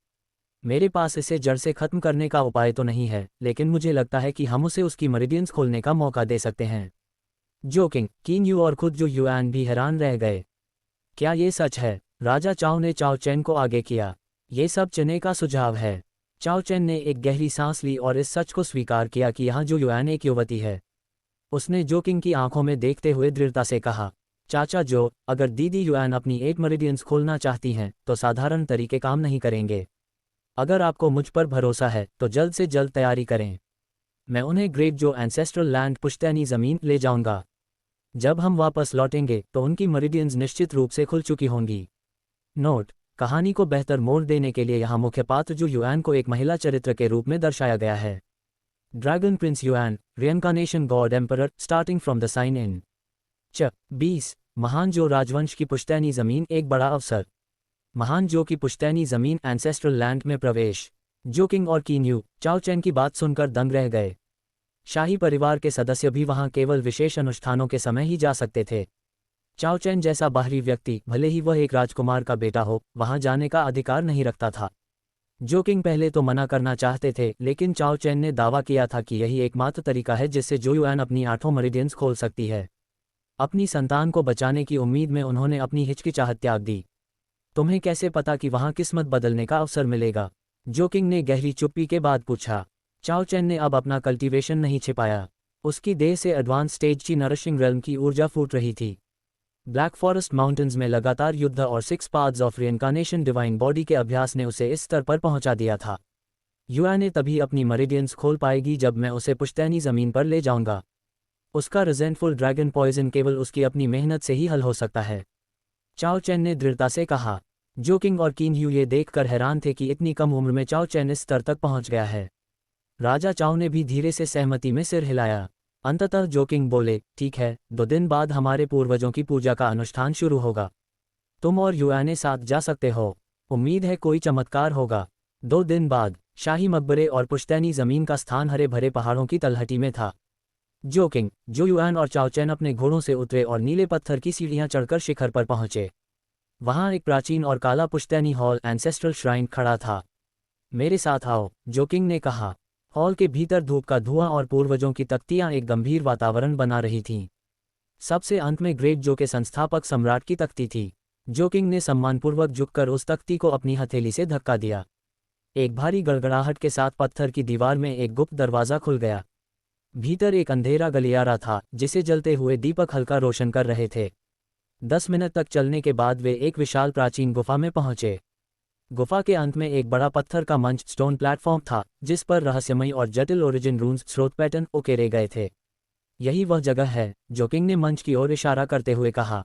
मेरे पास इसे जड़ से खत्म करने का उपाय तो नहीं है, लेकिन मुझे लगता है कि हम उसे उसकी मेरिडियंस खोलने का मौका दे सकते हैं। जोकिंग, किन यू और खुद जो युआन भी हैरान रह गए। क्या ये सच है? राजा चाओ ने चाओ चैन को आगे किया। ये सब चने का सुझाव है। चाओ चैन ने एक गहरी सांस ली और इस सच को स्वीकार किया कि यहाँ जो युआन एक युवती है। उसने जोकिंग की आंखों में देखते हुए दृढ़ता से कहा, चाचा जो, अगर दीदी युआन अपनी 8 मेरिडियंस खोलना चाहती हैं तो साधारण तरीके काम नहीं करेंगे। अगर आपको मुझ पर भरोसा है तो जल्द से जल्द तैयारी करें। मैं उन्हें ग्रेट जो एंसेस्ट्रल लैंड पुश्तैनी ज़मीन ले जाऊंगा। जब हम वापस लौटेंगे तो उनकी मेरिडियंस निश्चित रूप से खुल चुकी होंगी। नोट, कहानी को बेहतर मोड़ देने के लिए यहाँ मुख्य पात्र जो युआन को एक महिला चरित्र के रूप में दर्शाया गया है। Dragon prince Yuan, reincarnation god emperor, starting from the sign in. 20। महान जो राजवंश की पुश्तैनी ज़मीन एक बड़ा अवसर। महान जो की पुश्तैनी ज़मीन एंसेस्ट्रल लैंड में प्रवेश। जोकिंग और किन यू, चाओ चैन की बात सुनकर दंग रह गए। शाही परिवार के सदस्य भी वहां केवल विशेष अनुष्ठानों के समय ही जा सकते थे। चाओ चैन जैसा बाहरी व्यक्ति, भले ही वह एक राजकुमार का बेटा हो, वहां जाने का अधिकार नहीं रखता था। जोकिंग पहले तो मना करना चाहते थे, लेकिन चाओ चैन ने दावा किया था कि यही एकमात्र तरीका है जिससे जो युआन अपनी 8 मेरिडियंस खोल सकती है। अपनी संतान को बचाने की उम्मीद में उन्होंने अपनी हिचकिचाहट त्याग दी। तुम्हें कैसे पता कि वहां किस्मत बदलने का अवसर मिलेगा? जोकिंग ने गहरी चुप्पी के बाद पूछा। चाओ चैन ने अब अपना कल्टीवेशन नहीं छिपाया। उसकी देह से एडवांस स्टेज की नरिशिंग रेल्म की ऊर्जा फूट रही थी। ब्लैक फॉरेस्ट माउंटेन्स में लगातार युद्ध और 6 पाथ्स ऑफ रिइनकार्नेशन डिवाइन बॉडी के अभ्यास ने उसे इस स्तर पर पहुंचा दिया था। युआने तभी अपनी मरीडियंस खोल पाएगी जब मैं उसे पुश्तैनी ज़मीन पर ले जाऊंगा। उसका रिजेंटफुल ड्रैगन पॉइजन केवल उसकी अपनी मेहनत से ही हल हो सकता है, चाओ चैन ने दृढ़ता से कहा। जोकिंग और किन ह्यू ये देखकर हैरान थे कि इतनी कम उम्र में चाओ चैन इस स्तर तक पहुंच गया है। राजा चाओ ने भी धीरे से सहमति में सिर हिलाया। अंततः जोकिंग बोले, ठीक है, 2 दिन बाद हमारे पूर्वजों की पूजा का अनुष्ठान शुरू होगा। तुम और युआने साथ जा सकते हो। उम्मीद है कोई चमत्कार होगा। 2 दिन बाद शाही मकबरे और पुश्तैनी ज़मीन का स्थान हरे भरे पहाड़ों की तलहटी में था। जोकिंग, जो युआन और चाओ चैन अपने घोड़ों से उतरे और नीले पत्थर की सीढ़ियां चढ़कर शिखर पर पहुंचे। वहां एक प्राचीन और काला पुश्तैनी हॉल एंसेस्ट्रल श्राइन खड़ा था। मेरे साथ आओ, जोकिंग ने कहा। हॉल के भीतर धूप का धुआं और पूर्वजों की तख्तियां एक गंभीर वातावरण बना रही थीं। सबसे अंत में ग्रेट जो के संस्थापक सम्राट की तख्ती थी। जोकिंग ने सम्मानपूर्वक झुककर उस तख्ती को अपनी हथेली से धक्का दिया। एक भारी गड़गड़ाहट के साथ पत्थर की दीवार में एक गुप्त दरवाज़ा खुल गया। भीतर एक अंधेरा गलियारा था जिसे जलते हुए दीपक हल्का रोशन कर रहे थे। 10 मिनट तक चलने के बाद वे एक विशाल प्राचीन गुफा में पहुंचे। गुफा के अंत में एक बड़ा पत्थर का मंच स्टोन प्लेटफॉर्म था जिस पर रहस्यमयी और जटिल ओरिजिन रून्स स्रोत पैटर्न उकेरे गए थे। यही वह जगह है, जोकिंग ने मंच की ओर इशारा करते हुए कहा।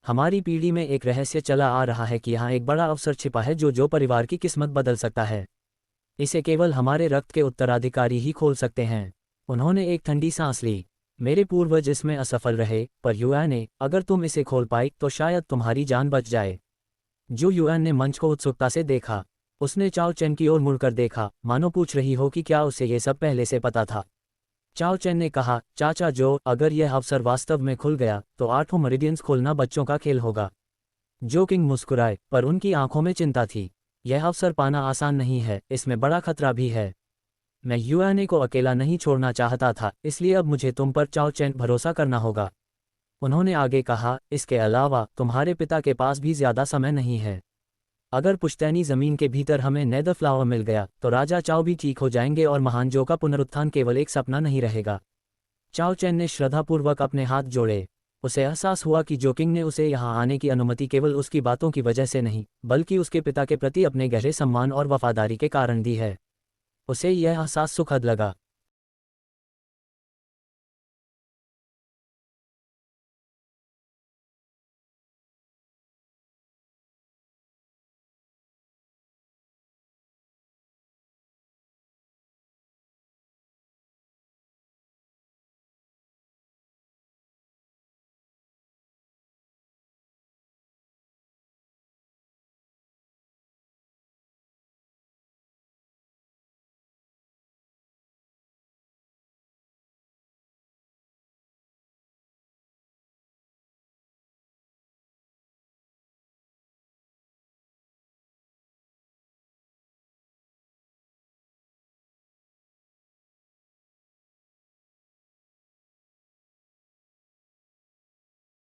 हमारी पीढ़ी में एक रहस्य चला आ रहा है कि यहाँ एक बड़ा अवसर छिपा है जो परिवार की किस्मत बदल सकता है। इसे केवल हमारे रक्त के उत्तराधिकारी ही खोल सकते हैं। उन्होंने एक ठंडी सांस ली। मेरे पूर्वज इसमें असफल रहे, पर युआने, अगर तुम इसे खोल पाई तो शायद तुम्हारी जान बच जाए। जो युआन ने मंच को उत्सुकता से देखा। उसने चाओ चैन की ओर मुड़कर देखा, मानो पूछ रही हो कि क्या उसे ये सब पहले से पता था। चाओ चैन ने कहा, चाचा जो, अगर यह अवसर वास्तव में खुल गया तो 8 मरीडियंस खोलना बच्चों का खेल होगा। जोकिंग मुस्कुराए, पर उनकी आंखों में चिंता थी। यह अवसर पाना आसान नहीं है, इसमें बड़ा खतरा भी है। मैं युआने को अकेला नहीं छोड़ना चाहता था, इसलिए अब मुझे तुम पर चाओ चैन भरोसा करना होगा। उन्होंने आगे कहा, इसके अलावा तुम्हारे पिता के पास भी ज्यादा समय नहीं है। अगर पुश्तैनी ज़मीन के भीतर हमें नेदर फ्लावर मिल गया तो राजा चाओ भी ठीक हो जाएंगे और महान जो का पुनरुत्थान केवल एक सपना नहीं रहेगा। चाओ चैन ने श्रद्धापूर्वक अपने हाथ जोड़े। उसे एहसास हुआ कि जोकिंग ने उसे यहाँ आने की अनुमति केवल उसकी बातों की वजह से नहीं, बल्कि उसके पिता के प्रति अपने गहरे सम्मान और वफादारी के कारण दी है। उसे यह एहसास सुखद लगा।